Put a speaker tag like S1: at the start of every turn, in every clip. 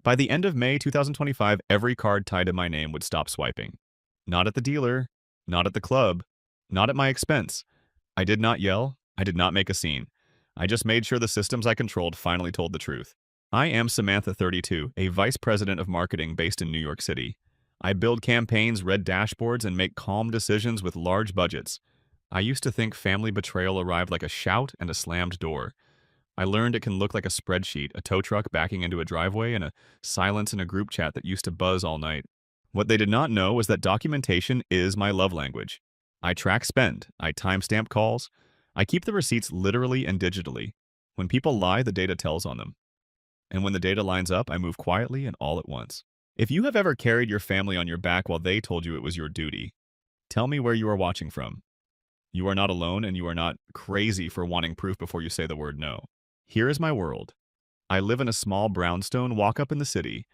S1: By the end of May 2025, every card tied to my name would stop swiping. Not at the dealer, not at the club, not at my expense. I did not yell. I did not make a scene. I just made sure the systems I controlled finally told the truth. I am Samantha 32, a vice president of marketing based in New York City. I build campaigns, read dashboards, and make calm decisions with large budgets. I used to think family betrayal arrived like a shout and a slammed door. I learned it can look like a spreadsheet, a tow truck backing into a driveway, and a silence in a group chat that used to buzz all night. What they did not know was that documentation is my love language. I track spend, I timestamp calls, I keep the receipts literally and digitally. When people lie, the data tells on them. And when the data lines up, I move quietly and all at once. If you have ever carried your family on your back while they told you it was your duty, tell me where you are watching from. You are not alone, and you are not crazy for wanting proof before you say the word no. Here is my world. I live in a small brownstone walk-up in the city.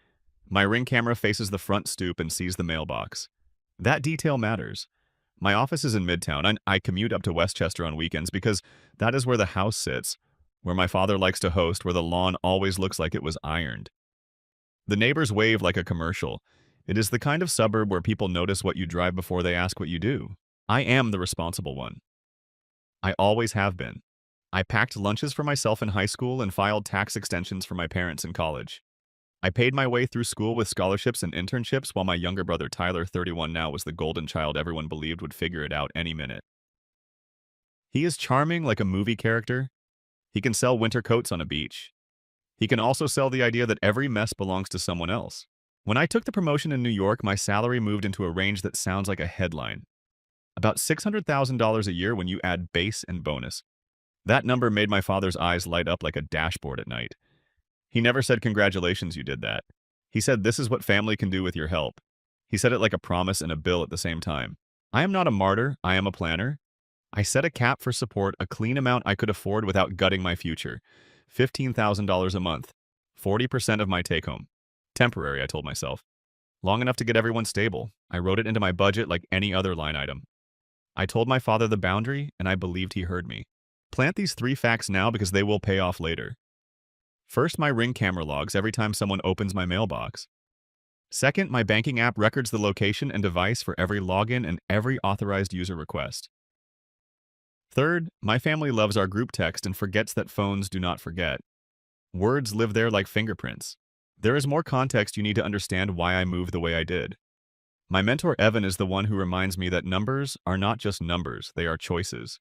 S1: My Ring camera faces the front stoop and sees the mailbox. That detail matters. My office is in Midtown, and I commute up to Westchester on weekends because that is where the house sits, where my father likes to host, where the lawn always looks like it was ironed. The neighbors wave like a commercial. It is the kind of suburb where people notice what you drive before they ask what you do. I am the responsible one. I always have been. I packed lunches for myself in high school and filed tax extensions for my parents in college. I paid my way through school with scholarships and internships while my younger brother Tyler, 31 now, was the golden child everyone believed would figure it out any minute. He is charming like a movie character. He can sell winter coats on a beach. He can also sell the idea that every mess belongs to someone else. When I took the promotion in New York, my salary moved into a range that sounds like a headline. About $600,000 a year when you add base and bonus. That number made my father's eyes light up like a dashboard at night. He never said, "Congratulations, you did that." He said, "This is what family can do with your help." He said it like a promise and a bill at the same time. I am not a martyr, I am a planner. I set a cap for support, a clean amount I could afford without gutting my future. $15,000 a month. 40% of my take-home. Temporary, I told myself. Long enough to get everyone stable. I wrote it into my budget like any other line item. I told my father the boundary, and I believed he heard me. Plant these 3 facts now because they will pay off later. First, my Ring camera logs every time someone opens my mailbox. Second, my banking app records the location and device for every login and every authorized user request. Third, my family loves our group text and forgets that phones do not forget. Words live there like fingerprints. There is more context you need to understand why I moved the way I did. My mentor Evan is the one who reminds me that numbers are not just numbers, they are choices.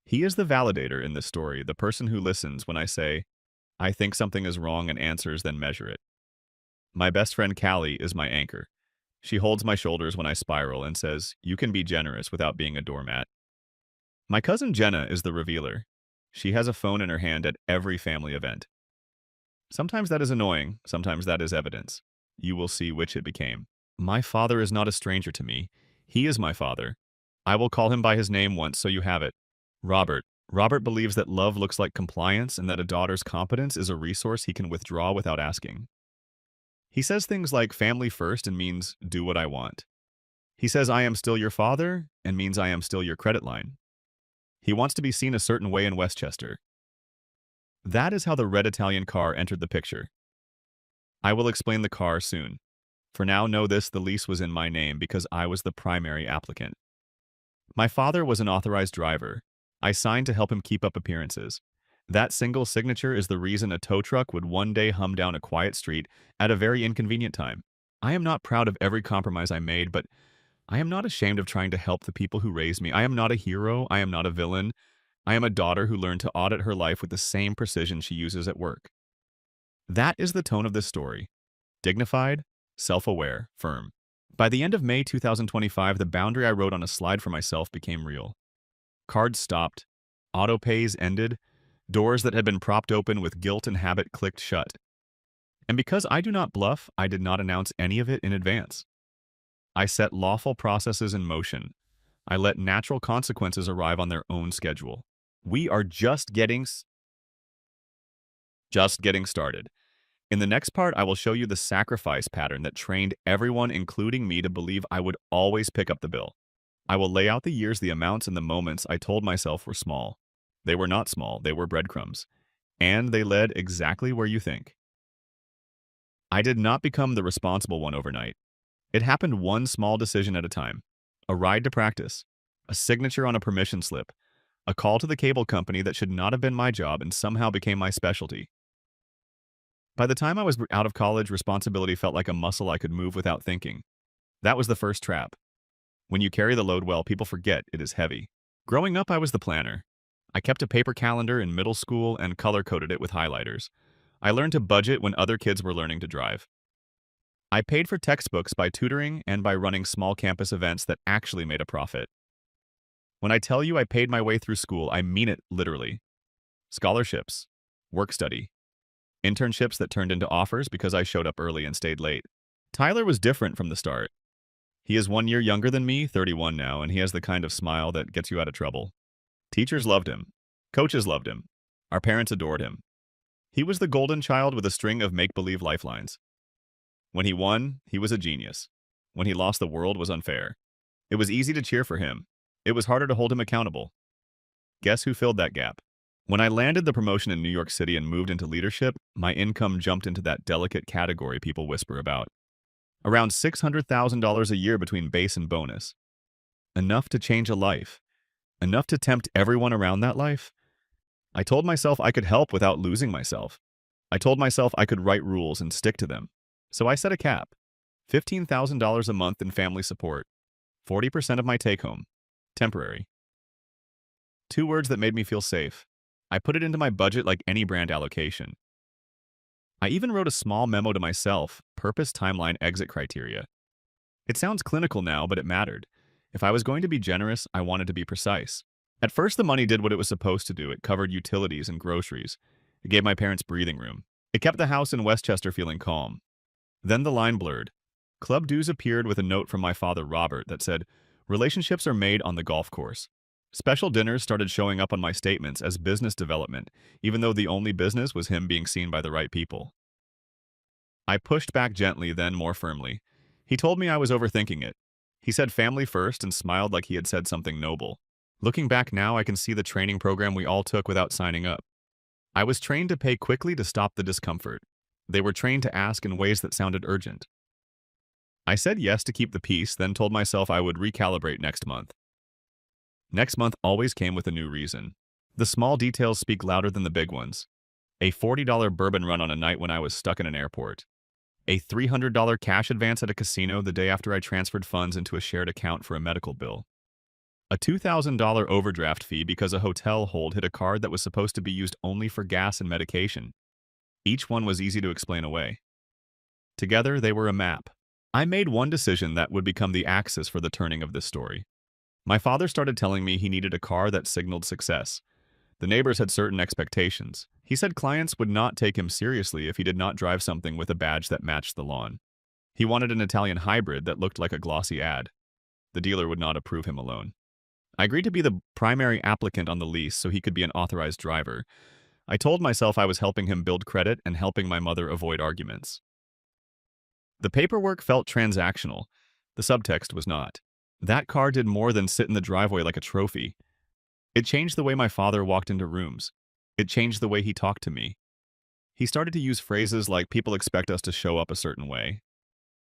S1: He is the validator in this story, the person who listens when I say, "I think something is wrong," and answers, then measure it. My best friend Callie is my anchor. She holds my shoulders when I spiral and says, "You can be generous without being a doormat." My cousin Jenna is the revealer. She has a phone in her hand at every family event. Sometimes that is annoying, sometimes that is evidence. You will see which it became. My father is not a stranger to me. He is my father. I will call him by his name once so you have it. Robert. Robert believes that love looks like compliance and that a daughter's competence is a resource he can withdraw without asking. He says things like family first and means do what I want. He says I am still your father and means I am still your credit line. He wants to be seen a certain way in Westchester. That is how the red Italian car entered the picture. I will explain the car soon. For now, know this, the lease was in my name because I was the primary applicant. My father was an authorized driver. I signed to help him keep up appearances. That single signature is the reason a tow truck would one day hum down a quiet street at a very inconvenient time. I am not proud of every compromise I made, but I am not ashamed of trying to help the people who raised me. I am not a hero. I am not a villain. I am a daughter who learned to audit her life with the same precision she uses at work. That is the tone of this story. Dignified, self-aware, firm. By the end of May 2025, the boundary I wrote on a slide for myself became real. Cards stopped. Auto-pays ended. Doors that had been propped open with guilt and habit clicked shut. And because I do not bluff, I did not announce any of it in advance. I set lawful processes in motion. I let natural consequences arrive on their own schedule. We are just getting started. In the next part, I will show you the sacrifice pattern that trained everyone, including me, to believe I would always pick up the bill. I will lay out the years, the amounts, and the moments I told myself were small. They were not small, they were breadcrumbs. And they led exactly where you think. I did not become the responsible one overnight. It happened one small decision at a time. A ride to practice, a signature on a permission slip, a call to the cable company that should not have been my job and somehow became my specialty. By the time I was out of college, responsibility felt like a muscle I could move without thinking. That was the first trap. When you carry the load well, people forget it is heavy. Growing up, I was the planner. I kept a paper calendar in middle school and color-coded it with highlighters. I learned to budget when other kids were learning to drive. I paid for textbooks by tutoring and by running small campus events that actually made a profit. When I tell you I paid my way through school, I mean it literally. Scholarships, work study, internships that turned into offers because I showed up early and stayed late. Tyler was different from the start. He is 1 year younger than me, 31 now, and he has the kind of smile that gets you out of trouble. Teachers loved him. Coaches loved him. Our parents adored him. He was the golden child with a string of make-believe lifelines. When he won, he was a genius. When he lost, the world was unfair. It was easy to cheer for him. It was harder to hold him accountable. Guess who filled that gap? When I landed the promotion in New York City and moved into leadership, my income jumped into that delicate category people whisper about. Around $600,000 a year between base and bonus. Enough to change a life. Enough to tempt everyone around that life. I told myself I could help without losing myself. I told myself I could write rules and stick to them. So I set a cap. $15,000 a month in family support. 40% of my take-home. Temporary. 2 words that made me feel safe. I put it into my budget like any brand allocation. I even wrote a small memo to myself, purpose, timeline, exit criteria. It sounds clinical now, but it mattered. If I was going to be generous, I wanted to be precise. At first, the money did what it was supposed to do. It covered utilities and groceries. It gave my parents breathing room. It kept the house in Westchester feeling calm. Then the line blurred. Club dues appeared with a note from my father, Robert, that said, "Relationships are made on the golf course." Special dinners started showing up on my statements as business development, even though the only business was him being seen by the right people. I pushed back gently, then more firmly. He told me I was overthinking it. He said family first and smiled like he had said something noble. Looking back now, I can see the training program we all took without signing up. I was trained to pay quickly to stop the discomfort. They were trained to ask in ways that sounded urgent. I said yes to keep the peace, then told myself I would recalibrate next month. Next month always came with a new reason. The small details speak louder than the big ones. A $40 bourbon run on a night when I was stuck in an airport. A $300 cash advance at a casino the day after I transferred funds into a shared account for a medical bill. A $2,000 overdraft fee because a hotel hold hit a card that was supposed to be used only for gas and medication. Each one was easy to explain away. Together, they were a map. I made one decision that would become the axis for the turning of this story. My father started telling me he needed a car that signaled success. The neighbors had certain expectations. He said clients would not take him seriously if he did not drive something with a badge that matched the lawn. He wanted an Italian hybrid that looked like a glossy ad. The dealer would not approve him alone. I agreed to be the primary applicant on the lease so he could be an authorized driver. I told myself I was helping him build credit and helping my mother avoid arguments. The paperwork felt transactional. The subtext was not. That car did more than sit in the driveway like a trophy. It changed the way my father walked into rooms. It changed the way he talked to me. He started to use phrases like people expect us to show up a certain way.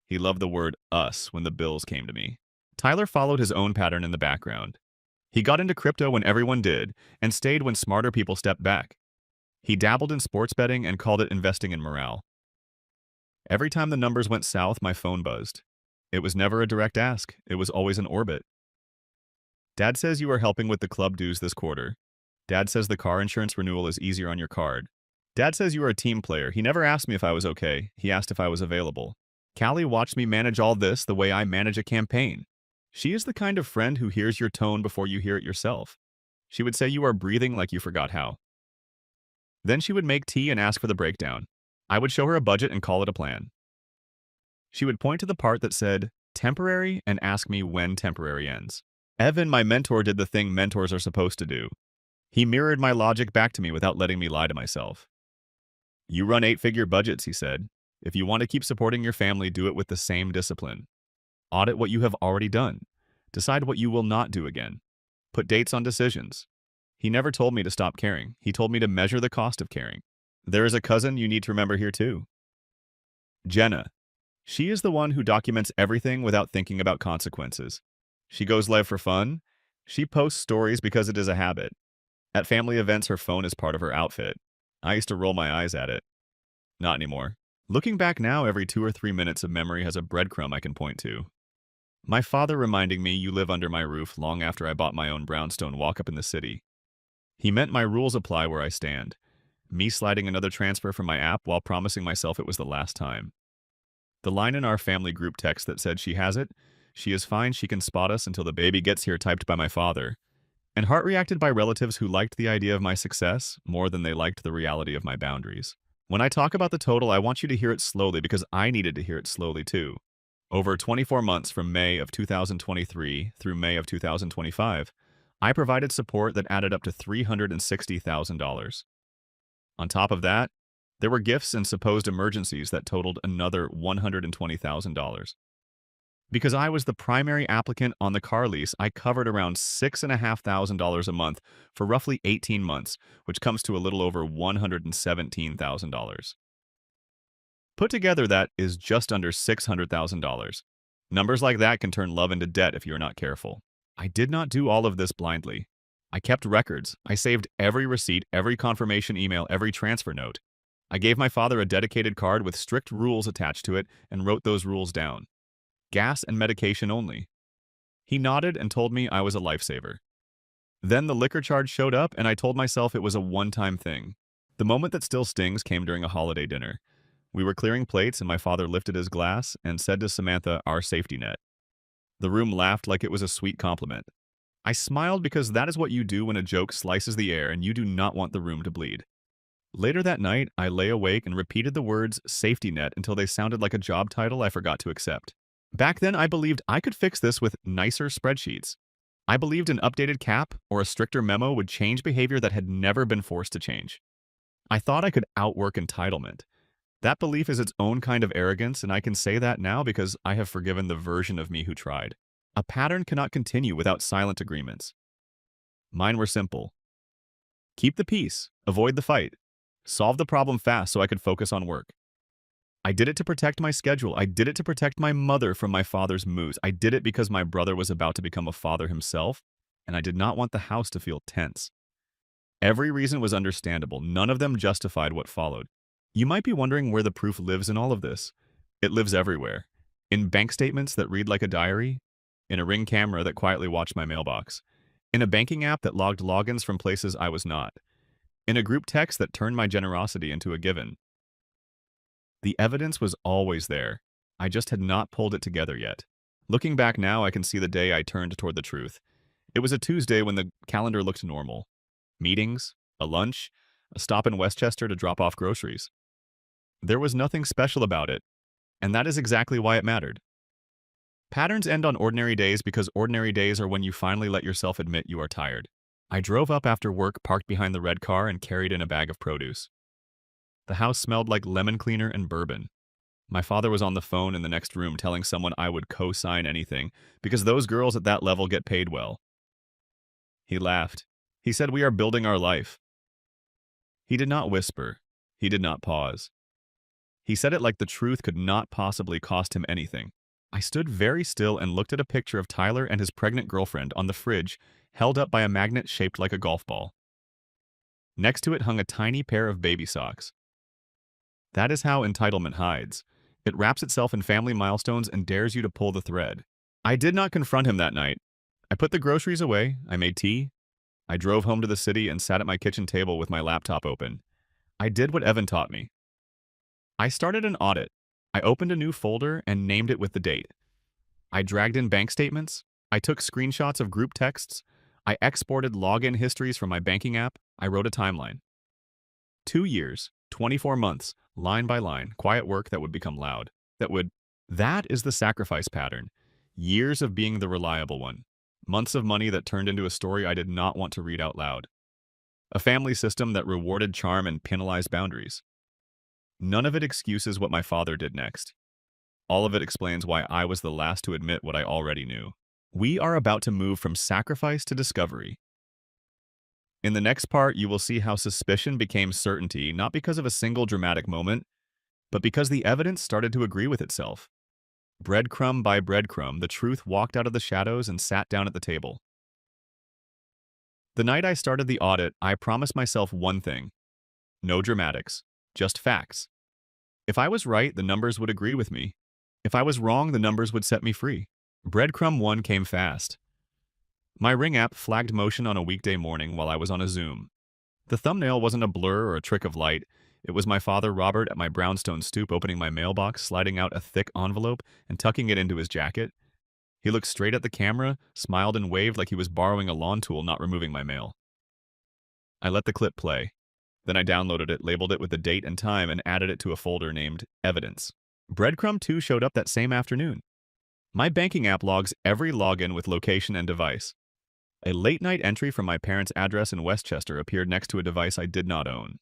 S1: He loved the word us when the bills came to me. Tyler followed his own pattern in the background. He got into crypto when everyone did and stayed when smarter people stepped back. He dabbled in sports betting and called it investing in morale. Every time the numbers went south, my phone buzzed. It was never a direct ask. It was always an orbit. Dad says you are helping with the club dues this quarter. Dad says the car insurance renewal is easier on your card. Dad says you are a team player. He never asked me if I was okay. He asked if I was available. Callie watched me manage all this the way I manage a campaign. She is the kind of friend who hears your tone before you hear it yourself. She would say you are breathing like you forgot how. Then she would make tea and ask for the breakdown. I would show her a budget and call it a plan. She would point to the part that said, temporary, and ask me when temporary ends. Evan, my mentor, did the thing mentors are supposed to do. He mirrored my logic back to me without letting me lie to myself. You run 8-figure budgets, he said. If you want to keep supporting your family, do it with the same discipline. Audit what you have already done. Decide what you will not do again. Put dates on decisions. He never told me to stop caring. He told me to measure the cost of caring. There is a cousin you need to remember here too. Jenna. She is the one who documents everything without thinking about consequences. She goes live for fun. She posts stories because it is a habit. At family events, her phone is part of her outfit. I used to roll my eyes at it. Not anymore. Looking back now, every 2 or 3 minutes of memory has a breadcrumb I can point to. My father reminding me you live under my roof long after I bought my own brownstone walk-up in the city. He meant my rules apply where I stand. Me sliding another transfer from my app while promising myself it was the last time. The line in our family group text that said she has it, she is fine, she can spot us until the baby gets here typed by my father. And heart reacted by relatives who liked the idea of my success more than they liked the reality of my boundaries. When I talk about the total, I want you to hear it slowly because I needed to hear it slowly too. Over 24 months from May of 2023 through May of 2025, I provided support that added up to $360,000. On top of that, there were gifts and supposed emergencies that totaled another $120,000. Because I was the primary applicant on the car lease, I covered around $6,500 a month for roughly 18 months, which comes to a little over $117,000. Put together, that is just under $600,000. Numbers like that can turn love into debt if you're not careful. I did not do all of this blindly. I kept records. I saved every receipt, every confirmation email, every transfer note. I gave my father a dedicated card with strict rules attached to it and wrote those rules down. Gas and medication only. He nodded and told me I was a lifesaver. Then the liquor charge showed up and I told myself it was a one-time thing. The moment that still stings came during a holiday dinner. We were clearing plates and my father lifted his glass and said to Samantha, "Our safety net." The room laughed like it was a sweet compliment. I smiled because that is what you do when a joke slices the air and you do not want the room to bleed. Later that night, I lay awake and repeated the words safety net until they sounded like a job title I forgot to accept. Back then, I believed I could fix this with nicer spreadsheets. I believed an updated cap or a stricter memo would change behavior that had never been forced to change. I thought I could outwork entitlement. That belief is its own kind of arrogance, and I can say that now because I have forgiven the version of me who tried. A pattern cannot continue without silent agreements. Mine were simple. Keep the peace, avoid the fight, solve the problem fast so I could focus on work. I did it to protect my schedule. I did it to protect my mother from my father's moves. I did it because my brother was about to become a father himself, and I did not want the house to feel tense. Every reason was understandable. None of them justified what followed. You might be wondering where the proof lives in all of this. It lives everywhere. In bank statements that read like a diary, in a Ring camera that quietly watched my mailbox, in a banking app that logged logins from places I was not, in a group text that turned my generosity into a given. The evidence was always there. I just had not pulled it together yet. Looking back now, I can see the day I turned toward the truth. It was a Tuesday when the calendar looked normal. Meetings, a lunch, a stop in Westchester to drop off groceries. There was nothing special about it, and that is exactly why it mattered. Patterns end on ordinary days because ordinary days are when you finally let yourself admit you are tired. I drove up after work, parked behind the red car, and carried in a bag of produce. The house smelled like lemon cleaner and bourbon. My father was on the phone in the next room telling someone I would co-sign anything because those girls at that level get paid well. He laughed. He said, "We are building our life." He did not whisper. He did not pause. He said it like the truth could not possibly cost him anything. I stood very still and looked at a picture of Tyler and his pregnant girlfriend on the fridge, held up by a magnet shaped like a golf ball. Next to it hung a tiny pair of baby socks. That is how entitlement hides. It wraps itself in family milestones and dares you to pull the thread. I did not confront him that night. I put the groceries away, I made tea. I drove home to the city and sat at my kitchen table with my laptop open. I did what Evan taught me. I started an audit. I opened a new folder and named it with the date. I dragged in bank statements. I took screenshots of group texts. I exported login histories from my banking app. I wrote a timeline. 2 years, 24 months, line by line, quiet work that would become loud. That is the sacrifice pattern. Years of being the reliable one. Months of money that turned into a story I did not want to read out loud. A family system that rewarded charm and penalized boundaries. None of it excuses what my father did next. All of it explains why I was the last to admit what I already knew. We are about to move from sacrifice to discovery. In the next part, you will see how suspicion became certainty, not because of a single dramatic moment, But because the evidence started to agree with itself, breadcrumb by breadcrumb, the truth walked out of the shadows and sat down at the table. The night I started the audit, I promised myself one thing: no dramatics, just facts. If I was right, the numbers would agree with me. If I was wrong, the numbers would set me free. Breadcrumb 1 came fast. My Ring app flagged motion on a weekday morning while I was on a Zoom. The thumbnail wasn't a blur or a trick of light. It was my father Robert at my brownstone stoop opening my mailbox, sliding out a thick envelope, and tucking it into his jacket. He looked straight at the camera, smiled and waved like he was borrowing a lawn tool, not removing my mail. I let the clip play. Then I downloaded it, labeled it with the date and time, and added it to a folder named Evidence. Breadcrumb 2 showed up that same afternoon. My banking app logs every login with location and device. A late-night entry from my parents' address in Westchester appeared next to a device I did not own.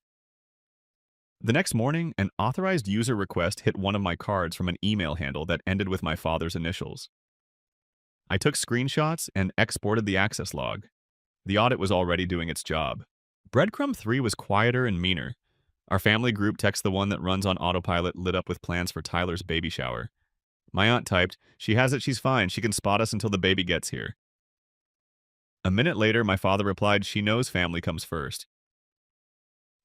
S1: The next morning, an authorized user request hit one of my cards from an email handle that ended with my father's initials. I took screenshots and exported the access log. The audit was already doing its job. Breadcrumb 3 was quieter and meaner. Our family group text, the one that runs on autopilot, lit up with plans for Tyler's baby shower. My aunt typed, "She has it, she's fine, she can spot us until the baby gets here." A minute later, my father replied, "She knows family comes first."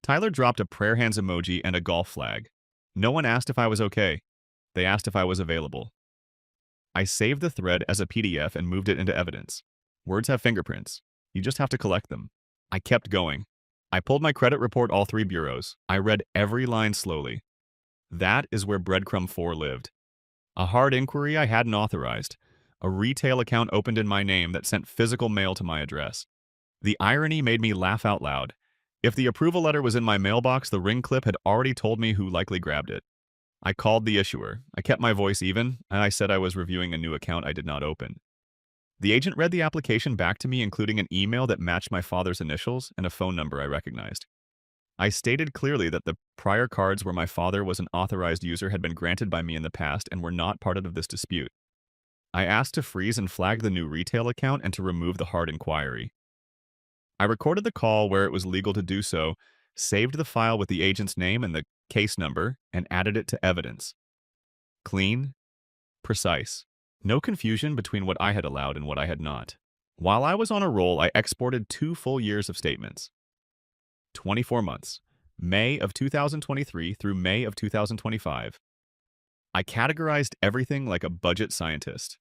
S1: Tyler dropped a prayer hands emoji and a golf flag. No one asked if I was okay. They asked if I was available. I saved the thread as a PDF and moved it into Evidence. Words have fingerprints. You just have to collect them. I kept going. I pulled my credit report, all 3 bureaus. I read every line slowly. That is where Breadcrumb 4 lived. A hard inquiry I hadn't authorized. A retail account opened in my name that sent physical mail to my address. The irony made me laugh out loud. If the approval letter was in my mailbox, the ring clip had already told me who likely grabbed it. I called the issuer. I kept my voice even, and I said I was reviewing a new account I did not open. The agent read the application back to me, including an email that matched my father's initials and a phone number I recognized. I stated clearly that the prior cards where my father was an authorized user had been granted by me in the past and were not part of this dispute. I asked to freeze and flag the new retail account and to remove the hard inquiry. I recorded the call where it was legal to do so, saved the file with the agent's name and the case number, and added it to Evidence. Clean, precise. No confusion between what I had allowed and what I had not. While I was on a roll, I exported 2 full years of statements. 24 months, May of 2023 through May of 2025. I categorized everything like a budget scientist.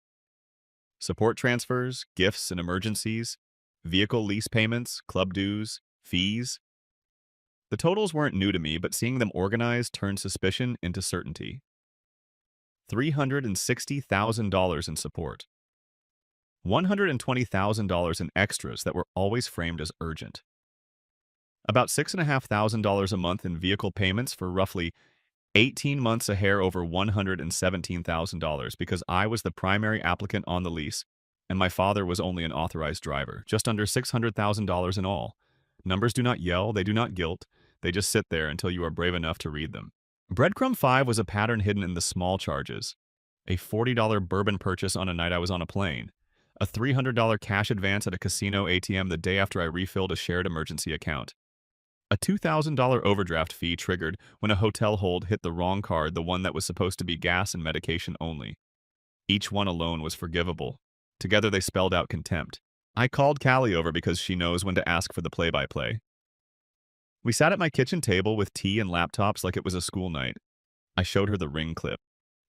S1: Support transfers, gifts and emergencies, vehicle lease payments, club dues, fees. The totals weren't new to me, but seeing them organized turned suspicion into certainty. $360,000 in support. $120,000 in extras that were always framed as urgent. About $6,500 a month in vehicle payments for roughly 18 months, a hair over $117,000 because I was the primary applicant on the lease and my father was only an authorized driver, just under $600,000 in all. Numbers do not yell, they do not guilt, they just sit there until you are brave enough to read them. Breadcrumb 5 was a pattern hidden in the small charges. A $40 bourbon purchase on a night I was on a plane. A $300 cash advance at a casino ATM the day after I refilled a shared emergency account. A $2,000 overdraft fee triggered when a hotel hold hit the wrong card, the one that was supposed to be gas and medication only. Each one alone was forgivable. Together they spelled out contempt. I called Callie over because she knows when to ask for the play-by-play. We sat at my kitchen table with tea and laptops like it was a school night. I showed her the ring clip.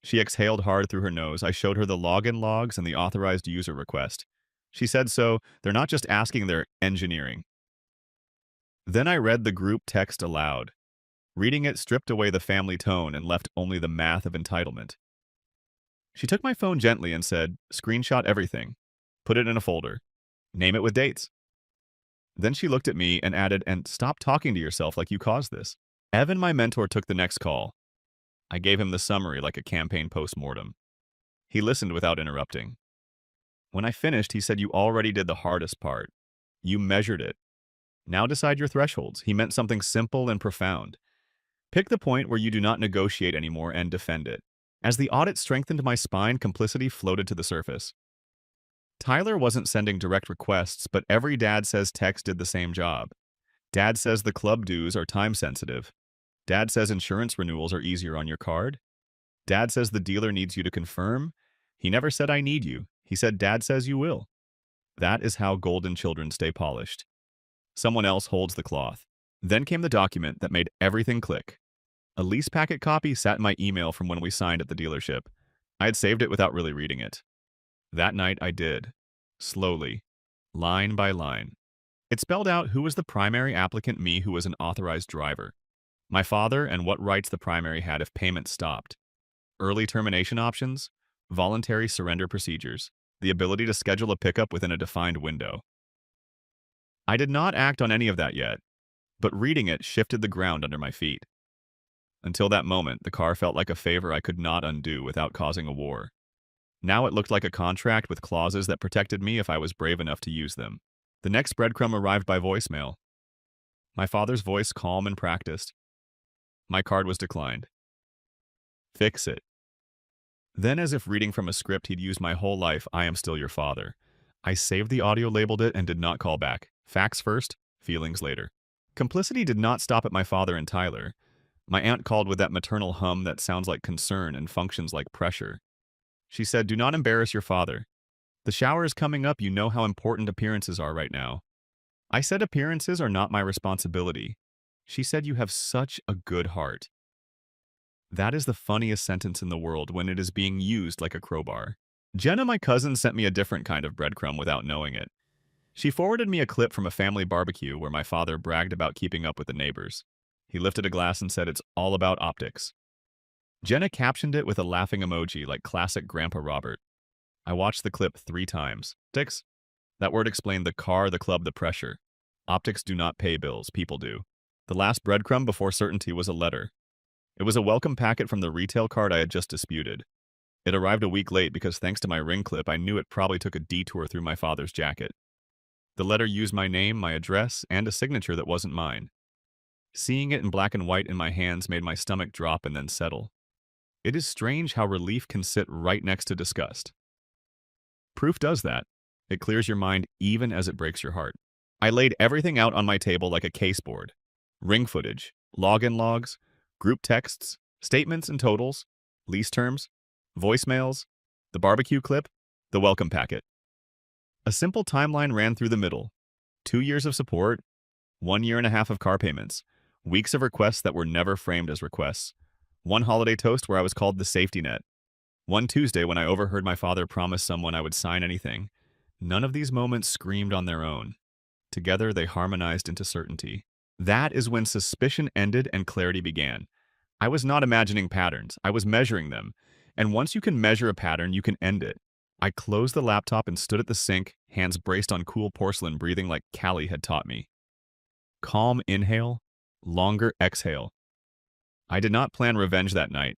S1: She exhaled hard through her nose. I showed her the login logs and the authorized user request. She said, "So, they're not just asking, they're engineering." Then I read the group text aloud. Reading it stripped away the family tone and left only the math of entitlement. She took my phone gently and said, "Screenshot everything. Put it in a folder. Name it with dates." Then she looked at me and added, "And stop talking to yourself like you caused this." Evan, my mentor, took the next call. I gave him the summary like a campaign post-mortem. He listened without interrupting. When I finished, he said, "You already did the hardest part. You measured it. Now decide your thresholds." He meant something simple and profound. Pick the point where you do not negotiate anymore and defend it. As the audit strengthened my spine, complicity floated to the surface. Tyler wasn't sending direct requests, but every dad says text did the same job. Dad says the club dues are time-sensitive. Dad says insurance renewals are easier on your card. Dad says the dealer needs you to confirm. He never said I need you. He said Dad says you will. That is how golden children stay polished. Someone else holds the cloth. Then came the document that made everything click. A lease packet copy sat in my email from when we signed at the dealership. I had saved it without really reading it. That night I did. Slowly. Line by line. It spelled out who was the primary applicant, me who was an authorized driver, my father, and what rights the primary had if payment stopped, early termination options, voluntary surrender procedures, the ability to schedule a pickup within a defined window. I did not act on any of that yet, but reading it shifted the ground under my feet. Until that moment, the car felt like a favor I could not undo without causing a war. Now it looked like a contract with clauses that protected me if I was brave enough to use them. The next breadcrumb arrived by voicemail. My father's voice, calm and practiced. My card was declined. Fix it. Then, as if reading from a script he'd used my whole life, I am still your father. I saved the audio, labeled it, and did not call back. Facts first, feelings later. Complicity did not stop at my father and Tyler. My aunt called with that maternal hum that sounds like concern and functions like pressure. She said, "Do not embarrass your father. The shower is coming up. You know how important appearances are right now." I said appearances are not my responsibility. She said, "You have such a good heart." That is the funniest sentence in the world when it is being used like a crowbar. Jenna, my cousin, sent me a different kind of breadcrumb without knowing it. She forwarded me a clip from a family barbecue where my father bragged about keeping up with the neighbors. He lifted a glass and said, "It's all about optics." Jenna captioned it with a laughing emoji like classic Grandpa Robert. I watched the clip 3 times. Optics? That word explained the car, the club, the pressure. Optics do not pay bills, people do. The last breadcrumb before certainty was a letter. It was a welcome packet from the retail card I had just disputed. It arrived a week late because thanks to my ring clip, I knew it probably took a detour through my father's jacket. The letter used my name, my address, and a signature that wasn't mine. Seeing it in black and white in my hands made my stomach drop and then settle. It is strange how relief can sit right next to disgust. Proof does that. It clears your mind even as it breaks your heart. I laid everything out on my table like a caseboard. Ring footage, login logs, group texts, statements and totals, lease terms, voicemails, the barbecue clip, the welcome packet. A simple timeline ran through the middle. 2 years of support, 1.5 years of car payments, weeks of requests that were never framed as requests, one holiday toast where I was called the safety net, one Tuesday when I overheard my father promise someone I would sign anything. None of these moments screamed on their own. Together they harmonized into certainty. That is when suspicion ended and clarity began. I was not imagining patterns, I was measuring them. And once you can measure a pattern, you can end it. I closed the laptop and stood at the sink, hands braced on cool porcelain, breathing like Callie had taught me. Calm inhale, longer exhale. I did not plan revenge that night.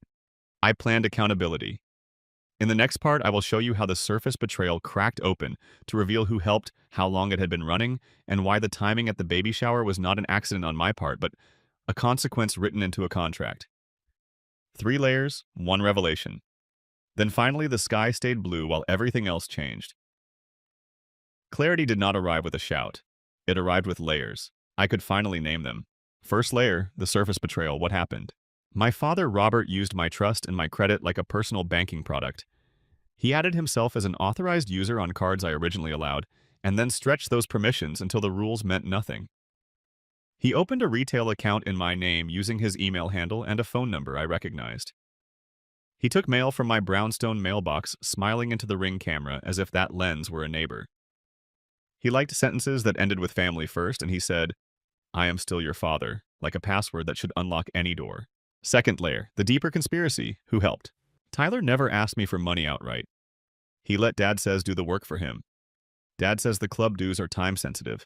S1: I planned accountability. In the next part, I will show you how the surface betrayal cracked open to reveal who helped, how long it had been running, and why the timing at the baby shower was not an accident on my part, but a consequence written into a contract. 3 layers, 1 revelation. Then finally, the sky stayed blue while everything else changed. Clarity did not arrive with a shout. It arrived with layers. I could finally name them. First layer, the surface betrayal. What happened? My father, Robert, used my trust and my credit like a personal banking product. He added himself as an authorized user on cards I originally allowed, and then stretched those permissions until the rules meant nothing. He opened a retail account in my name using his email handle and a phone number I recognized. He took mail from my brownstone mailbox, smiling into the Ring camera as if that lens were a neighbor. He liked sentences that ended with family first, and he said, "I am still your father," like a password that should unlock any door. Second layer, the deeper conspiracy. Who helped? Tyler never asked me for money outright. He let Dad says do the work for him. Dad says the club dues are time sensitive.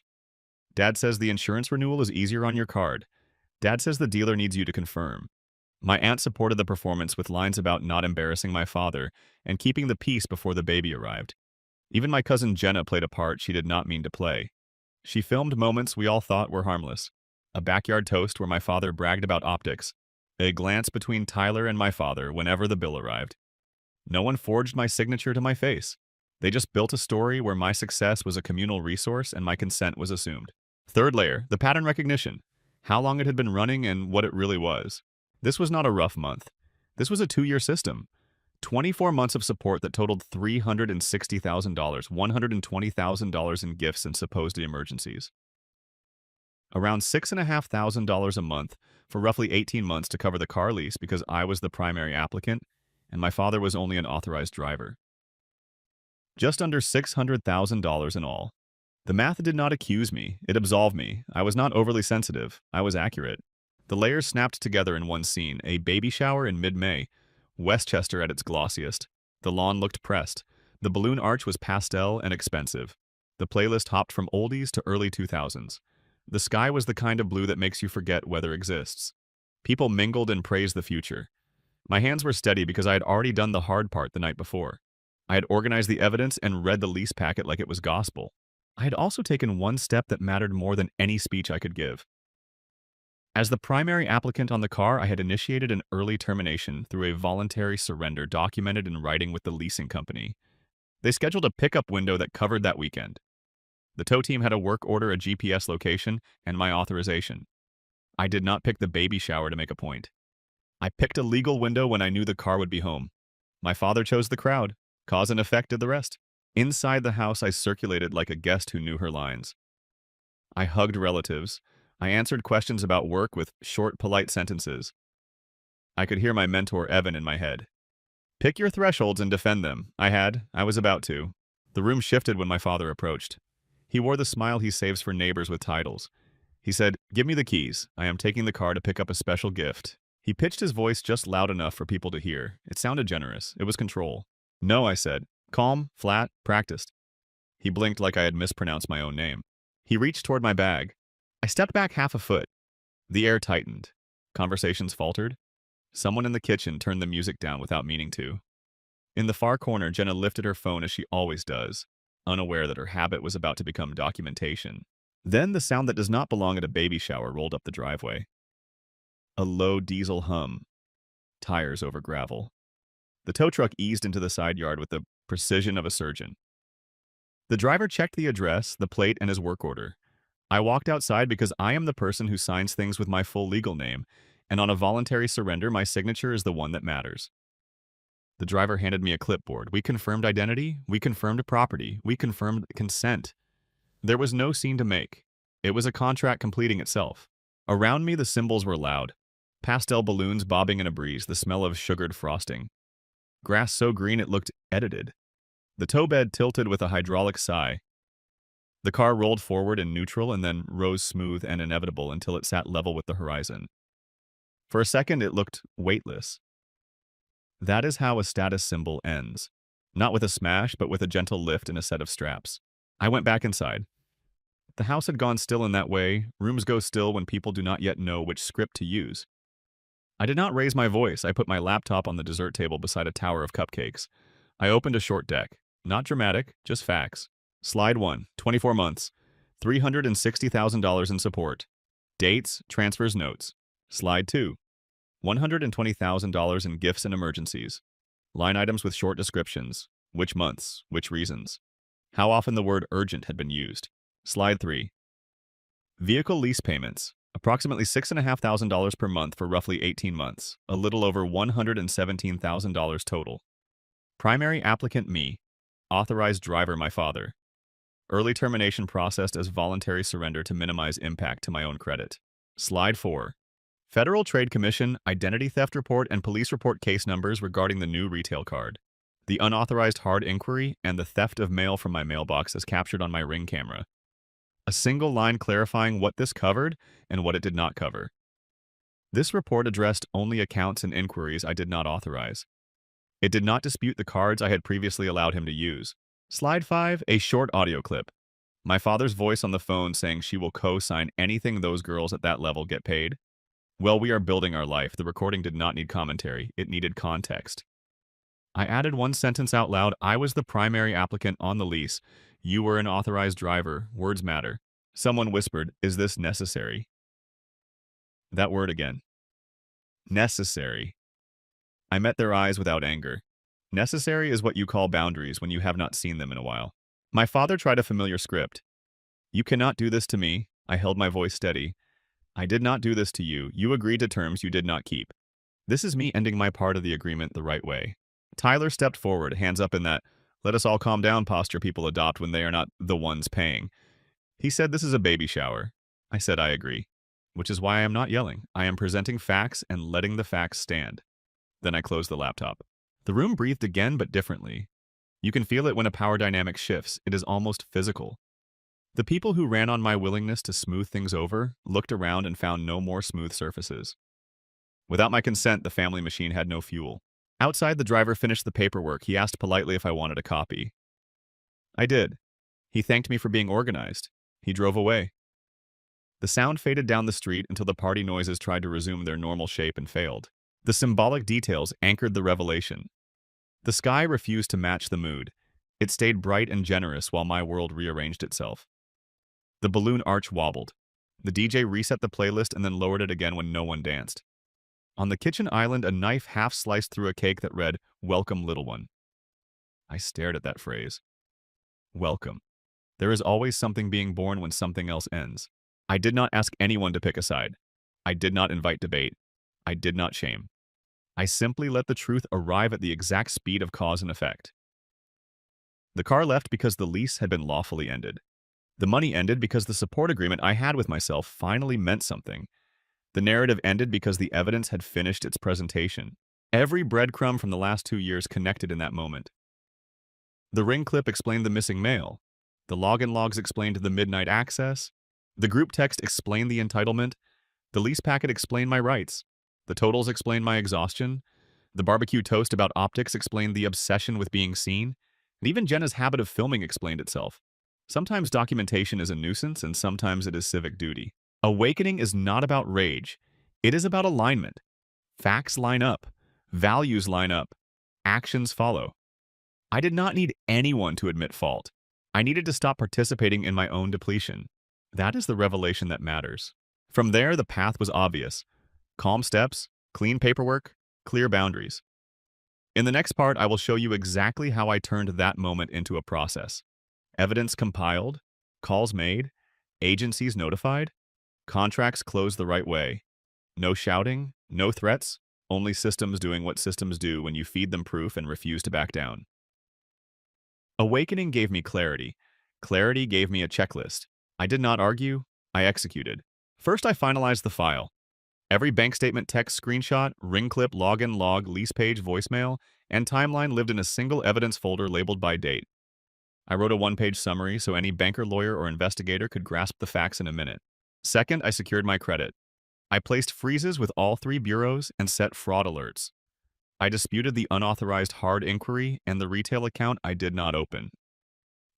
S1: Dad says the insurance renewal is easier on your card. Dad says the dealer needs you to confirm. My aunt supported the performance with lines about not embarrassing my father and keeping the peace before the baby arrived. Even my cousin Jenna played a part she did not mean to play. She filmed moments we all thought were harmless. A backyard toast where my father bragged about optics. A glance between Tyler and my father whenever the bill arrived. No one forged my signature to my face. They just built a story where my success was a communal resource and my consent was assumed. Third layer, the pattern recognition. how long it had been running, and what it really was. This was not a rough month. This was a 2-year system. 24 months of support that totaled $360,000, $120,000 in gifts and supposed emergencies. Around $6,500 a month for roughly 18 months to cover the car lease because I was the primary applicant and my father was only an authorized driver. Just under $600,000 in all. The math did not accuse me, it absolved me. I was not overly sensitive, I was accurate. The layers snapped together in one scene, a baby shower in mid-May, Westchester at its glossiest. The lawn looked pressed. The balloon arch was pastel and expensive. The playlist hopped from oldies to early 2000s. The sky was the kind of blue that makes you forget weather exists. People mingled and praised the future. My hands were steady because I had already done the hard part the night before. I had organized the evidence and read the lease packet like it was gospel. I had also taken one step that mattered more than any speech I could give. As the primary applicant on the car, I had initiated an early termination through a voluntary surrender documented in writing with the leasing company. They scheduled a pickup window that covered that weekend. The tow team had a work order, a GPS location, and my authorization. I did not pick the baby shower to make a point. I picked a legal window when I knew the car would be home. My father chose the crowd. Cause and effect did the rest. Inside the house, I circulated like a guest who knew her lines. I hugged relatives. I answered questions about work with short, polite sentences. I could hear my mentor, Evan, in my head. Pick your thresholds and defend them. I was about to. The room shifted when my father approached. He wore the smile he saves for neighbors with titles. He said, "Give me the keys. I am taking the car to pick up a special gift." He pitched his voice just loud enough for people to hear. It sounded generous. It was control. "No," I said. Calm, flat, practiced. He blinked like I had mispronounced my own name. He reached toward my bag. I stepped back half a foot. The air tightened. Conversations faltered. Someone in the kitchen turned the music down without meaning to. In the far corner, Jenna lifted her phone as she always does, unaware that her habit was about to become documentation. Then the sound that does not belong at a baby shower rolled up the driveway. A low diesel hum. Tires over gravel. The tow truck eased into the side yard with the precision of a surgeon. The driver checked the address, the plate, and his work order. I walked outside because I am the person who signs things with my full legal name, and on a voluntary surrender, my signature is the one that matters. The driver handed me a clipboard. We confirmed identity, we confirmed property, we confirmed consent. There was no scene to make. It was a contract completing itself. Around me, the symbols were loud. Pastel balloons bobbing in a breeze, the smell of sugared frosting. Grass so green it looked edited. The tow bed tilted with a hydraulic sigh. The car rolled forward in neutral and then rose smooth and inevitable until it sat level with the horizon. For a second, it looked weightless. That is how a status symbol ends. Not with a smash, but with a gentle lift and a set of straps. I went back inside. The house had gone still in that way. Rooms go still when people do not yet know which script to use. I did not raise my voice. I put my laptop on the dessert table beside a tower of cupcakes. I opened a short deck. Not dramatic, just facts. Slide 1, 24 months, $360,000 in support. Dates, transfers, notes. Slide 2, $120,000 in gifts and emergencies. Line items with short descriptions. Which months, which reasons. How often the word urgent had been used. Slide 3, vehicle lease payments. Approximately $6,500 per month for roughly 18 months, a little over $117,000 total. Primary applicant me. Authorized driver my father. Early termination processed as voluntary surrender to minimize impact to my own credit. Slide 4. Federal Trade Commission, identity theft report, and police report case numbers regarding the new retail card. The unauthorized hard inquiry and the theft of mail from my mailbox as captured on my Ring camera. A single line clarifying what this covered and what it did not cover. This report addressed only accounts and inquiries I did not authorize. It did not dispute the cards I had previously allowed him to use. Slide 5, a short audio clip. My father's voice on the phone saying she will co-sign anything those girls at that level get paid. Well, we are building our life. The recording did not need commentary. It needed context. I added one sentence out loud. I was the primary applicant on the lease. You were an authorized driver. Words matter. Someone whispered, "Is this necessary?" That word again. Necessary. I met their eyes without anger. Necessary is what you call boundaries when you have not seen them in a while. My father tried a familiar script. You cannot do this to me. I held my voice steady. I did not do this to you. You agreed to terms you did not keep. This is me ending my part of the agreement the right way. Tyler stepped forward, hands up in that let us all calm down posture people adopt when they are not the ones paying. He said this is a baby shower. I said I agree, which is why I am not yelling. I am presenting facts and letting the facts stand. Then I closed the laptop. The room breathed again, but differently. You can feel it when a power dynamic shifts. It is almost physical. The people who ran on my willingness to smooth things over looked around and found no more smooth surfaces. Without my consent, the family machine had no fuel. Outside, the driver finished the paperwork. He asked politely if I wanted a copy. I did. He thanked me for being organized. He drove away. The sound faded down the street until the party noises tried to resume their normal shape and failed. The symbolic details anchored the revelation. The sky refused to match the mood. It stayed bright and generous while my world rearranged itself. The balloon arch wobbled. The DJ reset the playlist and then lowered it again when no one danced. On the kitchen island, a knife half sliced through a cake that read, "Welcome, little one." I stared at that phrase. Welcome. There is always something being born when something else ends. I did not ask anyone to pick a side. I did not invite debate. I did not shame. I simply let the truth arrive at the exact speed of cause and effect. The car left because the lease had been lawfully ended. The money ended because the support agreement I had with myself finally meant something. The narrative ended because the evidence had finished its presentation. Every breadcrumb from the last 2 years connected in that moment. The ring clip explained the missing mail. The login logs explained the midnight access. The group text explained the entitlement. The lease packet explained my rights. The totals explained my exhaustion. The barbecue toast about optics explained the obsession with being seen. And even Jenna's habit of filming explained itself. Sometimes documentation is a nuisance, and sometimes it is civic duty. Awakening is not about rage. It is about alignment. Facts line up. Values line up. Actions follow. I did not need anyone to admit fault. I needed to stop participating in my own depletion. That is the revelation that matters. From there, the path was obvious. Calm steps, clean paperwork, clear boundaries. In the next part, I will show you exactly how I turned that moment into a process. Evidence compiled, calls made, agencies notified, contracts closed the right way. No shouting, no threats, only systems doing what systems do when you feed them proof and refuse to back down. Awakening gave me clarity. Clarity gave me a checklist. I did not argue, I executed. First, I finalized the file. Every bank statement, text screenshot, ring clip, login log, lease page, voicemail, and timeline lived in a single evidence folder labeled by date. I wrote a one-page summary so any banker, lawyer, or investigator could grasp the facts in a minute. Second, I secured my credit. I placed freezes with all 3 bureaus and set fraud alerts. I disputed the unauthorized hard inquiry and the retail account I did not open.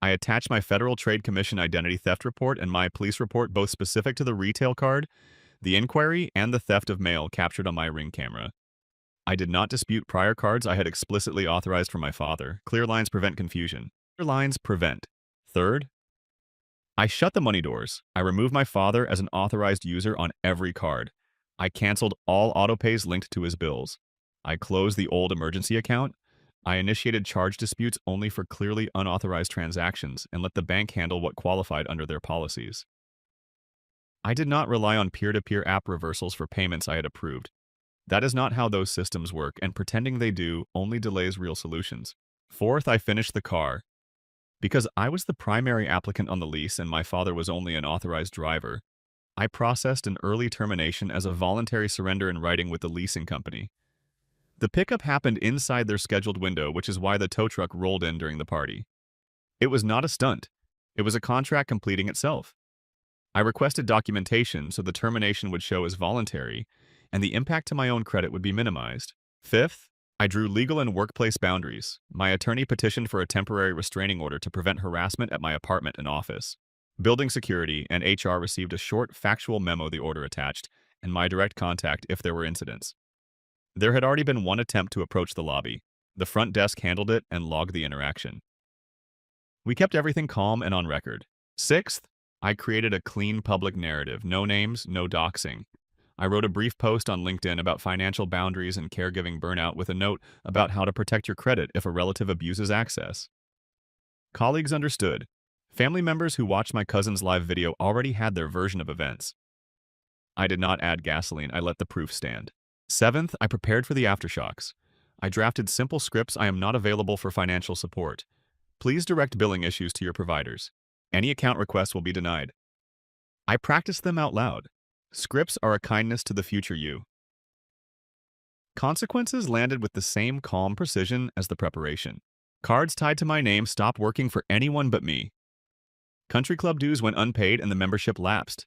S1: I attached my Federal Trade Commission identity theft report and my police report, both specific to the retail card, the inquiry, and the theft of mail captured on my Ring camera. I did not dispute prior cards I had explicitly authorized for my father. Clear lines prevent confusion. Clear lines prevent. Third, I shut the money doors. I removed my father as an authorized user on every card. I canceled all autopays linked to his bills. I closed the old emergency account. I initiated charge disputes only for clearly unauthorized transactions and let the bank handle what qualified under their policies. I did not rely on peer-to-peer app reversals for payments I had approved. That is not how those systems work, and pretending they do only delays real solutions. Fourth, I finished the car. Because I was the primary applicant on the lease and my father was only an authorized driver, I processed an early termination as a voluntary surrender in writing with the leasing company. The pickup happened inside their scheduled window, which is why the tow truck rolled in during the party. It was not a stunt. It was a contract completing itself. I requested documentation so the termination would show as voluntary, and the impact to my own credit would be minimized. Fifth, I drew legal and workplace boundaries. My attorney petitioned for a temporary restraining order to prevent harassment at my apartment and office. Building security and HR received a short, factual memo the order attached, and my direct contact if there were incidents. There had already been one attempt to approach the lobby. The front desk handled it and logged the interaction. We kept everything calm and on record. Sixth, I created a clean public narrative. No names, no doxing. I wrote a brief post on LinkedIn about financial boundaries and caregiving burnout with a note about how to protect your credit if a relative abuses access. Colleagues understood. Family members who watched my cousin's live video already had their version of events. I did not add gasoline, I let the proof stand. Seventh, I prepared for the aftershocks. I drafted simple scripts. I am not available for financial support. Please direct billing issues to your providers. Any account requests will be denied. I practiced them out loud. Scripts are a kindness to the future you. Consequences landed with the same calm precision as the preparation. Cards tied to my name stopped working for anyone but me. Country club dues went unpaid and the membership lapsed.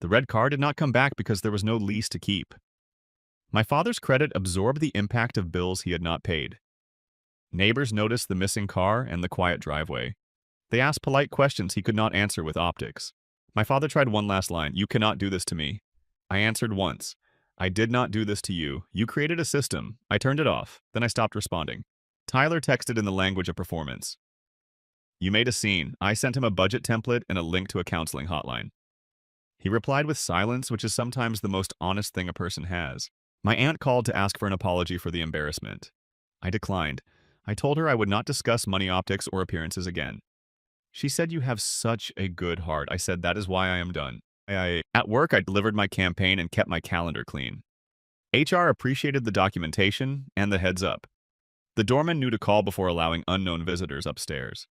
S1: The red car did not come back because there was no lease to keep. My father's credit absorbed the impact of bills he had not paid. Neighbors noticed the missing car and the quiet driveway. They asked polite questions he could not answer with optics. My father tried one last line, "You cannot do this to me." I answered once, "I did not do this to you. You created a system." I turned it off. Then I stopped responding. Tyler texted in the language of performance. "You made a scene." I sent him a budget template and a link to a counseling hotline. He replied with silence, which is sometimes the most honest thing a person has. My aunt called to ask for an apology for the embarrassment. I declined. I told her I would not discuss money optics or appearances again. She said, "You have such a good heart." I said, "That is why I am done." At work, I delivered my campaign and kept my calendar clean. HR appreciated the documentation and the heads up. The doorman knew to call before allowing unknown visitors upstairs.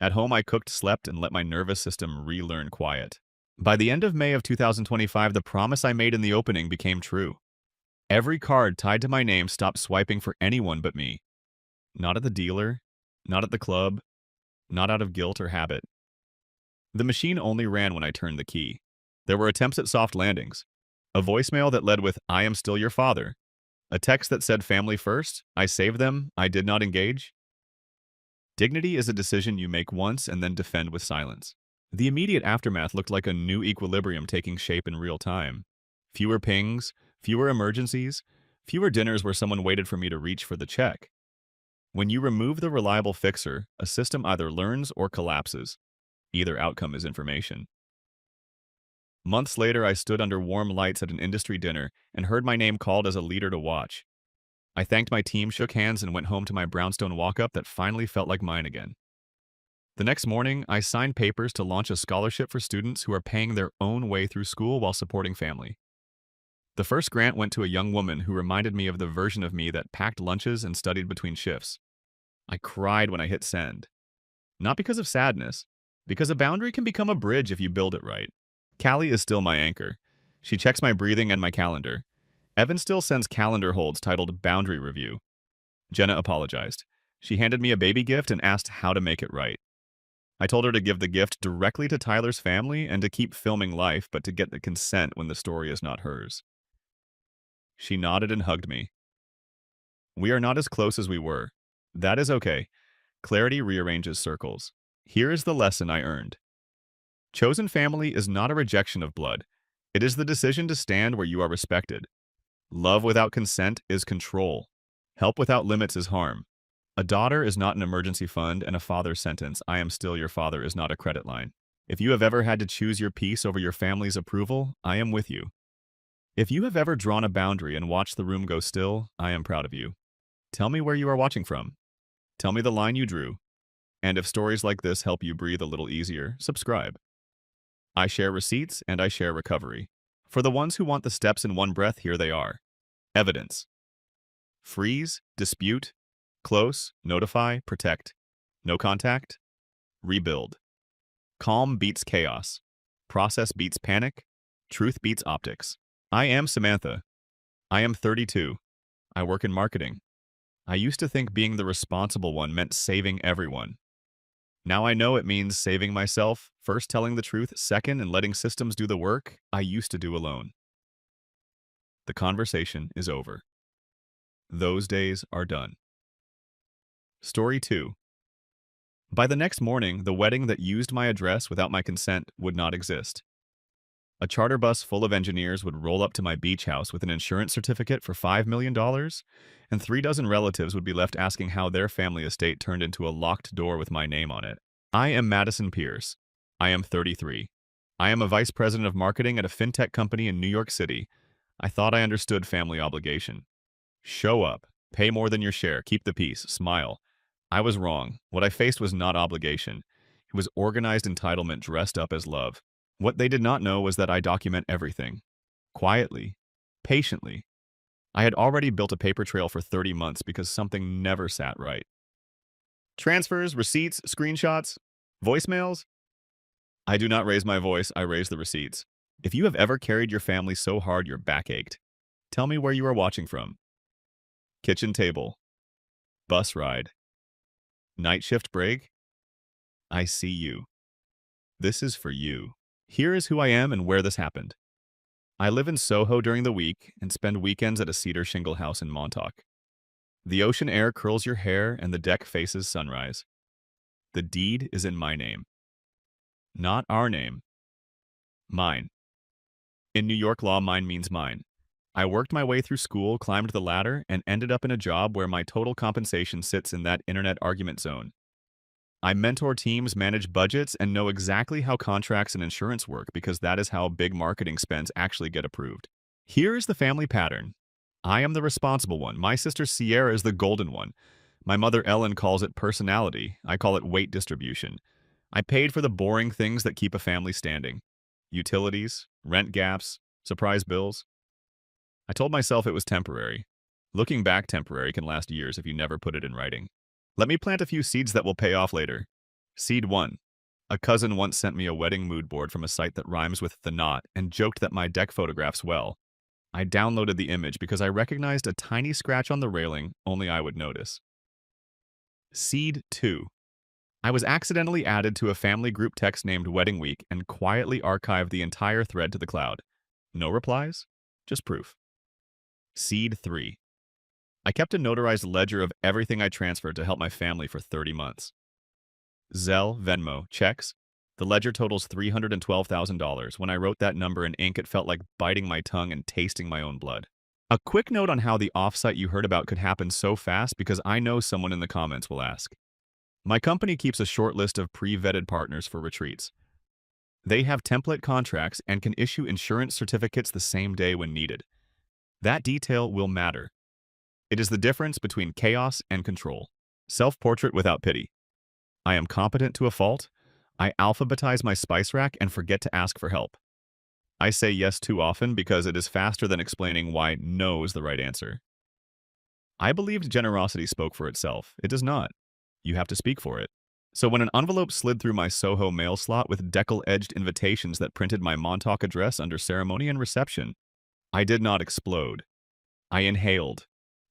S1: At home, I cooked, slept, and let my nervous system relearn quiet. By the end of May of 2025, the promise I made in the opening became true. Every card tied to my name stopped swiping for anyone but me. Not at the dealer, not at the club, not out of guilt or habit. The machine only ran when I turned the key. There were attempts at soft landings. A voicemail that led with, "I am still your father." A text that said, "Family first." I saved them. I did not engage. Dignity is a decision you make once and then defend with silence. The immediate aftermath looked like a new equilibrium taking shape in real time. Fewer pings, fewer emergencies, fewer dinners where someone waited for me to reach for the check. When you remove the reliable fixer, a system either learns or collapses. Either outcome is information. Months later, I stood under warm lights at an industry dinner and heard my name called as a leader to watch. I thanked my team, shook hands, and went home to my brownstone walk-up that finally felt like mine again. The next morning, I signed papers to launch a scholarship for students who are paying their own way through school while supporting family. The first grant went to a young woman who reminded me of the version of me that packed lunches and studied between shifts. I cried when I hit send. Not because of sadness, because a boundary can become a bridge if you build it right. Callie is still my anchor. She checks my breathing and my calendar. Evan still sends calendar holds titled Boundary Review. Jenna apologized. She handed me a baby gift and asked how to make it right. I told her to give the gift directly to Tyler's family and to keep filming life, but to get the consent when the story is not hers. She nodded and hugged me. We are not as close as we were. That is okay. Clarity rearranges circles. Here is the lesson I earned. Chosen family is not a rejection of blood. It is the decision to stand where you are respected. Love without consent is control. Help without limits is harm. A daughter is not an emergency fund, and a father's sentence, "I am still your father," is not a credit line. If you have ever had to choose your peace over your family's approval, I am with you. If you have ever drawn a boundary and watched the room go still, I am proud of you. Tell me where you are watching from. Tell me the line you drew. And if stories like this help you breathe a little easier, subscribe. I share receipts and I share recovery. For the ones who want the steps in one breath, here they are. Evidence. Freeze, dispute, close, notify, protect. No contact, rebuild. Calm beats chaos. Process beats panic. Truth beats optics. I am Samantha. I am 32. I work in marketing. I used to think being the responsible one meant saving everyone. Now I know it means saving myself, first telling the truth, second and letting systems do the work I used to do alone. The conversation is over. Those days are done. Story 2. By the next morning, the wedding that used my address without my consent would not exist. A charter bus full of engineers would roll up to my beach house with an insurance certificate for $5 million, and 3 dozen relatives would be left asking how their family estate turned into a locked door with my name on it. I am Madison Pierce. I am 33. I am a vice president of marketing at a fintech company in New York City. I thought I understood family obligation. Show up, pay more than your share, keep the peace, smile. I was wrong. What I faced was not obligation. It was organized entitlement dressed up as love. What they did not know was that I document everything. Quietly. Patiently. I had already built a paper trail for 30 months because something never sat right. Transfers, receipts, screenshots, voicemails. I do not raise my voice, I raise the receipts. If you have ever carried your family so hard your back ached, tell me where you are watching from. Kitchen table. Bus ride. Night shift break. I see you. This is for you. Here is who I am and where this happened. I live in Soho during the week and spend weekends at a cedar shingle house in Montauk. The ocean air curls your hair and the deck faces sunrise. The deed is in my name. Not our name. Mine. In New York law, mine means mine. I worked my way through school, climbed the ladder, and ended up in a job where my total compensation sits in that internet argument zone. I mentor teams, manage budgets, and know exactly how contracts and insurance work because that is how big marketing spends actually get approved. Here is the family pattern. I am the responsible one. My sister Sierra is the golden one. My mother Ellen calls it personality. I call it weight distribution. I paid for the boring things that keep a family standing. Utilities, rent gaps, surprise bills. I told myself it was temporary. Looking back, temporary can last years if you never put it in writing. Let me plant a few seeds that will pay off later. Seed 1. A cousin once sent me a wedding mood board from a site that rhymes with the knot and joked that my deck photographs well. I downloaded the image because I recognized a tiny scratch on the railing only I would notice. Seed 2. I was accidentally added to a family group text named Wedding Week and quietly archived the entire thread to the cloud. No replies, just proof. Seed 3. I kept a notarized ledger of everything I transferred to help my family for 30 months. Zelle, Venmo, checks. The ledger totals $312,000. When I wrote that number in ink, it felt like biting my tongue and tasting my own blood. A quick note on how the offsite you heard about could happen so fast because I know someone in the comments will ask. My company keeps a short list of pre-vetted partners for retreats. They have template contracts and can issue insurance certificates the same day when needed. That detail will matter. It is the difference between chaos and control. Self-portrait without pity. I am competent to a fault. I alphabetize my spice rack and forget to ask for help. I say yes too often because it is faster than explaining why no is the right answer. I believed generosity spoke for itself. It does not. You have to speak for it. So when an envelope slid through my Soho mail slot with decal-edged invitations that printed my Montauk address under ceremony and reception, I did not explode. I inhaled.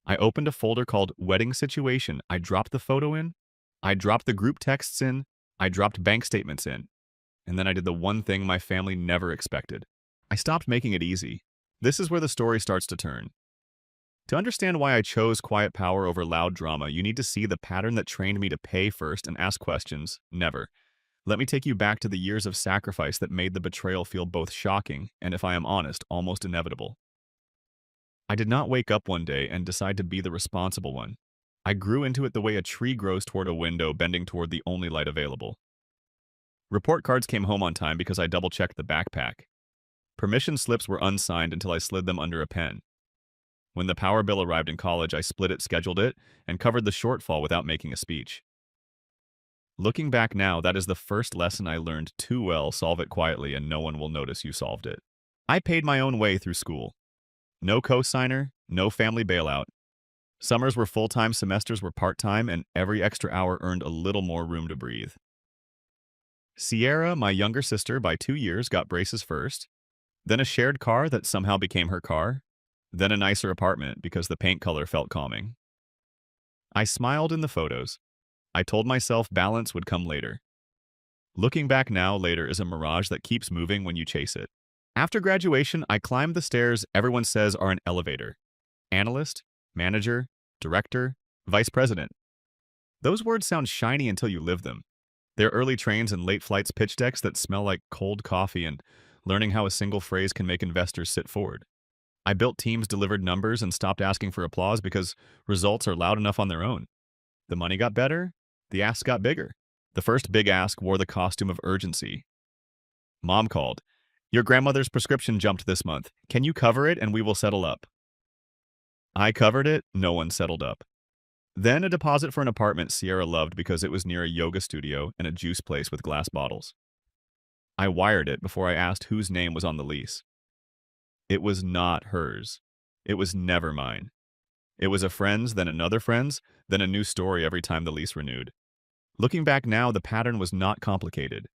S1: I opened a folder called Wedding Situation. I dropped the photo in. I dropped the group texts in. I dropped bank statements in. And then I did the one thing my family never expected. I stopped making it easy. This is where the story starts to turn. To understand why I chose quiet power over loud drama, you need to see the pattern that trained me to pay first and ask questions, never. Let me take you back to the years of sacrifice that made the betrayal feel both shocking and, if I am honest, almost inevitable. I did not wake up one day and decide to be the responsible one. I grew into it the way a tree grows toward a window, bending toward the only light available. Report cards came home on time because I double-checked the backpack. Permission slips were unsigned until I slid them under a pen. When the power bill arrived in college, I split it, scheduled it, and covered the shortfall without making a speech. Looking back now, that is the first lesson I learned too well: solve it quietly and no one will notice you solved it. I paid my own way through school. No co-signer, no family bailout. Summers were full-time, semesters were part-time, and every extra hour earned a little more room to breathe. Sierra, my younger sister by 2 years, got braces first, then a shared car that somehow became her car, then a nicer apartment because the paint color felt calming. I smiled in the photos. I told myself balance would come later. Looking back now, later is a mirage that keeps moving when you chase it. After graduation, I climbed the stairs everyone says are an elevator. Analyst, manager, director, vice president. Those words sound shiny until you live them. They're early trains and late flights pitch decks that smell like cold coffee and learning how a single phrase can make investors sit forward. I built teams, delivered numbers, and stopped asking for applause because results are loud enough on their own. The money got better, the asks got bigger. The first big ask wore the costume of urgency. Mom called. Your grandmother's prescription jumped this month. Can you cover it and we will settle up? I covered it, no one settled up. Then a deposit for an apartment Sierra loved because it was near a yoga studio and a juice place with glass bottles. I wired it before I asked whose name was on the lease. It was not hers. It was never mine. It was a friend's, then another friend's, then a new story every time the lease renewed. Looking back now, the pattern was not complicated.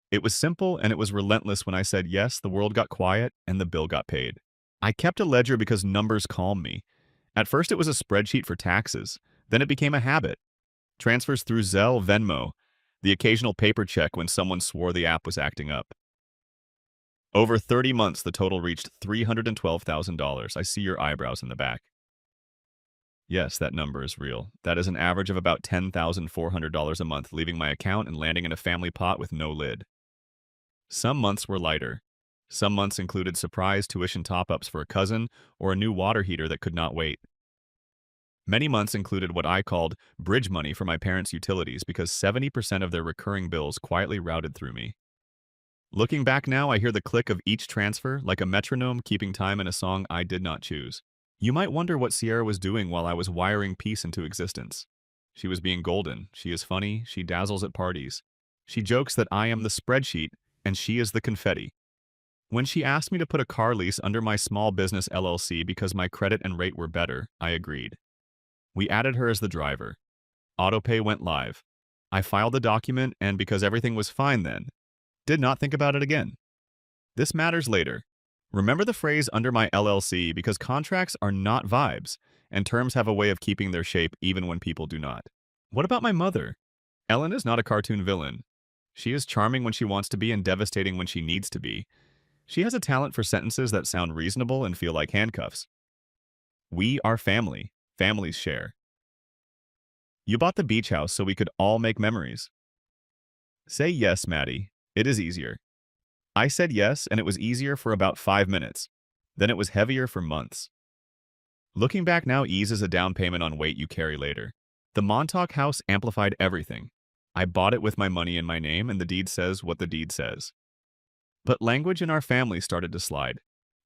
S1: It was simple and it was relentless. When I said yes, the world got quiet and the bill got paid. I kept a ledger because numbers calm me. At first it was a spreadsheet for taxes. Then it became a habit. Transfers through Zelle, Venmo, the occasional paper check when someone swore the app was acting up. Over 30 months, the total reached $312,000. I see your eyebrows in the back. Yes, that number is real. That is an average of about $10,400 a month, leaving my account and landing in a family pot with no lid. Some months were lighter. Some months included surprise tuition top-ups for a cousin or a new water heater that could not wait. Many months included what I called bridge money for my parents' utilities because 70% of their recurring bills quietly routed through me. Looking back now, I hear the click of each transfer like a metronome keeping time in a song I did not choose. You might wonder what Sierra was doing while I was wiring peace into existence. She was being golden. She is funny. She dazzles at parties. She jokes that I am the spreadsheet and she is the confetti. When she asked me to put a car lease under my small business LLC because my credit and rate were better, I agreed. We added her as the driver. Autopay went live. I filed the document and because everything was fine then, did not think about it again. This matters later. Remember the phrase under my LLC because contracts are not vibes and terms have a way of keeping their shape even when people do not. What about my mother? Ellen is not a cartoon villain. She is charming when she wants to be and devastating when she needs to be. She has a talent for sentences that sound reasonable and feel like handcuffs. We are family. Families share. You bought the beach house so we could all make memories. Say yes, Maddie. It is easier. I said yes, and it was easier for about 5 minutes. Then it was heavier for months. Looking back now, ease is a down payment on weight you carry later. The Montauk house amplified everything. I bought it with my money in my name, and the deed says what the deed says. But language in our family started to slide.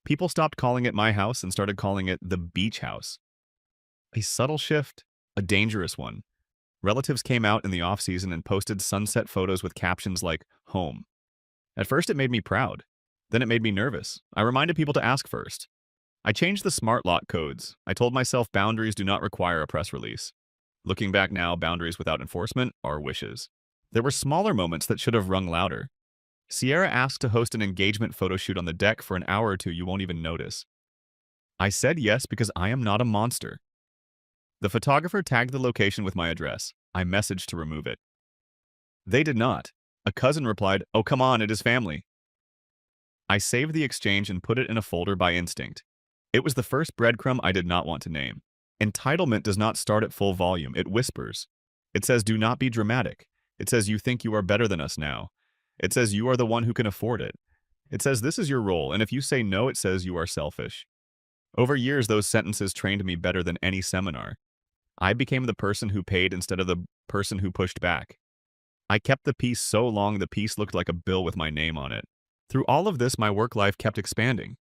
S1: People stopped calling it my house and started calling it the beach house. A subtle shift, a dangerous one. Relatives came out in the off-season and posted sunset photos with captions like, home. At first it made me proud. Then it made me nervous. I reminded people to ask first. I changed the smart lock codes. I told myself boundaries do not require a press release. Looking back now, boundaries without enforcement are wishes. There were smaller moments that should have rung louder. Sierra asked to host an engagement photo shoot on the deck for an hour or two you won't even notice. I said yes because I am not a monster. The photographer tagged the location with my address. I messaged to remove it. They did not. A cousin replied, "Oh, come on, it is family." I saved the exchange and put it in a folder by instinct. It was the first breadcrumb I did not want to name. Entitlement does not start at full volume. It whispers. It says, do not be dramatic. It says, you think you are better than us now. It says, you are the one who can afford it. It says, this is your role, and if you say no, it says you are selfish. Over years, those sentences trained me better than any seminar. I became the person who paid instead of the person who pushed back. I kept the peace so long the peace looked like a bill with my name on it. Through all of this, my work life kept expanding.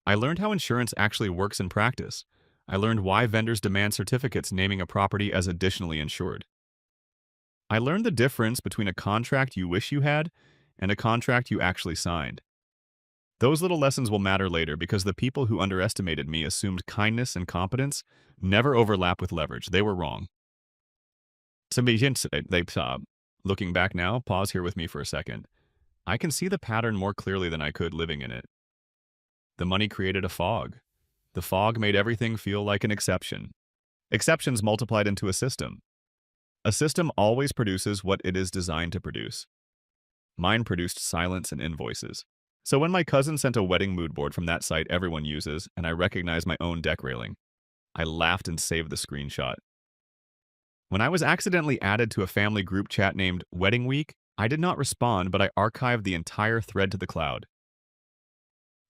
S1: I learned how insurance actually works in practice. I learned why vendors demand certificates naming a property as additionally insured. I learned the difference between a contract you wish you had and a contract you actually signed. Those little lessons will matter later because the people who underestimated me assumed kindness and competence never overlap with leverage. They were wrong. Looking back now, pause here with me for a second. I can see the pattern more clearly than I could living in it. The money created a fog. The fog made everything feel like an exception. Exceptions multiplied into a system. A system always produces what it is designed to produce. Mine produced silence and invoices. So when my cousin sent a wedding mood board from that site everyone uses, and I recognized my own deck railing, I laughed and saved the screenshot. When I was accidentally added to a family group chat named Wedding Week, I did not respond, but I archived the entire thread to the cloud.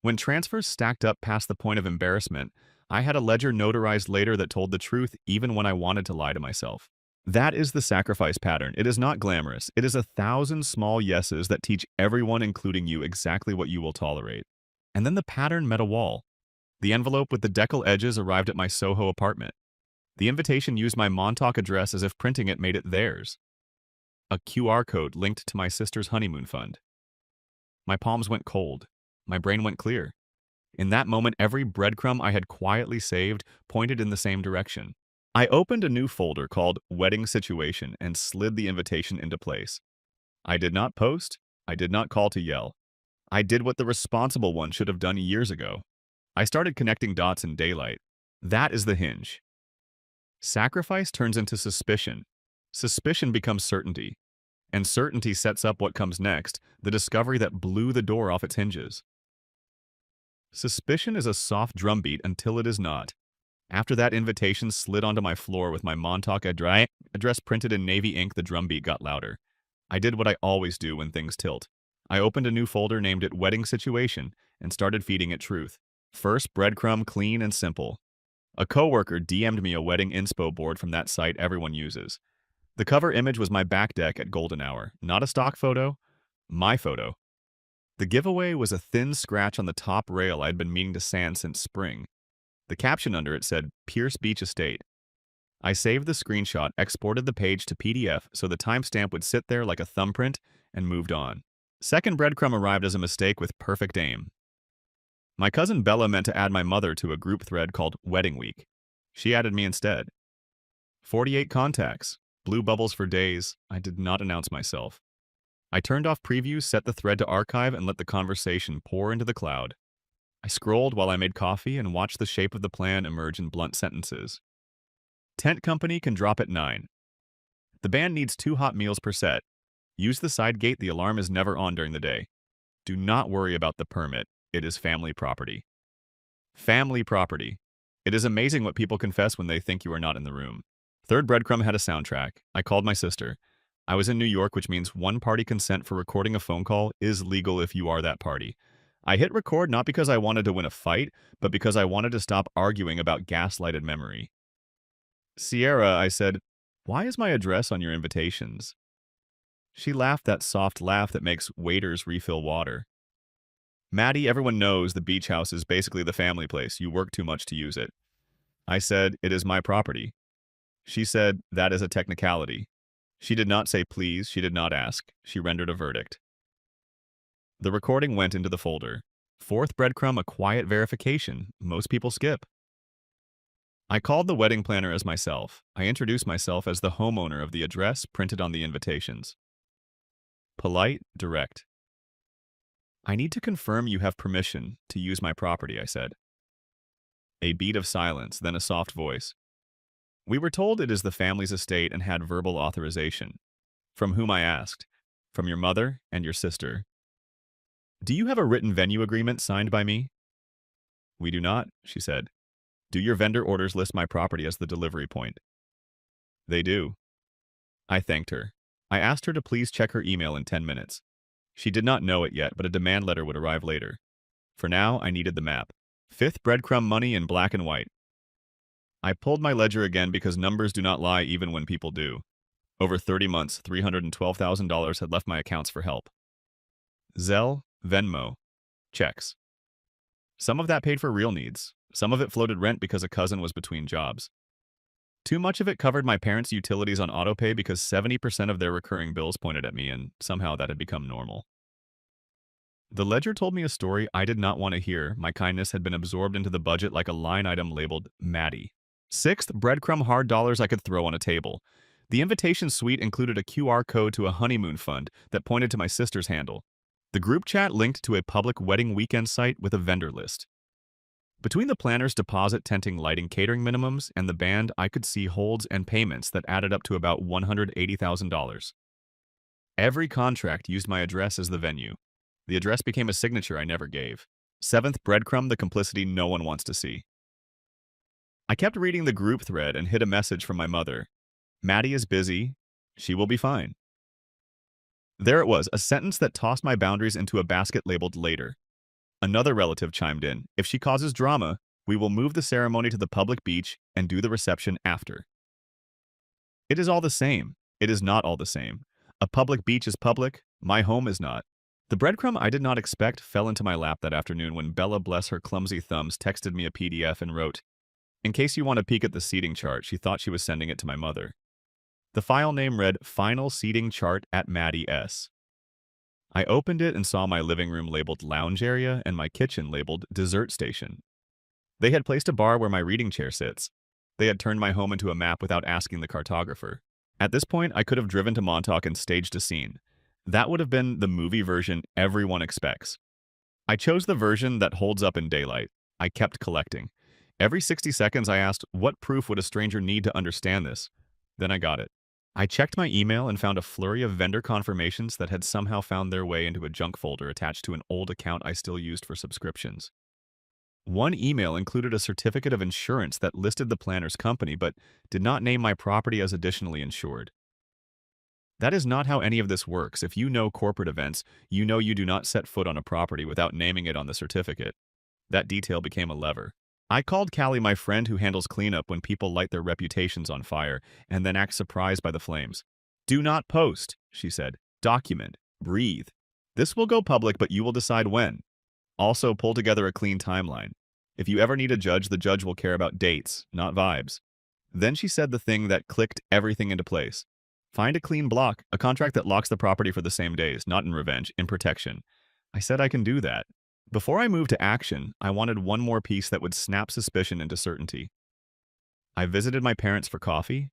S1: When transfers stacked up past the point of embarrassment, I had a ledger notarized later that told the truth even when I wanted to lie to myself. That is the sacrifice pattern. It is not glamorous. It is 1,000 small yeses that teach everyone, including you, exactly what you will tolerate. And then the pattern met a wall. The envelope with the decal edges arrived at my Soho apartment. The invitation used my Montauk address as if printing it made it theirs. A QR code linked to my sister's honeymoon fund. My palms went cold. My brain went clear. In that moment, every breadcrumb I had quietly saved pointed in the same direction. I opened a new folder called Wedding Situation and slid the invitation into place. I did not post. I did not call to yell. I did what the responsible one should have done years ago. I started connecting dots in daylight. That is the hinge. Sacrifice turns into suspicion. Suspicion becomes certainty. And certainty sets up what comes next, the discovery that blew the door off its hinges. Suspicion is a soft drumbeat until it is not. After that invitation slid onto my floor with my Montauk address printed in navy ink, the drumbeat got louder. I did what I always do when things tilt. I opened a new folder, named it Wedding Situation, and started feeding it truth. First breadcrumb, clean and simple. A coworker DM'd me a wedding inspo board from that site everyone uses. The cover image was my back deck at golden hour, not a stock photo, my photo. The giveaway was a thin scratch on the top rail I'd been meaning to sand since spring. The caption under it said, Pierce Beach Estate. I saved the screenshot, exported the page to PDF so the timestamp would sit there like a thumbprint, and moved on. Second breadcrumb arrived as a mistake with perfect aim. My cousin Bella meant to add my mother to a group thread called Wedding Week. She added me instead. 48 contacts. Blue bubbles for days. I did not announce myself. I turned off previews, set the thread to archive, and let the conversation pour into the cloud. I scrolled while I made coffee and watched the shape of the plan emerge in blunt sentences. Tent company can drop at 9. The band needs 2 hot meals per set. Use the side gate, the alarm is never on during the day. Do not worry about the permit. It is family property. Family property. It is amazing what people confess when they think you are not in the room. Third breadcrumb had a soundtrack. I called my sister. I was in New York, which means one-party consent for recording a phone call is legal if you are that party. I hit record not because I wanted to win a fight, but because I wanted to stop arguing about gaslighted memory. Sierra, I said, why is my address on your invitations? She laughed that soft laugh that makes waiters refill water. Maddie, everyone knows the beach house is basically the family place. You work too much to use it. I said, it is my property. She said, that is a technicality. She did not say please, she did not ask. She rendered a verdict. The recording went into the folder. Fourth breadcrumb, a quiet verification. Most people skip. I called the wedding planner as myself. I introduced myself as the homeowner of the address printed on the invitations. Polite, direct. I need to confirm you have permission to use my property, I said. A beat of silence, then a soft voice. We were told it is the family's estate and had verbal authorization. From whom I asked. From your mother and your sister. Do you have a written venue agreement signed by me? We do not, she said. Do your vendor orders list my property as the delivery point? They do. I thanked her. I asked her to please check her email in 10 minutes. She did not know it yet, but a demand letter would arrive later. For now, I needed the map. Fifth breadcrumb money in black and white. I pulled my ledger again because numbers do not lie even when people do. Over 30 months, $312,000 had left my accounts for help. Zelle, Venmo, checks. Some of that paid for real needs. Some of it floated rent because a cousin was between jobs. Too much of it covered my parents' utilities on autopay because 70% of their recurring bills pointed at me, and somehow that had become normal. The ledger told me a story I did not want to hear. My kindness had been absorbed into the budget like a line item labeled Maddie. Sixth, breadcrumb hard dollars I could throw on a table. The invitation suite included a QR code to a honeymoon fund that pointed to my sister's handle. The group chat linked to a public wedding weekend site with a vendor list. Between the planner's deposit, tenting, lighting, catering minimums, and the band, I could see holds and payments that added up to about $180,000. Every contract used my address as the venue. The address became a signature I never gave. Seventh breadcrumb, the complicity no one wants to see. I kept reading the group thread and hid a message from my mother. Maddie is busy. She will be fine. There it was, a sentence that tossed my boundaries into a basket labeled later. Another relative chimed in. If she causes drama, we will move the ceremony to the public beach and do the reception after. It is all the same. It is not all the same. A public beach is public. My home is not. The breadcrumb I did not expect fell into my lap that afternoon when Bella, bless her clumsy thumbs, texted me a PDF and wrote, in case you want to peek at the seating chart, she thought she was sending it to my mother. The file name read Final Seating Chart at Maddie S. I opened it and saw my living room labeled lounge area and my kitchen labeled dessert station. They had placed a bar where my reading chair sits. They had turned my home into a map without asking the cartographer. At this point, I could have driven to Montauk and staged a scene. That would have been the movie version everyone expects. I chose the version that holds up in daylight. I kept collecting. Every 60 seconds I asked, what proof would a stranger need to understand this? Then I got it. I checked my email and found a flurry of vendor confirmations that had somehow found their way into a junk folder attached to an old account I still used for subscriptions. One email included a certificate of insurance that listed the planner's company but did not name my property as additionally insured. That is not how any of this works. If you know corporate events, you know you do not set foot on a property without naming it on the certificate. That detail became a lever. I called Callie, my friend who handles cleanup when people light their reputations on fire and then act surprised by the flames. Do not post, she said. Document. Breathe. This will go public, but you will decide when. Also, pull together a clean timeline. If you ever need a judge, the judge will care about dates, not vibes. Then she said the thing that clicked everything into place. Find a clean block, a contract that locks the property for the same days, not in revenge, in protection. I said I can do that. Before I moved to action, I wanted one more piece that would snap suspicion into certainty. I visited my parents for coffee.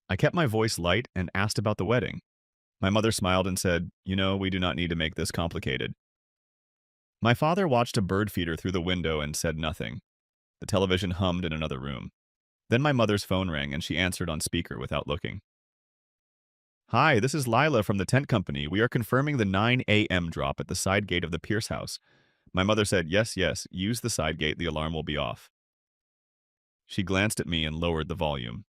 S1: I kept my voice light and asked about the wedding. My mother smiled and said, we do not need to make this complicated. My father watched a bird feeder through the window and said nothing. The television hummed in another room. Then my mother's phone rang and she answered on speaker without looking. Hi, this is Lila from the tent company. We are confirming the 9 a.m. drop at the side gate of the Pierce house. My mother said, yes, use the side gate. The alarm will be off. She glanced at me and lowered the volume.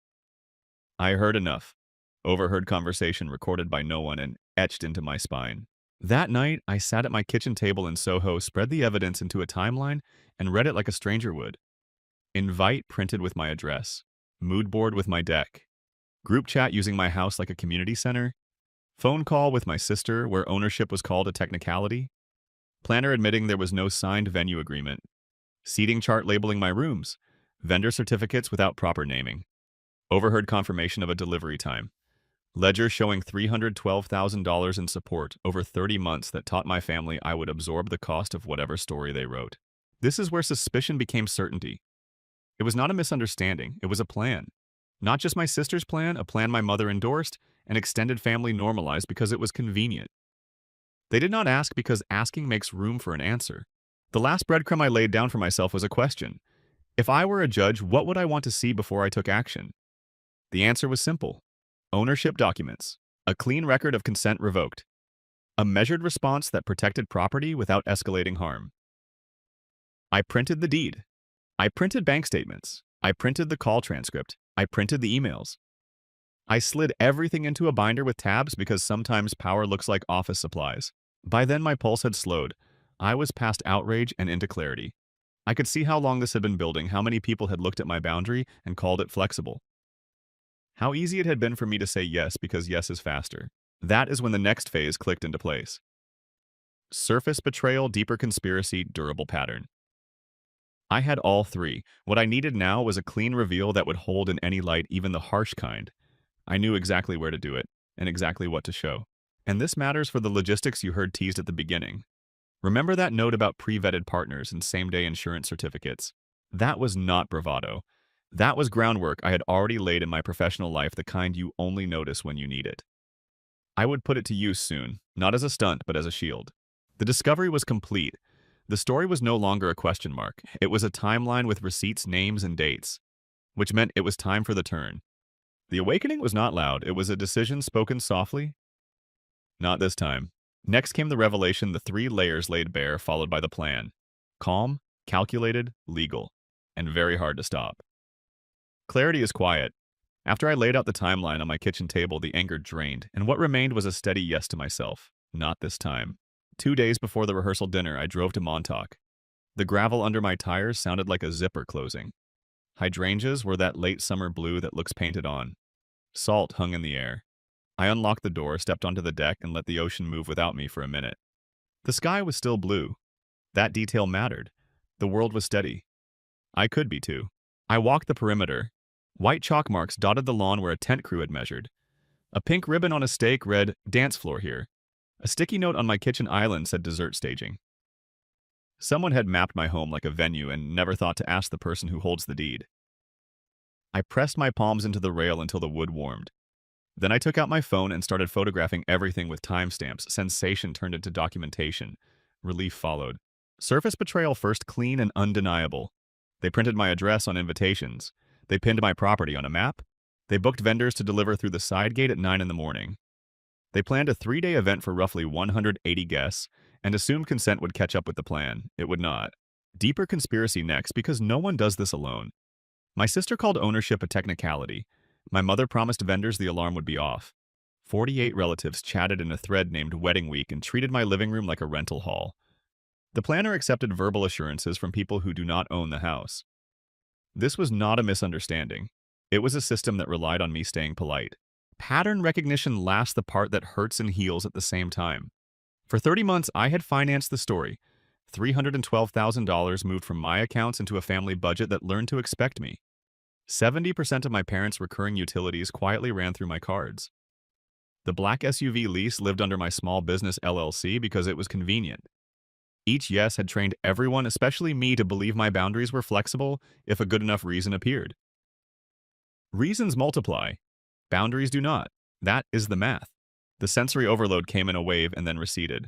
S1: I heard enough. Overheard conversation recorded by no one and etched into my spine. That night, I sat at my kitchen table in Soho, spread the evidence into a timeline, and read it like a stranger would. Invite printed with my address. Mood board with my deck. Group chat using my house like a community center. Phone call with my sister where ownership was called a technicality. Planner admitting there was no signed venue agreement. Seating chart labeling my rooms. Vendor certificates without proper naming. Overheard confirmation of a delivery time. Ledger showing $312,000 in support over 30 months that taught my family I would absorb the cost of whatever story they wrote. This is where suspicion became certainty. It was not a misunderstanding, it was a plan. Not just my sister's plan, a plan my mother endorsed, and extended family normalized because it was convenient. They did not ask because asking makes room for an answer. The last breadcrumb I laid down for myself was a question. If I were a judge, what would I want to see before I took action? The answer was simple. Ownership documents. A clean record of consent revoked. A measured response that protected property without escalating harm. I printed the deed. I printed bank statements. I printed the call transcript. I printed the emails. I slid everything into a binder with tabs because sometimes power looks like office supplies. By then my pulse had slowed. I was past outrage and into clarity. I could see how long this had been building, how many people had looked at my boundary and called it flexible. How easy it had been for me to say yes because yes is faster. That is when the next phase clicked into place. Surface betrayal, deeper conspiracy, durable pattern. I had all three. What I needed now was a clean reveal that would hold in any light, even the harsh kind. I knew exactly where to do it, and exactly what to show. And this matters for the logistics you heard teased at the beginning. Remember that note about pre-vetted partners and same-day insurance certificates? That was not bravado. That was groundwork I had already laid in my professional life, the kind you only notice when you need it. I would put it to use soon, not as a stunt, but as a shield. The discovery was complete. The story was no longer a question mark. It was a timeline with receipts, names, and dates, which meant it was time for the turn. The awakening was not loud. It was a decision spoken softly. Not this time. Next came the revelation, the 3 layers laid bare, followed by the plan. Calm, calculated, legal, and very hard to stop. Clarity is quiet. After I laid out the timeline on my kitchen table, the anger drained, and what remained was a steady yes to myself. Not this time. 2 days before the rehearsal dinner, I drove to Montauk. The gravel under my tires sounded like a zipper closing. Hydrangeas were that late summer blue that looks painted on. Salt hung in the air. I unlocked the door, stepped onto the deck, and let the ocean move without me for a minute. The sky was still blue. That detail mattered. The world was steady. I could be too. I walked the perimeter. White chalk marks dotted the lawn where a tent crew had measured. A pink ribbon on a stake read, "Dance floor here." A sticky note on my kitchen island said dessert staging. Someone had mapped my home like a venue and never thought to ask the person who holds the deed. I pressed my palms into the rail until the wood warmed. Then I took out my phone and started photographing everything with timestamps. Sensation turned into documentation. Relief followed. Surface betrayal first, clean and undeniable. They printed my address on invitations. They pinned my property on a map. They booked vendors to deliver through the side gate at 9 in the morning. They planned a 3-day event for roughly 180 guests and assumed consent would catch up with the plan. It would not. Deeper conspiracy next, because no one does this alone. My sister called ownership a technicality. My mother promised vendors the alarm would be off. 48 relatives chatted in a thread named Wedding Week and treated my living room like a rental hall. The planner accepted verbal assurances from people who do not own the house. This was not a misunderstanding. It was a system that relied on me staying polite. Pattern recognition lasts the part that hurts and heals at the same time. For 30 months, I had financed the story. $312,000 moved from my accounts into a family budget that learned to expect me. 70% of my parents' recurring utilities quietly ran through my cards. The black SUV lease lived under my small business LLC because it was convenient. Each yes had trained everyone, especially me, to believe my boundaries were flexible if a good enough reason appeared. Reasons multiply. Boundaries do not. That is the math. The sensory overload came in a wave and then receded.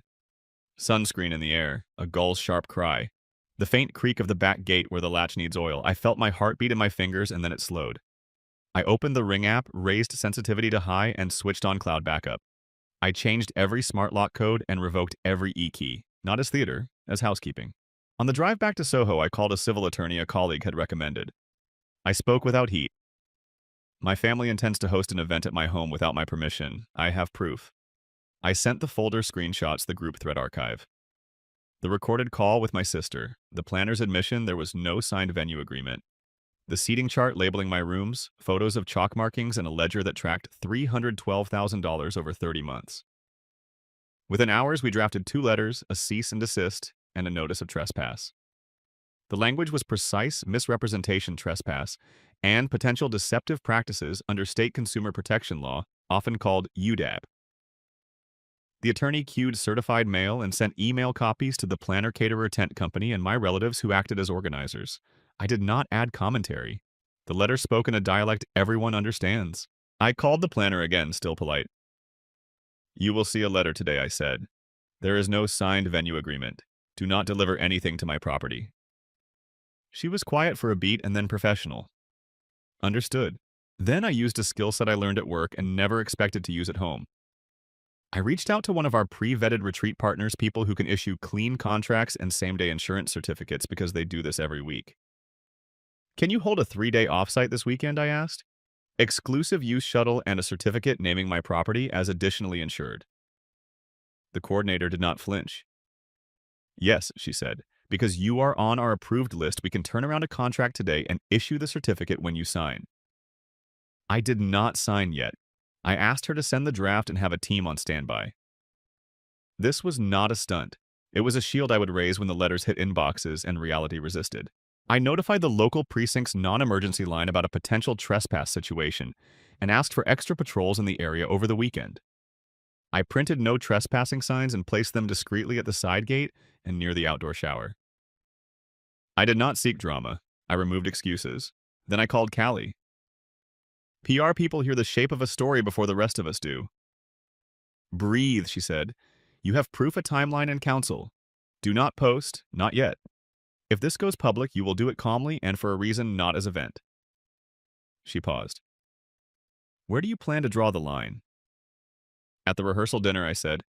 S1: Sunscreen in the air, a gull's sharp cry. The faint creak of the back gate where the latch needs oil. I felt my heart beat in my fingers and then it slowed. I opened the Ring app, raised sensitivity to high, and switched on cloud backup. I changed every smart lock code and revoked every e-key, not as theater, as housekeeping. On the drive back to Soho, I called a civil attorney a colleague had recommended. I spoke without heat. My family intends to host an event at my home without my permission. I have proof. I sent the folder screenshots the group thread archive. The recorded call with my sister, the planner's admission there was no signed venue agreement, the seating chart labeling my rooms, photos of chalk markings, and a ledger that tracked $312,000 over 30 months. Within hours, we drafted 2 letters, a cease and desist, and a notice of trespass. The language was precise misrepresentation trespass and potential deceptive practices under state consumer protection law, often called UDAP. The attorney queued certified mail and sent email copies to the planner caterer tent company and my relatives who acted as organizers. I did not add commentary. The letter spoke in a dialect everyone understands. I called the planner again, still polite. You will see a letter today, I said. There is no signed venue agreement. Do not deliver anything to my property. She was quiet for a beat and then professional. Understood. Then I used a skill set I learned at work and never expected to use at home. I reached out to one of our pre-vetted retreat partners, people who can issue clean contracts and same-day insurance certificates because they do this every week. Can you hold a 3-day offsite this weekend, I asked. Exclusive use shuttle and a certificate naming my property as additionally insured. The coordinator did not flinch. Yes, she said, because you are on our approved list, we can turn around a contract today and issue the certificate when you sign. I did not sign yet. I asked her to send the draft and have a team on standby. This was not a stunt. It was a shield I would raise when the letters hit inboxes and reality resisted. I notified the local precinct's non-emergency line about a potential trespass situation and asked for extra patrols in the area over the weekend. I printed no trespassing signs and placed them discreetly at the side gate and near the outdoor shower. I did not seek drama. I removed excuses. Then I called Callie. PR people hear the shape of a story before the rest of us do. Breathe, she said. You have proof, a timeline, and counsel. Do not post, not yet. If this goes public, you will do it calmly and for a reason, not as event. She paused. Where do you plan to draw the line? At the rehearsal dinner, I said,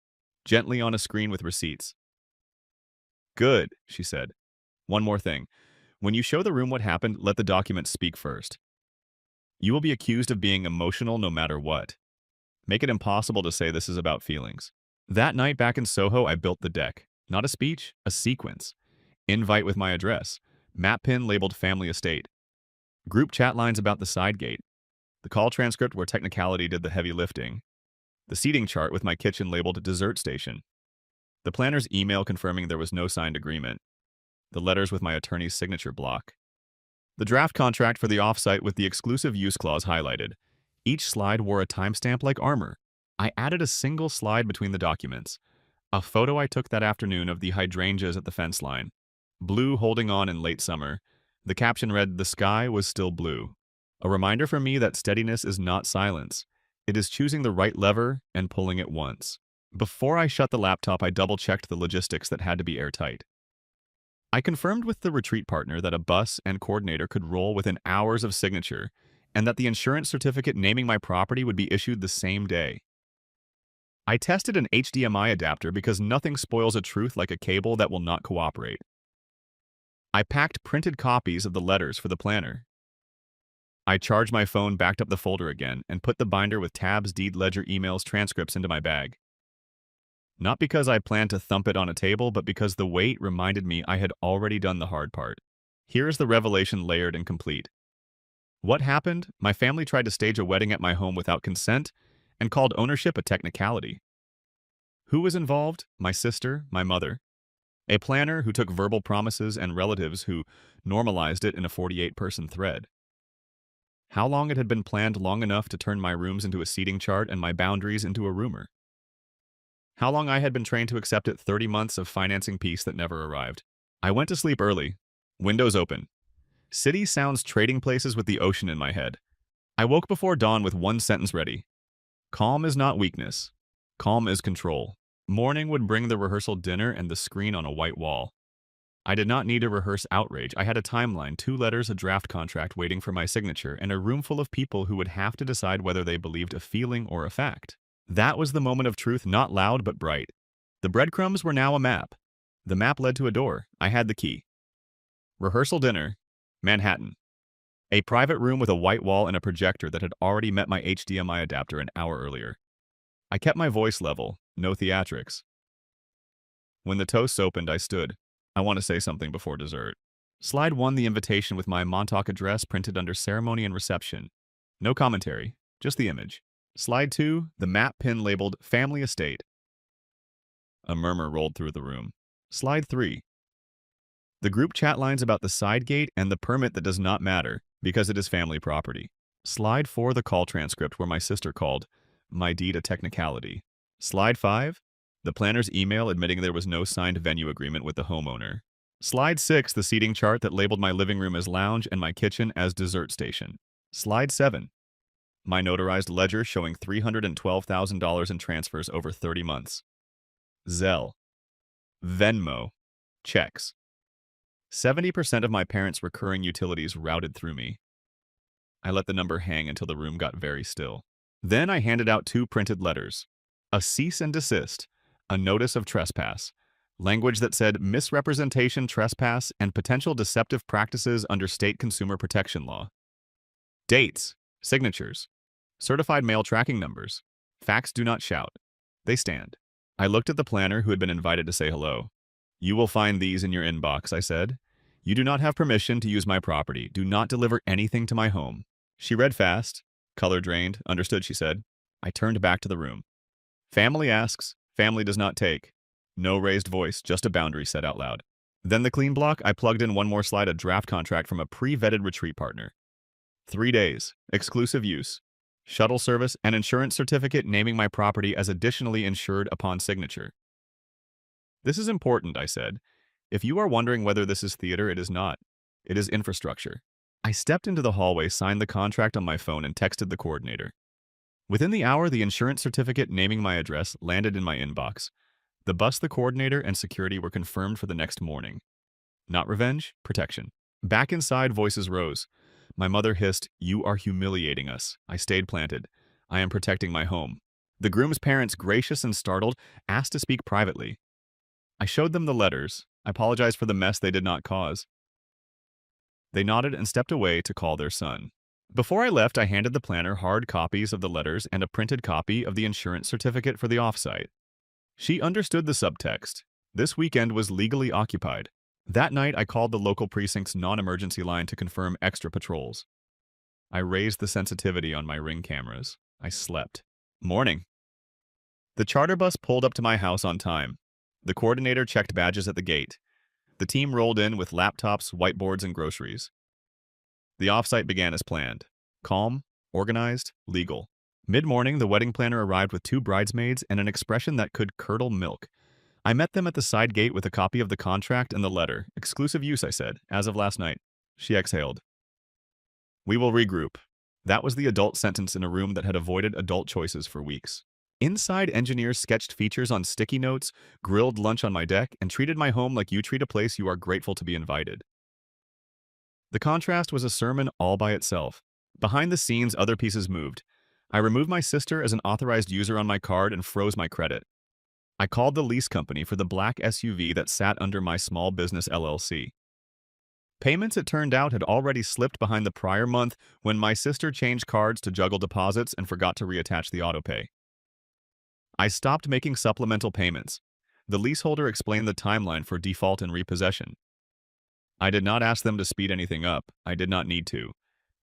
S1: gently on a screen with receipts. Good, she said. One more thing. When you show the room what happened, let the documents speak first. You will be accused of being emotional no matter what. Make it impossible to say this is about feelings. That night back in Soho, I built the deck. Not a speech, a sequence. Invite with my address. Map pin labeled family estate. Group chat lines about the side gate. The call transcript where technicality did the heavy lifting. The seating chart with my kitchen labeled dessert station. The planner's email confirming there was no signed agreement. The letters with my attorney's signature block. The draft contract for the offsite with the exclusive use clause highlighted. Each slide wore a timestamp like armor. I added a single slide between the documents. A photo I took that afternoon of the hydrangeas at the fence line. Blue holding on in late summer. The caption read, "The sky was still blue." A reminder for me that steadiness is not silence. It is choosing the right lever and pulling it once. Before I shut the laptop, I double-checked the logistics that had to be airtight. I confirmed with the retreat partner that a bus and coordinator could roll within hours of signature, and that the insurance certificate naming my property would be issued the same day. I tested an HDMI adapter because nothing spoils a truth like a cable that will not cooperate. I packed printed copies of the letters for the planner. I charged my phone, backed up the folder again, and put the binder with tabs, deed ledger, emails, transcripts into my bag. Not because I planned to thump it on a table, but because the weight reminded me I had already done the hard part. Here's the revelation layered and complete. What happened? My family tried to stage a wedding at my home without consent and called ownership a technicality. Who was involved? My sister, my mother. A planner who took verbal promises and relatives who normalized it in a 48-person thread. How long it had been planned long enough to turn my rooms into a seating chart and my boundaries into a rumor. How long I had been trained to accept it, 30 months of financing peace that never arrived. I went to sleep early. Windows open. City sounds trading places with the ocean in my head. I woke before dawn with one sentence ready. Calm is not weakness. Calm is control. Morning would bring the rehearsal dinner and the screen on a white wall. I did not need to rehearse outrage. I had a timeline, 2 letters, a draft contract waiting for my signature, and a room full of people who would have to decide whether they believed a feeling or a fact. That was the moment of truth, not loud but bright. The breadcrumbs were now a map. The map led to a door. I had the key. Rehearsal dinner, Manhattan. A private room with a white wall and a projector that had already met my HDMI adapter an hour earlier. I kept my voice level, no theatrics. When the toasts opened, I stood. I want to say something before dessert. Slide 1, the invitation with my Montauk address printed under ceremony and reception. No commentary, just the image. Slide 2, the map pin labeled Family Estate. A murmur rolled through the room. Slide 3, the group chat lines about the side gate and the permit that does not matter because it is family property. Slide 4, the call transcript where my sister called my deed a technicality. Slide 5, the planner's email admitting there was no signed venue agreement with the homeowner. Slide 6, the seating chart that labeled my living room as lounge and my kitchen as dessert station. Slide 7, my notarized ledger showing $312,000 in transfers over 30 months. Zelle. Venmo. Checks. 70% of my parents' recurring utilities routed through me. I let the number hang until the room got very still. Then I handed out 2 printed letters. A cease and desist, a notice of trespass, language that said misrepresentation, trespass, and potential deceptive practices under state consumer protection law. Dates, signatures, certified mail tracking numbers. Facts do not shout. They stand. I looked at the planner who had been invited to say hello. "You will find these in your inbox," I said. "You do not have permission to use my property. Do not deliver anything to my home." She read fast, color drained. "Understood," she said. I turned back to the room. "Family asks, family does not take." No raised voice, just a boundary said out loud. Then the clean block, I plugged in one more slide, a draft contract from a pre-vetted retreat partner. 3 days, exclusive use, shuttle service, and insurance certificate naming my property as additionally insured upon signature. "This is important," I said. "If you are wondering whether this is theater, it is not. It is infrastructure." I stepped into the hallway, signed the contract on my phone, and texted the coordinator. Within the hour, the insurance certificate naming my address landed in my inbox. The bus, the coordinator, and security were confirmed for the next morning. Not revenge, protection. Back inside, voices rose. My mother hissed, "You are humiliating us." I stayed planted. "I am protecting my home." The groom's parents, gracious and startled, asked to speak privately. I showed them the letters. I apologized for the mess they did not cause. They nodded and stepped away to call their son. Before I left, I handed the planner hard copies of the letters and a printed copy of the insurance certificate for the offsite. She understood the subtext. This weekend was legally occupied. That night, I called the local precinct's non-emergency line to confirm extra patrols. I raised the sensitivity on my Ring cameras. I slept. Morning. The charter bus pulled up to my house on time. The coordinator checked badges at the gate. The team rolled in with laptops, whiteboards, and groceries. The offsite began as planned. Calm, organized, legal. Mid-morning, the wedding planner arrived with two bridesmaids and an expression that could curdle milk. I met them at the side gate with a copy of the contract and the letter. Exclusive use, I said, as of last night. She exhaled. We will regroup. That was the adult sentence in a room that had avoided adult choices for weeks. Inside, engineers sketched features on sticky notes, grilled lunch on my deck, and treated my home like you treat a place you are grateful to be invited. The contrast was a sermon all by itself. Behind the scenes, other pieces moved. I removed my sister as an authorized user on my card and froze my credit. I called the lease company for the black SUV that sat under my small business LLC. Payments, it turned out, had already slipped behind the prior month when my sister changed cards to juggle deposits and forgot to reattach the autopay. I stopped making supplemental payments. The leaseholder explained the timeline for default and repossession. I did not ask them to speed anything up. I did not need to.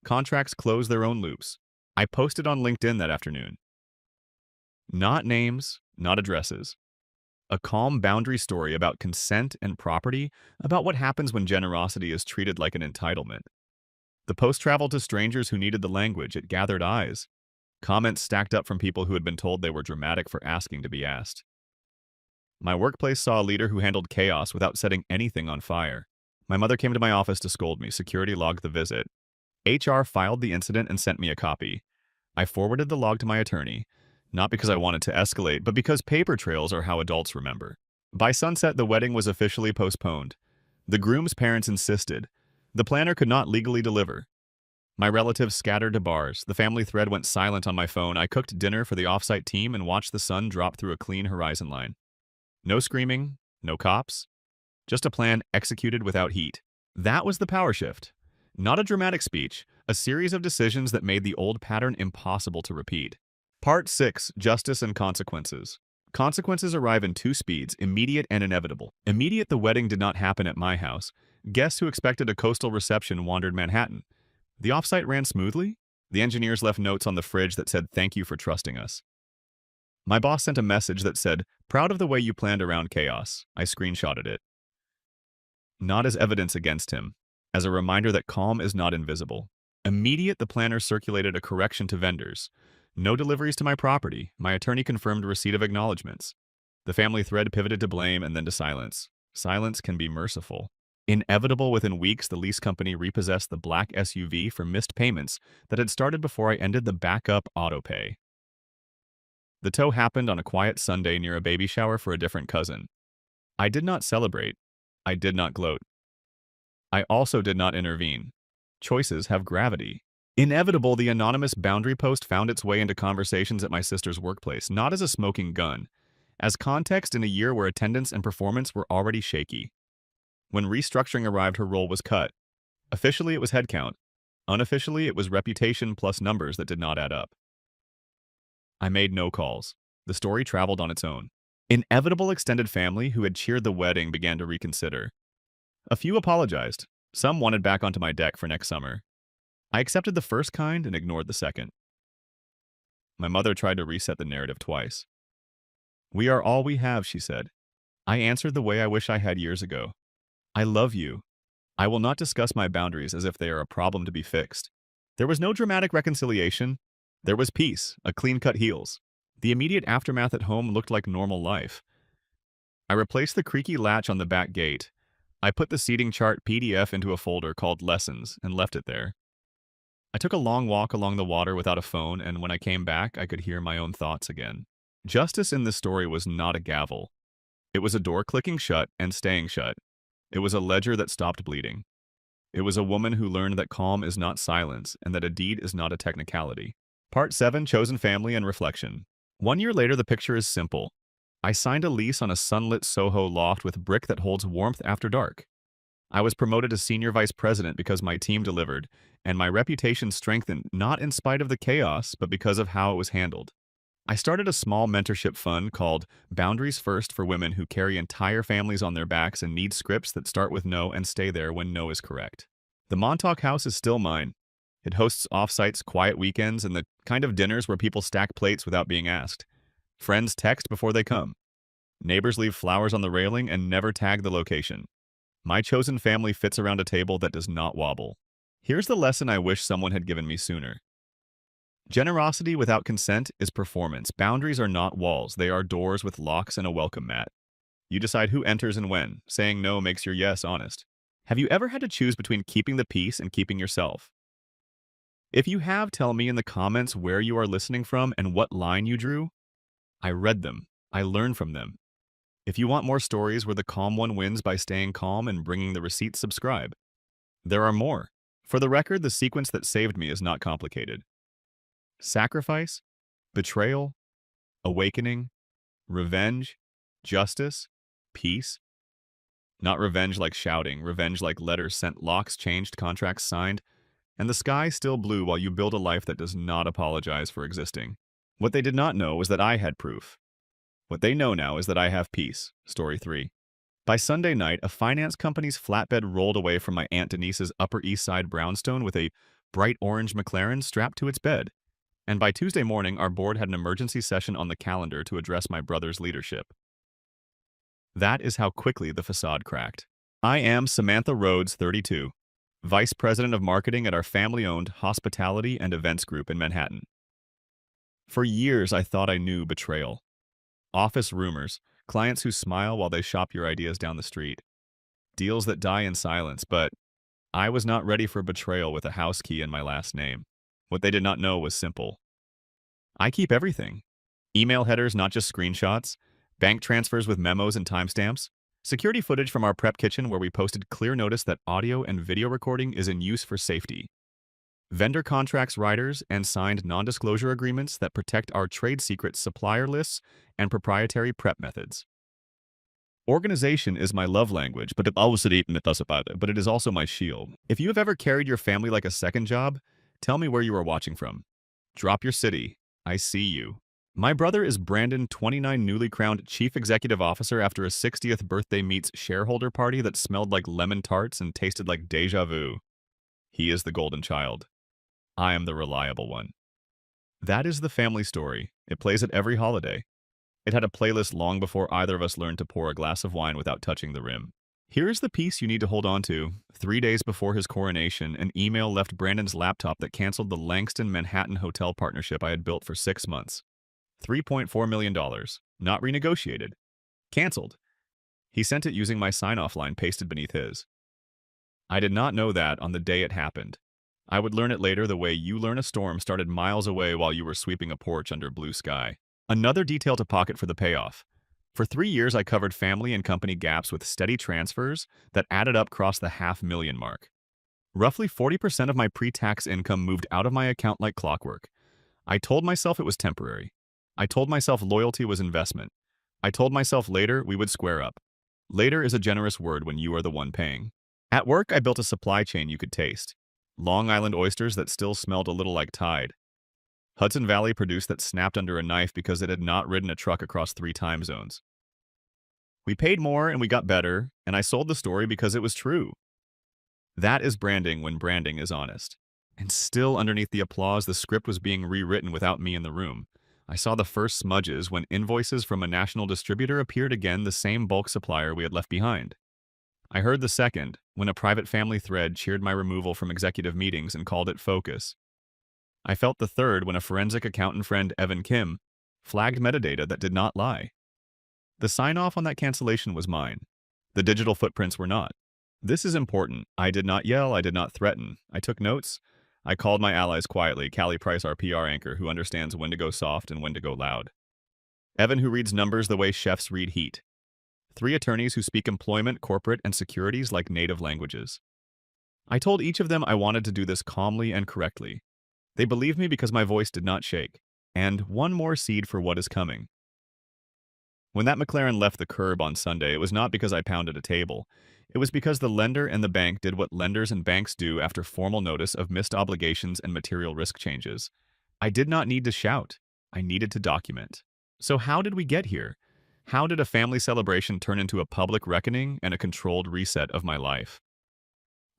S1: Contracts close their own loops. I posted on LinkedIn that afternoon. Not names, not addresses. A calm boundary story about consent and property, about what happens when generosity is treated like an entitlement. The post traveled to strangers who needed the language. It gathered eyes. Comments stacked up from people who had been told they were dramatic for asking to be asked. My workplace saw a leader who handled chaos without setting anything on fire. My mother came to my office to scold me. Security logged the visit. HR filed the incident and sent me a copy. I forwarded the log to my attorney, not because I wanted to escalate, but because paper trails are how adults remember. By sunset, the wedding was officially postponed. The groom's parents insisted. The planner could not legally deliver. My relatives scattered to bars. The family thread went silent on my phone. I cooked dinner for the off-site team and watched the sun drop through a clean horizon line. No screaming, no cops. Just a plan executed without heat. That was the power shift. Not a dramatic speech, a series of decisions that made the old pattern impossible to repeat. Part 6. Justice and Consequences. Consequences arrive in two speeds, immediate and inevitable. Immediate: the wedding did not happen at my house. Guests who expected a coastal reception wandered Manhattan. The offsite ran smoothly. The engineers left notes on the fridge that said, "Thank you for trusting us." My boss sent a message that said, "Proud of the way you planned around chaos." I screenshotted it. Not as evidence against him, as a reminder that calm is not invisible. Immediate: the planner circulated a correction to vendors. No deliveries to my property. My attorney confirmed receipt of acknowledgments. The family thread pivoted to blame and then to silence. Silence can be merciful. Inevitable: within weeks, the lease company repossessed the black SUV for missed payments that had started before I ended the backup autopay. The tow happened on a quiet Sunday near a baby shower for a different cousin. I did not celebrate. I did not gloat. I also did not intervene. Choices have gravity. Inevitable: the anonymous boundary post found its way into conversations at my sister's workplace, not as a smoking gun, as context in a year where attendance and performance were already shaky. When restructuring arrived, her role was cut. Officially, it was headcount. Unofficially, it was reputation plus numbers that did not add up. I made no calls. The story traveled on its own. Inevitable: extended family who had cheered the wedding began to reconsider. A few apologized. Some wanted back onto my deck for next summer. I accepted the first kind and ignored the second. My mother tried to reset the narrative twice. "We are all we have," she said. I answered the way I wish I had years ago. "I love you. I will not discuss my boundaries as if they are a problem to be fixed." There was no dramatic reconciliation. There was peace, a clean-cut heels. The immediate aftermath at home looked like normal life. I replaced the creaky latch on the back gate. I put the seating chart PDF into a folder called Lessons and left it there. I took a long walk along the water without a phone, and when I came back, I could hear my own thoughts again. Justice in this story was not a gavel. It was a door clicking shut and staying shut. It was a ledger that stopped bleeding. It was a woman who learned that calm is not silence and that a deed is not a technicality. Part 7. Chosen Family and Reflection. 1 year later, the picture is simple. I signed a lease on a sunlit Soho loft with brick that holds warmth after dark. I was promoted to senior vice president because my team delivered, and my reputation strengthened not in spite of the chaos, but because of how it was handled. I started a small mentorship fund called Boundaries First for women who carry entire families on their backs and need scripts that start with no and stay there when no is correct. The Montauk House is still mine. It hosts off-sites, quiet weekends, and the kind of dinners where people stack plates without being asked. Friends text before they come. Neighbors leave flowers on the railing and never tag the location. My chosen family fits around a table that does not wobble. Here's the lesson I wish someone had given me sooner. Generosity without consent is performance. Boundaries are not walls, they are doors with locks and a welcome mat. You decide who enters and when. Saying no makes your yes honest. Have you ever had to choose between keeping the peace and keeping yourself? If you have, tell me in the comments where you are listening from and what line you drew. I read them. I learned from them. If you want more stories where the calm one wins by staying calm and bringing the receipts, subscribe. There are more. For the record, the sequence that saved me is not complicated. Sacrifice, betrayal, awakening, revenge, justice, peace. Not revenge like shouting, revenge like letters sent, locks changed, contracts signed, and the sky still blue while you build a life that does not apologize for existing. What they did not know was that I had proof. What they know now is that I have peace. Story 3. By Sunday night, a finance company's flatbed rolled away from my Aunt Denise's Upper East Side brownstone with a bright orange McLaren strapped to its bed. And by Tuesday morning, our board had an emergency session on the calendar to address my brother's leadership. That is how quickly the facade cracked. I am Samantha Rhodes, 32, Vice President of Marketing at our family-owned hospitality and events group in Manhattan. For years, I thought I knew betrayal. Office rumors, clients who smile while they shop your ideas down the street, deals that die in silence, but I was not ready for betrayal with a house key in my last name. What they did not know was simple. I keep everything. Email headers, not just screenshots, bank transfers with memos and timestamps, security footage from our prep kitchen where we posted clear notice that audio and video recording is in use for safety, vendor contracts writers, and signed non-disclosure agreements that protect our trade secrets, supplier lists, and proprietary prep methods. Organization is my love language, but it is also my shield. If you have ever carried your family like a second job, tell me where you are watching from. Drop your city. I see you. My brother is Brandon, 29, newly crowned Chief Executive Officer after a 60th birthday meets shareholder party that smelled like lemon tarts and tasted like deja vu. He is the golden child. I am the reliable one. That is the family story. It plays at every holiday. It had a playlist long before either of us learned to pour a glass of wine without touching the rim. Here is the piece you need to hold on to. 3 days before his coronation, an email left Brandon's laptop that canceled the Langston Manhattan hotel partnership I had built for 6 months. $3.4 million. Not renegotiated. Canceled. He sent it using my sign-off line pasted beneath his. I did not know that on the day it happened. I would learn it later the way you learn a storm started miles away while you were sweeping a porch under blue sky. Another detail to pocket for the payoff. For 3 years, I covered family and company gaps with steady transfers that added up across the $500,000 mark. Roughly 40% of my pre-tax income moved out of my account like clockwork. I told myself it was temporary. I told myself loyalty was investment. I told myself later we would square up. Later is a generous word when you are the one paying. At work, I built a supply chain you could taste. Long Island oysters that still smelled a little like Tide. Hudson Valley produced that snapped under a knife because it had not ridden a truck across 3 time zones. We paid more and we got better, and I sold the story because it was true. That is branding when branding is honest. And still underneath the applause, the script was being rewritten without me in the room. I saw the first smudges when invoices from a national distributor appeared again, the same bulk supplier we had left behind. I heard the second, when a private family thread cheered my removal from executive meetings and called it focus. I felt the third when a forensic accountant friend, Evan Kim, flagged metadata that did not lie. The sign-off on that cancellation was mine. The digital footprints were not. This is important. I did not yell, I did not threaten. I took notes. I called my allies quietly, Callie Price, our PR anchor, who understands when to go soft and when to go loud. Evan, who reads numbers the way chefs read heat. 3 attorneys who speak employment, corporate, and securities like native languages. I told each of them I wanted to do this calmly and correctly. They believed me because my voice did not shake. And one more seed for what is coming. When that McLaren left the curb on Sunday, it was not because I pounded a table. It was because the lender and the bank did what lenders and banks do after formal notice of missed obligations and material risk changes. I did not need to shout. I needed to document. So how did we get here? How did a family celebration turn into a public reckoning and a controlled reset of my life?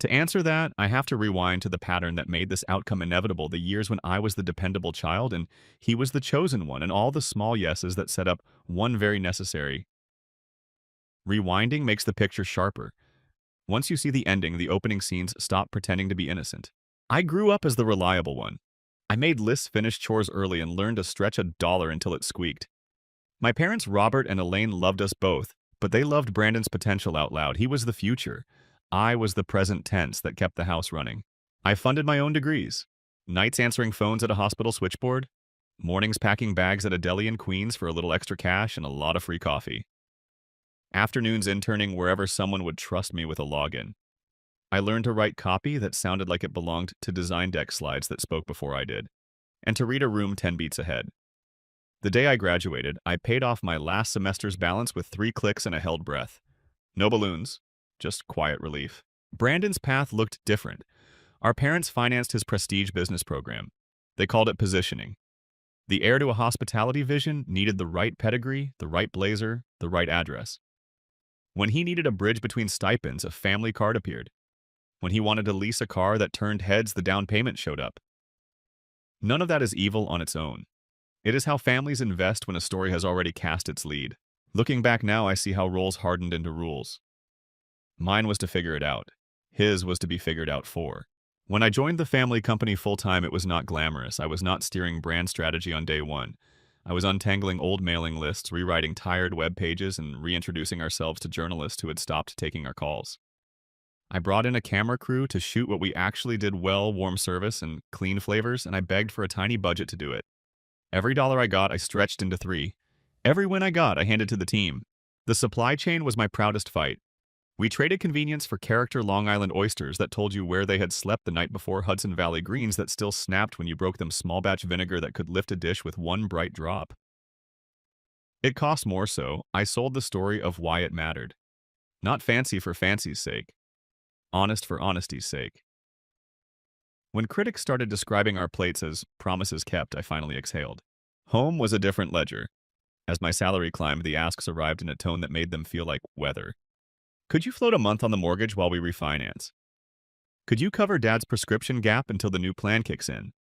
S1: To answer that, I have to rewind to the pattern that made this outcome inevitable, the years when I was the dependable child and he was the chosen one, and all the small yeses that set up one very necessary. Rewinding makes the picture sharper. Once you see the ending, the opening scenes stop pretending to be innocent. I grew up as the reliable one. I made lists, finish chores early, and learned to stretch $1 until it squeaked. My parents, Robert and Elaine, loved us both, but they loved Brandon's potential out loud. He was the future. I was the present tense that kept the house running. I funded my own degrees. Nights answering phones at a hospital switchboard. Mornings packing bags at a deli in Queens for a little extra cash and a lot of free coffee. Afternoons interning wherever someone would trust me with a login. I learned to write copy that sounded like it belonged to design deck slides that spoke before I did, and to read a room 10 beats ahead. The day I graduated, I paid off my last semester's balance with 3 clicks and a held breath. No balloons, just quiet relief. Brandon's path looked different. Our parents financed his prestige business program. They called it positioning. The heir to a hospitality vision needed the right pedigree, the right blazer, the right address. When he needed a bridge between stipends, a family card appeared. When he wanted to lease a car that turned heads, the down payment showed up. None of that is evil on its own. It is how families invest when a story has already cast its lead. Looking back now, I see how roles hardened into rules. Mine was to figure it out. His was to be figured out for. When I joined the family company full-time, it was not glamorous. I was not steering brand strategy on day one. I was untangling old mailing lists, rewriting tired web pages, and reintroducing ourselves to journalists who had stopped taking our calls. I brought in a camera crew to shoot what we actually did well, warm service and clean flavors, and I begged for a tiny budget to do it. Every dollar I got, I stretched into 3. Every win I got, I handed to the team. The supply chain was my proudest fight. We traded convenience for character Long Island oysters that told you where they had slept the night before, Hudson Valley greens that still snapped when you broke them, small batch vinegar that could lift a dish with one bright drop. It cost more, so I sold the story of why it mattered. Not fancy for fancy's sake. Honest for honesty's sake. When critics started describing our plates as promises kept, I finally exhaled. Home was a different ledger. As my salary climbed, the asks arrived in a tone that made them feel like weather. Could you float a month on the mortgage while we refinance? Could you cover Dad's prescription gap until the new plan kicks in?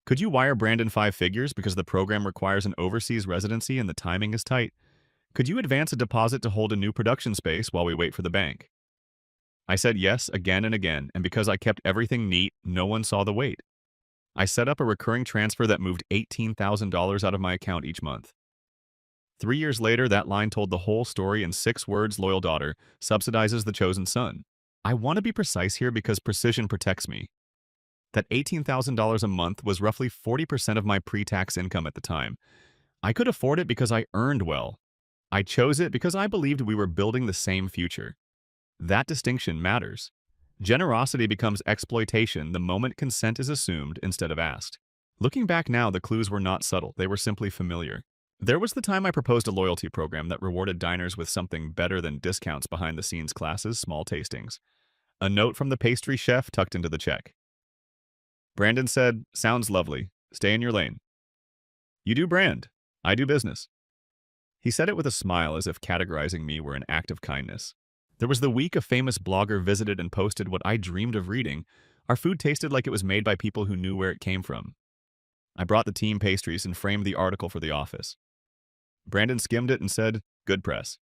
S1: Could you wire Brandon 5 figures because the program requires an overseas residency and the timing is tight? Could you advance a deposit to hold a new production space while we wait for the bank? I said yes again and again, and because I kept everything neat, no one saw the wait. I set up a recurring transfer that moved $18,000 out of my account each month. 3 years later, that line told the whole story in 6 words: loyal daughter subsidizes the chosen son. I want to be precise here because precision protects me. That $18,000 a month was roughly 40% of my pre-tax income at the time. I could afford it because I earned well. I chose it because I believed we were building the same future. That distinction matters. Generosity becomes exploitation the moment consent is assumed instead of asked. Looking back now, the clues were not subtle, they were simply familiar. There was the time I proposed a loyalty program that rewarded diners with something better than discounts behind-the-scenes classes, small tastings. A note from the pastry chef tucked into the check. Brandon said, "Sounds lovely. Stay in your lane." You do brand. I do business. He said it with a smile as if categorizing me were an act of kindness. There was the week a famous blogger visited and posted what I dreamed of reading. Our food tasted like it was made by people who knew where it came from. I brought the team pastries and framed the article for the office. Brandon skimmed it and said, "Good press.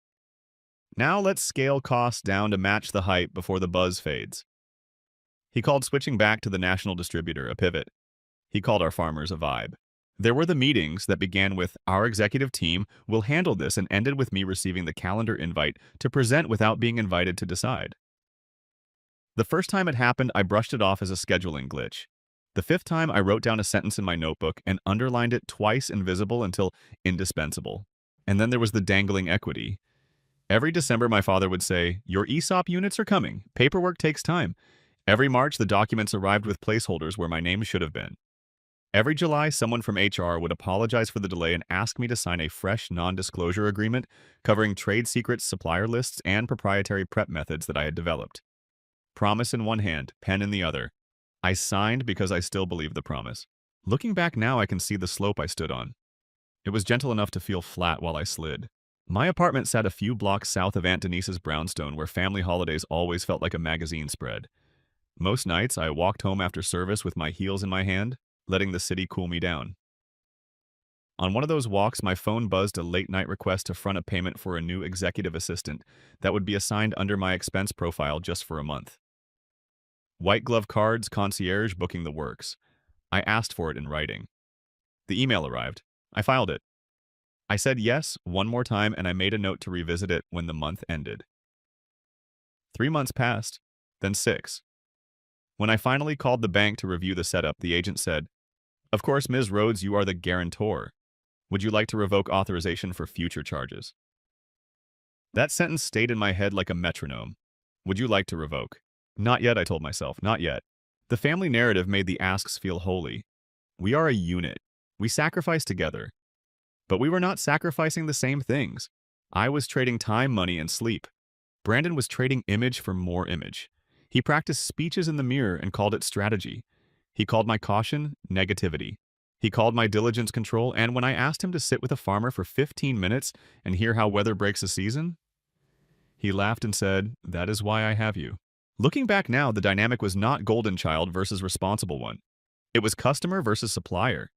S1: Now let's scale costs down to match the hype before the buzz fades." He called switching back to the national distributor a pivot. He called our farmers a vibe. There were the meetings that began with, "Our executive team will handle this," and ended with me receiving the calendar invite to present without being invited to decide. The first time it happened, I brushed it off as a scheduling glitch. The 5th time, I wrote down a sentence in my notebook and underlined it twice invisible until indispensable. And then there was the dangling equity. Every December, my father would say, "Your ESOP units are coming. Paperwork takes time." Every March, the documents arrived with placeholders where my name should have been. Every July, someone from HR would apologize for the delay and ask me to sign a fresh non-disclosure agreement covering trade secrets, supplier lists, and proprietary prep methods that I had developed. Promise in one hand, pen in the other. I signed because I still believed the promise. Looking back now, I can see the slope I stood on. It was gentle enough to feel flat while I slid. My apartment sat a few blocks south of Aunt Denise's brownstone, where family holidays always felt like a magazine spread. Most nights, I walked home after service with my heels in my hand, letting the city cool me down. On one of those walks, my phone buzzed a late-night request to front a payment for a new executive assistant that would be assigned under my expense profile just for a month. White glove cards, concierge, booking the works. I asked for it in writing. The email arrived. I filed it. I said yes one more time, and I made a note to revisit it when the month ended. 3 months passed, then 6. When I finally called the bank to review the setup, the agent said, "Of course, Ms. Rhodes, you are the guarantor. Would you like to revoke authorization for future charges?" That sentence stayed in my head like a metronome. Would you like to revoke? Not yet, I told myself, not yet. The family narrative made the asks feel holy. We are a unit. We sacrifice together. But we were not sacrificing the same things. I was trading time, money, and sleep. Brandon was trading image for more image. He practiced speeches in the mirror and called it strategy. He called my caution negativity. He called my diligence control, and when I asked him to sit with a farmer for 15 minutes and hear how weather breaks a season, he laughed and said, "That is why I have you." Looking back now, the dynamic was not golden child versus responsible one. It was customer versus supplier.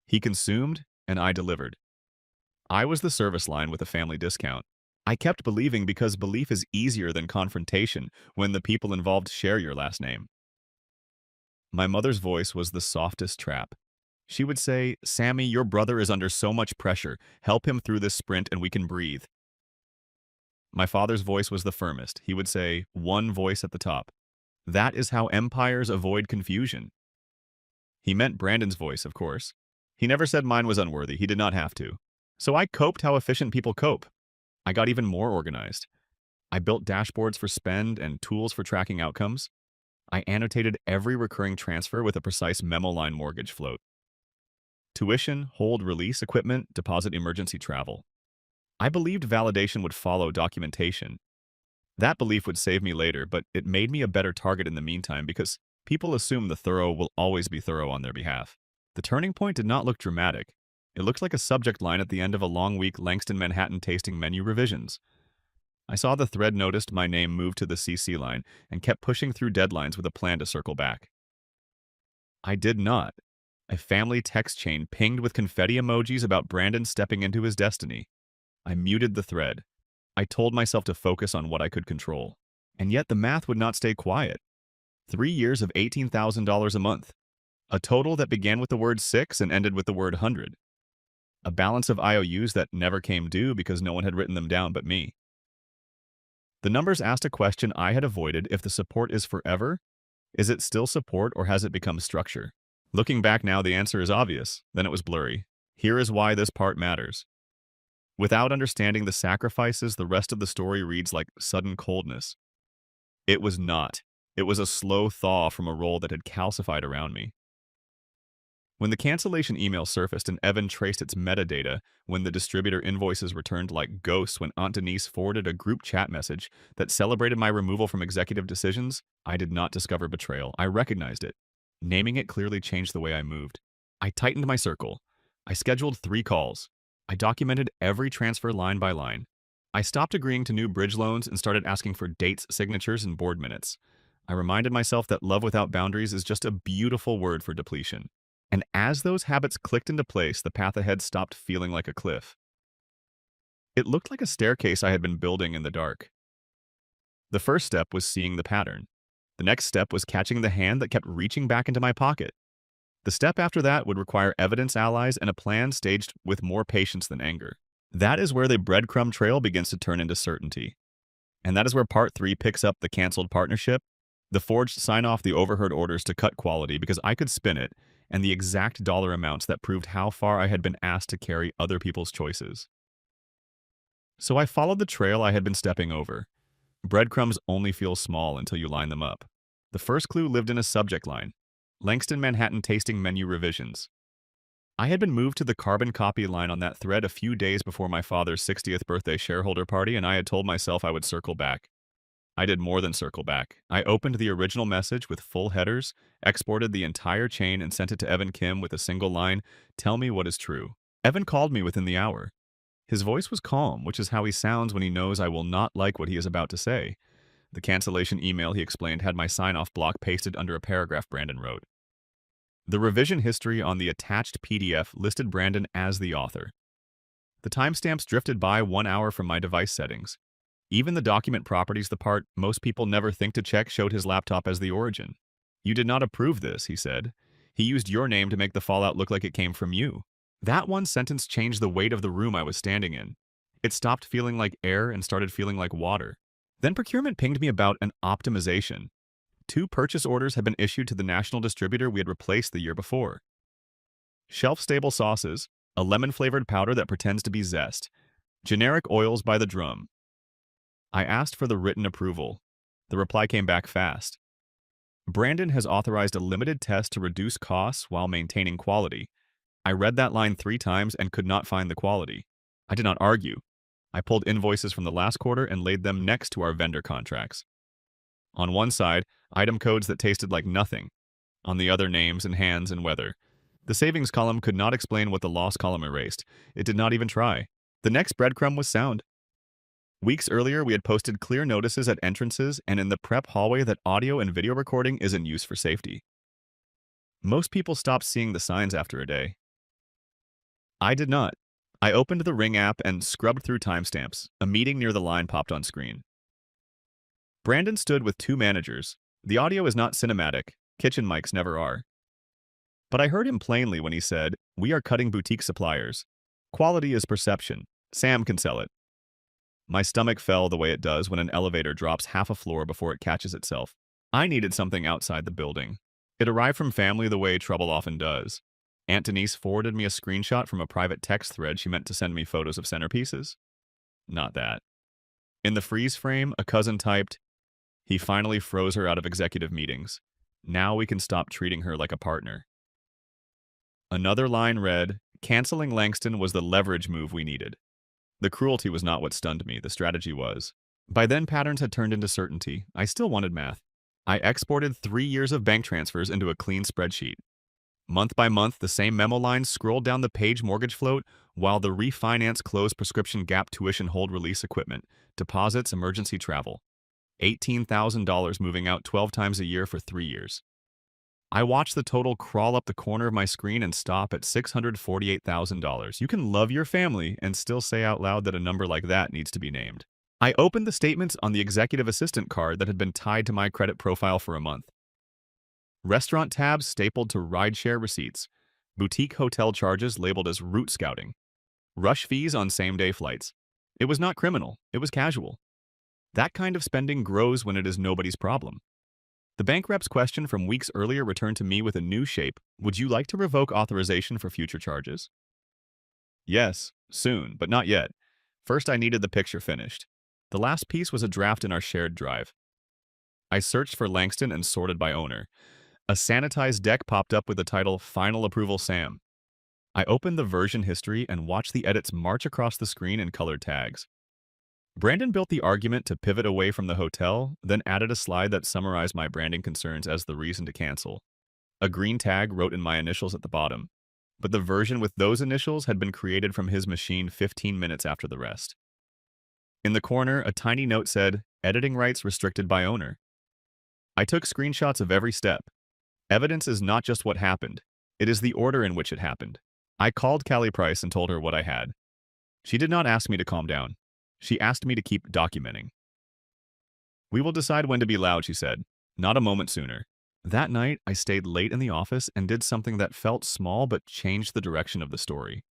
S1: He consumed, and I delivered. I was the service line with a family discount. I kept believing because belief is easier than confrontation when the people involved share your last name. My mother's voice was the softest trap. She would say, "Sammy, your brother is under so much pressure. Help him through this sprint and we can breathe." My father's voice was the firmest. He would say, "One voice at the top." That is how empires avoid confusion. He meant Brandon's voice, of course. He never said mine was unworthy. He did not have to. So I coped how efficient people cope. I got even more organized. I built dashboards for spend and tools for tracking outcomes. I annotated every recurring transfer with a precise memo line mortgage float. Tuition, hold, release, equipment, deposit, emergency travel. I believed validation would follow documentation. That belief would save me later, but it made me a better target in the meantime because people assume the thorough will always be thorough on their behalf. The turning point did not look dramatic. It looked like a subject line at the end of a long week Langston Manhattan tasting menu revisions. I saw the thread noticed my name move to the CC line and kept pushing through deadlines with a plan to circle back. I did not. A family text chain pinged with confetti emojis about Brandon stepping into his destiny. I muted the thread. I told myself to focus on what I could control. And yet the math would not stay quiet. 3 years of $18,000 a month. A total that began with the word 6 and ended with the word 100. A balance of IOUs that never came due because no one had written them down but me. The numbers asked a question I had avoided: if the support is forever, is it still support or has it become structure? Looking back now, the answer is obvious. Then it was blurry. Here is why this part matters. Without understanding the sacrifices, the rest of the story reads like sudden coldness. It was not. It was a slow thaw from a role that had calcified around me. When the cancellation email surfaced and Evan traced its metadata, when the distributor invoices returned like ghosts, when Aunt Denise forwarded a group chat message that celebrated my removal from executive decisions, I did not discover betrayal. I recognized it. Naming it clearly changed the way I moved. I tightened my circle. I scheduled 3 calls. I documented every transfer line by line. I stopped agreeing to new bridge loans and started asking for dates, signatures, and board minutes. I reminded myself that love without boundaries is just a beautiful word for depletion. And as those habits clicked into place, the path ahead stopped feeling like a cliff. It looked like a staircase I had been building in the dark. The first step was seeing the pattern. The next step was catching the hand that kept reaching back into my pocket. The step after that would require evidence, allies, and a plan staged with more patience than anger. That is where the breadcrumb trail begins to turn into certainty. And that is where part 3 picks up the canceled partnership, the forged sign-off, the overheard orders to cut quality because I could spin it, and the exact dollar amounts that proved how far I had been asked to carry other people's choices. So I followed the trail I had been stepping over. Breadcrumbs only feel small until you line them up. The first clue lived in a subject line: Langston Manhattan tasting menu revisions. I had been moved to the carbon copy line on that thread a few days before my father's 60th birthday shareholder party, and I had told myself I would circle back. I did more than circle back. I opened the original message with full headers, exported the entire chain, and sent it to Evan Kim with a single line: "Tell me what is true." Evan called me within the hour. His voice was calm, which is how he sounds when he knows I will not like what he is about to say. The cancellation email, he explained, had my sign-off block pasted under a paragraph Brandon wrote. The revision history on the attached PDF listed Brandon as the author. The timestamps drifted by 1 hour from my device settings. Even the document properties, the part most people never think to check, showed his laptop as the origin. "You did not approve this," he said. He used your name to make the fallout look like it came from you. That one sentence changed the weight of the room I was standing in. It stopped feeling like air and started feeling like water. Then procurement pinged me about an optimization. 2 purchase orders had been issued to the national distributor we had replaced the year before. Shelf-stable sauces, a lemon-flavored powder that pretends to be zest, generic oils by the drum. I asked for the written approval. The reply came back fast. Brandon has authorized a limited test to reduce costs while maintaining quality. I read that line 3 times and could not find the quality. I did not argue. I pulled invoices from the last quarter and laid them next to our vendor contracts. On one side, item codes that tasted like nothing. On the other, names and hands and weather. The savings column could not explain what the loss column erased. It did not even try. The next breadcrumb was sound. Weeks earlier, we had posted clear notices at entrances and in the prep hallway that audio and video recording is in use for safety. Most people stopped seeing the signs after a day. I did not. I opened the Ring app and scrubbed through timestamps. A meeting near the line popped on screen. Brandon stood with 2 managers. The audio is not cinematic. Kitchen mics never are. But I heard him plainly when he said, "We are cutting boutique suppliers. Quality is perception. Sam can sell it." My stomach fell the way it does when an elevator drops half a floor before it catches itself. I needed something outside the building. It arrived from family the way trouble often does. Aunt Denise forwarded me a screenshot from a private text thread she meant to send me photos of centerpieces. Not that. In the freeze frame, a cousin typed, "He finally froze her out of executive meetings. Now we can stop treating her like a partner." Another line read, "Canceling Langston was the leverage move we needed." The cruelty was not what stunned me, the strategy was. By then, patterns had turned into certainty. I still wanted math. I exported 3 years of bank transfers into a clean spreadsheet. Month by month, the same memo lines scrolled down the page mortgage float while the refinance closed prescription gap tuition hold release equipment, deposits, emergency travel. $18,000 moving out 12 times a year for 3 years. I watched the total crawl up the corner of my screen and stop at $648,000. You can love your family and still say out loud that a number like that needs to be named. I opened the statements on the executive assistant card that had been tied to my credit profile for a month. Restaurant tabs stapled to rideshare receipts. Boutique hotel charges labeled as route scouting. Rush fees on same-day flights. It was not criminal. It was casual. That kind of spending grows when it is nobody's problem. The bank rep's question from weeks earlier returned to me with a new shape. Would you like to revoke authorization for future charges? Yes, soon, but not yet. First, I needed the picture finished. The last piece was a draft in our shared drive. I searched for Langston and sorted by owner. A sanitized deck popped up with the title Final Approval Sam. I opened the version history and watched the edits march across the screen in colored tags. Brandon built the argument to pivot away from the hotel, then added a slide that summarized my branding concerns as the reason to cancel. A green tag wrote in my initials at the bottom, but the version with those initials had been created from his machine 15 minutes after the rest. In the corner, a tiny note said, "Editing rights restricted by owner." I took screenshots of every step. Evidence is not just what happened, it is the order in which it happened. I called Callie Price and told her what I had. She did not ask me to calm down. She asked me to keep documenting. "We will decide when to be loud," she said. Not a moment sooner. That night, I stayed late in the office and did something that felt small but changed the direction of the story.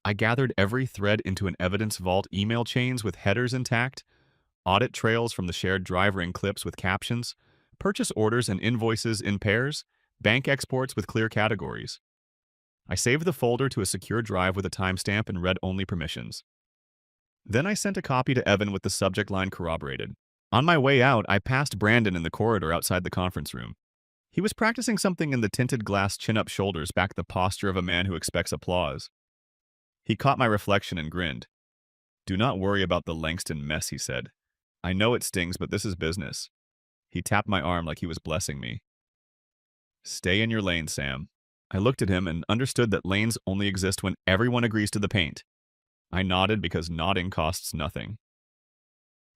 S1: I gathered every thread into an evidence vault, email chains with headers intact, audit trails from the shared drive ring clips with captions, purchase orders and invoices in pairs, bank exports with clear categories. I saved the folder to a secure drive with a timestamp and read-only permissions. Then I sent a copy to Evan with the subject line corroborated. On my way out, I passed Brandon in the corridor outside the conference room. He was practicing something in the tinted glass chin-up shoulders back the posture of a man who expects applause. He caught my reflection and grinned. "Do not worry about the Langston mess," he said. "I know it stings, but this is business." He tapped my arm like he was blessing me. "Stay in your lane, Sam." I looked at him and understood that lanes only exist when everyone agrees to the paint. I nodded because nodding costs nothing.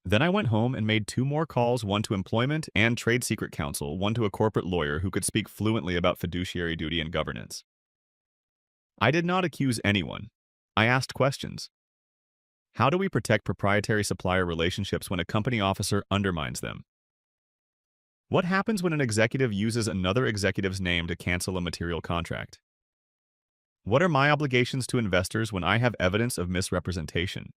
S1: Then I went home and made 2 more calls, one to employment and trade secret counsel, one to a corporate lawyer who could speak fluently about fiduciary duty and governance. I did not accuse anyone. I asked questions. How do we protect proprietary supplier relationships when a company officer undermines them? What happens when an executive uses another executive's name to cancel a material contract? What are my obligations to investors when I have evidence of misrepresentation?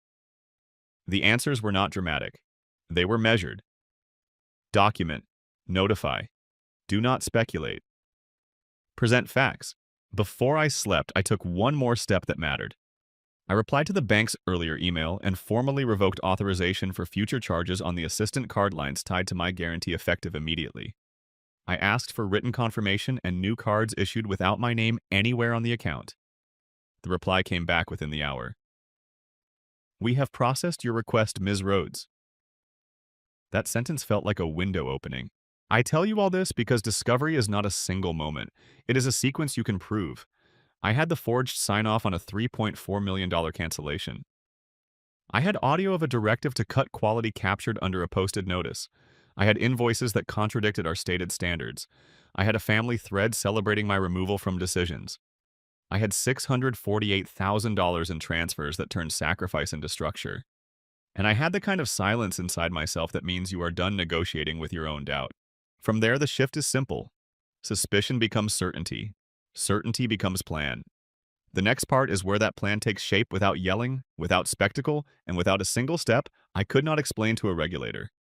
S1: The answers were not dramatic. They were measured. Document. Notify. Do not speculate. Present facts. Before I slept, I took one more step that mattered. I replied to the bank's earlier email and formally revoked authorization for future charges on the assistant card lines tied to my guarantee effective immediately. I asked for written confirmation and new cards issued without my name anywhere on the account. The reply came back within the hour. We have processed your request, Ms. Rhodes. That sentence felt like a window opening. I tell you all this because discovery is not a single moment. It is a sequence you can prove. I had the forged sign-off on a $3.4 million cancellation. I had audio of a directive to cut quality captured under a posted notice. I had invoices that contradicted our stated standards. I had a family thread celebrating my removal from decisions. I had $648,000 in transfers that turned sacrifice into structure. And I had the kind of silence inside myself that means you are done negotiating with your own doubt. From there, the shift is simple. Suspicion becomes certainty. Certainty becomes plan. The next part is where that plan takes shape without yelling, without spectacle, and without a single step I could not explain to a regulator.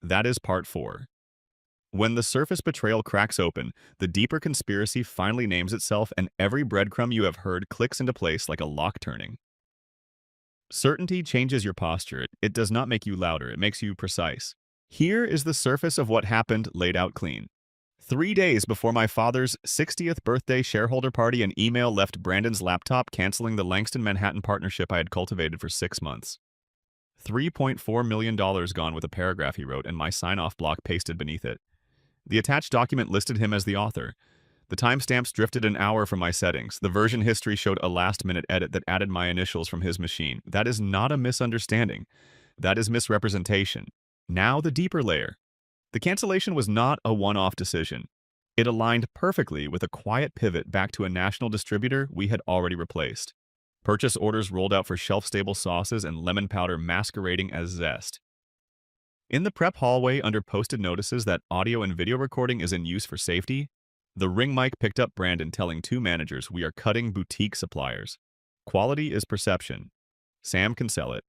S1: That is part 4. When the surface betrayal cracks open, the deeper conspiracy finally names itself and every breadcrumb you have heard clicks into place like a lock turning. Certainty changes your posture. It does not make you louder, it makes you precise. Here is the surface of what happened laid out clean. 3 days before my father's 60th birthday shareholder party, an email left Brandon's laptop canceling the Langston Manhattan partnership I had cultivated for 6 months. $3.4 million gone with a paragraph he wrote and my sign-off block pasted beneath it. The attached document listed him as the author. The timestamps drifted an hour from my settings. The version history showed a last-minute edit that added my initials from his machine. That is not a misunderstanding. That is misrepresentation. Now the deeper layer. The cancellation was not a one-off decision. It aligned perfectly with a quiet pivot back to a national distributor we had already replaced. Purchase orders rolled out for shelf-stable sauces and lemon powder masquerading as zest. In the prep hallway, under posted notices that audio and video recording is in use for safety, the ring mic picked up Brandon telling 2 managers we are cutting boutique suppliers. Quality is perception. Sam can sell it.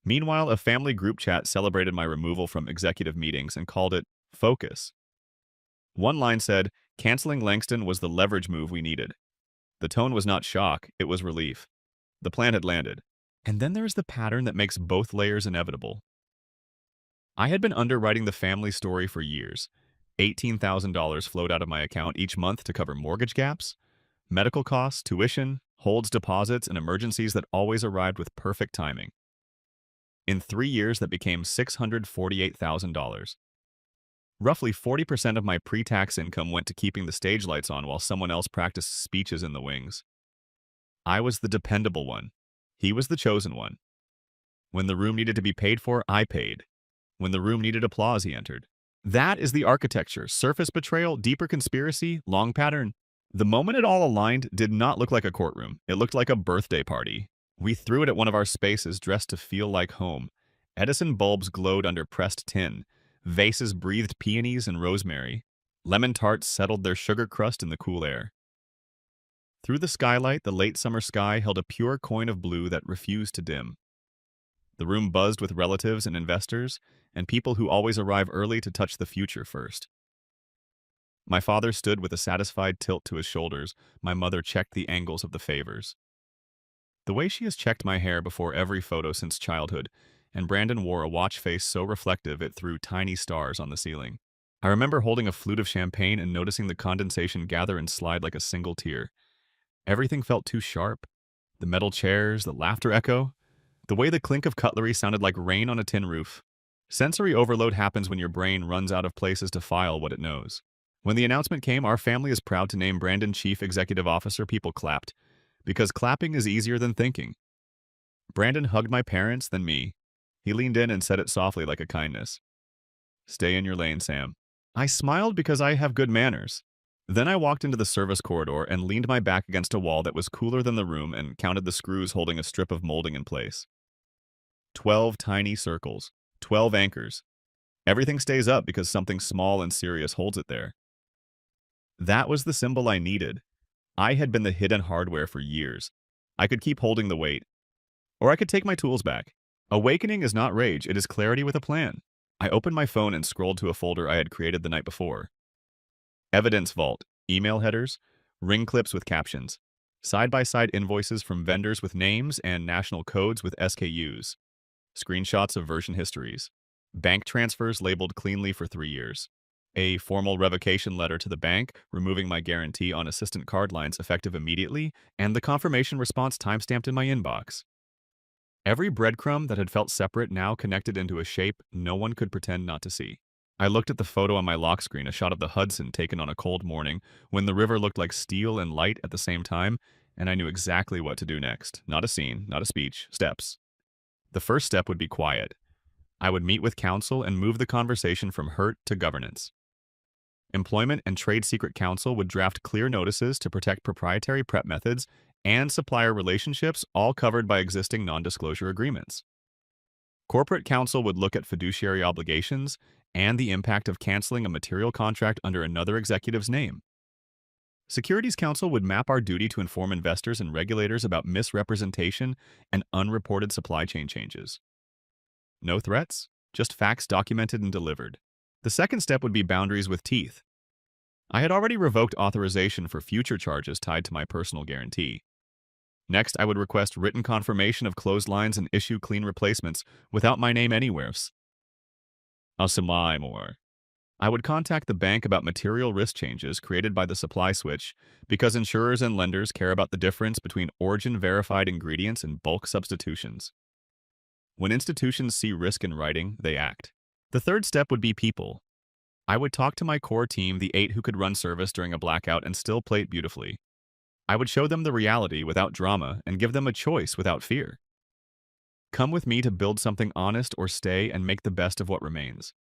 S1: Meanwhile, a family group chat celebrated my removal from executive meetings and called it focus. One line said, canceling Langston was the leverage move we needed. The tone was not shock, it was relief. The plan had landed. And then there is the pattern that makes both layers inevitable. I had been underwriting the family story for years. $18,000 flowed out of my account each month to cover mortgage gaps, medical costs, tuition, holds, deposits, and emergencies that always arrived with perfect timing. In 3 years, that became $648,000. Roughly 40% of my pre-tax income went to keeping the stage lights on while someone else practiced speeches in the wings. I was the dependable one. He was the chosen one. When the room needed to be paid for, I paid. When the room needed applause, he entered. That is the architecture. Surface betrayal, deeper conspiracy, long pattern. The moment it all aligned did not look like a courtroom. It looked like a birthday party. We threw it at one of our spaces dressed to feel like home. Edison bulbs glowed under pressed tin. Vases breathed peonies and rosemary. Lemon tarts settled their sugar crust in the cool air. Through the skylight, the late summer sky held a pure coin of blue that refused to dim. The room buzzed with relatives and investors, and people who always arrive early to touch the future first. My father stood with a satisfied tilt to his shoulders. My mother checked the angles of the favors. The way she has checked my hair before every photo since childhood, and Brandon wore a watch face so reflective it threw tiny stars on the ceiling. I remember holding a flute of champagne and noticing the condensation gather and slide like a single tear. Everything felt too sharp. The metal chairs, the laughter echo, the way the clink of cutlery sounded like rain on a tin roof. Sensory overload happens when your brain runs out of places to file what it knows. When the announcement came, our family is proud to name Brandon Chief Executive Officer, people clapped, because clapping is easier than thinking. Brandon hugged my parents, then me. He leaned in and said it softly like a kindness. Stay in your lane, Sam. I smiled because I have good manners. Then I walked into the service corridor and leaned my back against a wall that was cooler than the room and counted the screws holding a strip of molding in place. 12 tiny circles. 12 anchors. Everything stays up because something small and serious holds it there. That was the symbol I needed. I had been the hidden hardware for years. I could keep holding the weight, or I could take my tools back. Awakening is not rage, it is clarity with a plan. I opened my phone and scrolled to a folder I had created the night before. Evidence vault, email headers, ring clips with captions, side-by-side invoices from vendors with names and national codes with SKUs, screenshots of version histories, bank transfers labeled cleanly for 3 years, a formal revocation letter to the bank removing my guarantee on assistant card lines effective immediately, and the confirmation response timestamped in my inbox. Every breadcrumb that had felt separate now connected into a shape no one could pretend not to see. I looked at the photo on my lock screen, a shot of the Hudson taken on a cold morning, when the river looked like steel and light at the same time, and I knew exactly what to do next. Not a scene, not a speech, steps. The first step would be quiet. I would meet with counsel and move the conversation from hurt to governance. Employment and Trade Secret Counsel would draft clear notices to protect proprietary prep methods and supplier relationships, all covered by existing non-disclosure agreements. Corporate counsel would look at fiduciary obligations and the impact of canceling a material contract under another executive's name. Securities counsel would map our duty to inform investors and regulators about misrepresentation and unreported supply chain changes. No threats, just facts documented and delivered. The second step would be boundaries with teeth. I had already revoked authorization for future charges tied to my personal guarantee. Next, I would request written confirmation of clotheslines and issue clean replacements without my name anywhere. I'll supply more. I would contact the bank about material risk changes created by the supply switch because insurers and lenders care about the difference between origin-verified ingredients and bulk substitutions. When institutions see risk in writing, they act. The third step would be people. I would talk to my core team, the 8 who could run service during a blackout and still plate beautifully. I would show them the reality without drama and give them a choice without fear. Come with me to build something honest or stay and make the best of what remains.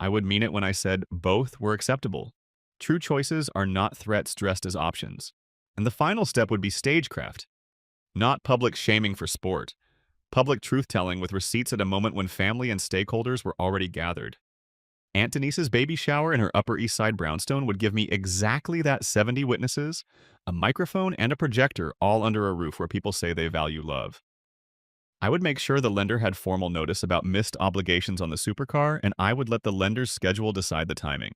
S1: I would mean it when I said both were acceptable. True choices are not threats dressed as options. And the final step would be stagecraft. Not public shaming for sport. Public truth-telling with receipts at a moment when family and stakeholders were already gathered. Aunt Denise's baby shower in her Upper East Side brownstone would give me exactly that: 70 witnesses, a microphone, and a projector, all under a roof where people say they value love. I would make sure the lender had formal notice about missed obligations on the supercar, and I would let the lender's schedule decide the timing.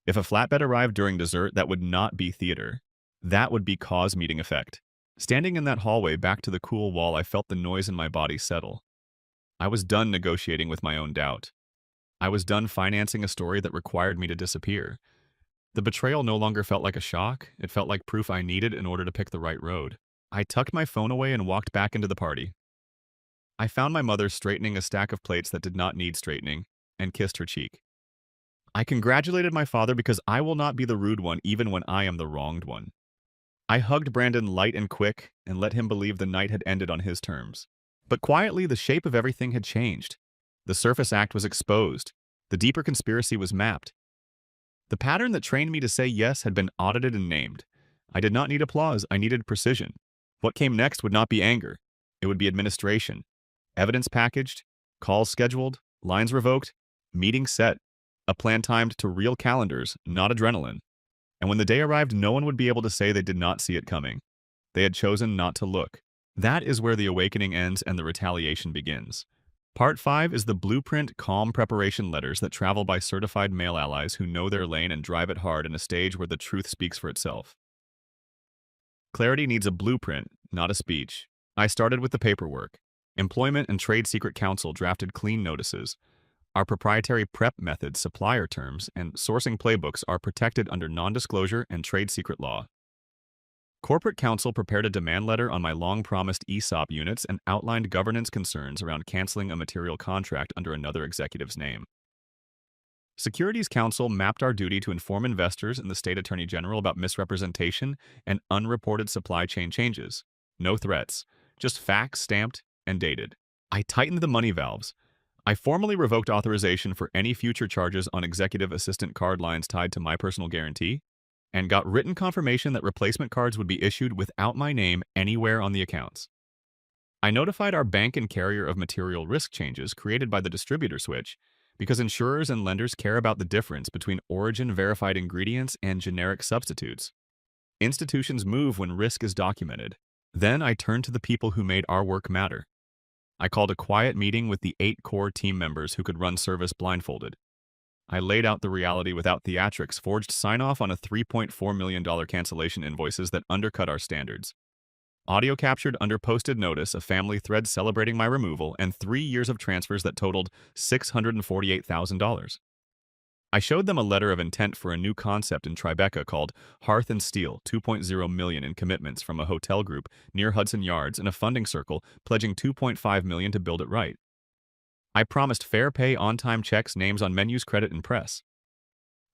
S1: If a flatbed arrived during dessert, that would not be theater. That would be cause-meeting effect. Standing in that hallway back to the cool wall, I felt the noise in my body settle. I was done negotiating with my own doubt. I was done financing a story that required me to disappear. The betrayal no longer felt like a shock. It felt like proof I needed in order to pick the right road. I tucked my phone away and walked back into the party. I found my mother straightening a stack of plates that did not need straightening and kissed her cheek. I congratulated my father because I will not be the rude one even when I am the wronged one. I hugged Brandon light and quick and let him believe the night had ended on his terms. But quietly, the shape of everything had changed. The surface act was exposed. The deeper conspiracy was mapped. The pattern that trained me to say yes had been audited and named. I did not need applause, I needed precision. What came next would not be anger. It would be administration. Evidence packaged, calls scheduled, lines revoked, meetings set, a plan timed to real calendars, not adrenaline. And when the day arrived, no one would be able to say they did not see it coming. They had chosen not to look. That is where the awakening ends and the retaliation begins. Part 5 is the blueprint, calm preparation letters that travel by certified male allies who know their lane and drive it hard in a stage where the truth speaks for itself. Clarity needs a blueprint, not a speech. I started with the paperwork. Employment and Trade Secret Counsel drafted clean notices. Our proprietary prep methods, supplier terms, and sourcing playbooks are protected under non-disclosure and trade secret law. Corporate counsel prepared a demand letter on my long-promised ESOP units and outlined governance concerns around canceling a material contract under another executive's name. Securities counsel mapped our duty to inform investors and the state attorney general about misrepresentation and unreported supply chain changes. No threats, just facts stamped and dated. I tightened the money valves. I formally revoked authorization for any future charges on executive assistant card lines tied to my personal guarantee, and got written confirmation that replacement cards would be issued without my name anywhere on the accounts. I notified our bank and carrier of material risk changes created by the distributor switch because insurers and lenders care about the difference between origin-verified ingredients and generic substitutes. Institutions move when risk is documented. Then I turned to the people who made our work matter. I called a quiet meeting with the 8 core team members who could run service blindfolded. I laid out the reality without theatrics, forged sign-off on a $3.4 million cancellation invoices that undercut our standards. Audio captured under posted notice a family thread celebrating my removal and 3 years of transfers that totaled $648,000. I showed them a letter of intent for a new concept in Tribeca called Hearth and Steel, $2.0 million in commitments from a hotel group near Hudson Yards and a funding circle pledging $2.5 million to build it right. I promised fair pay on-time checks, names on menus, credit, and press.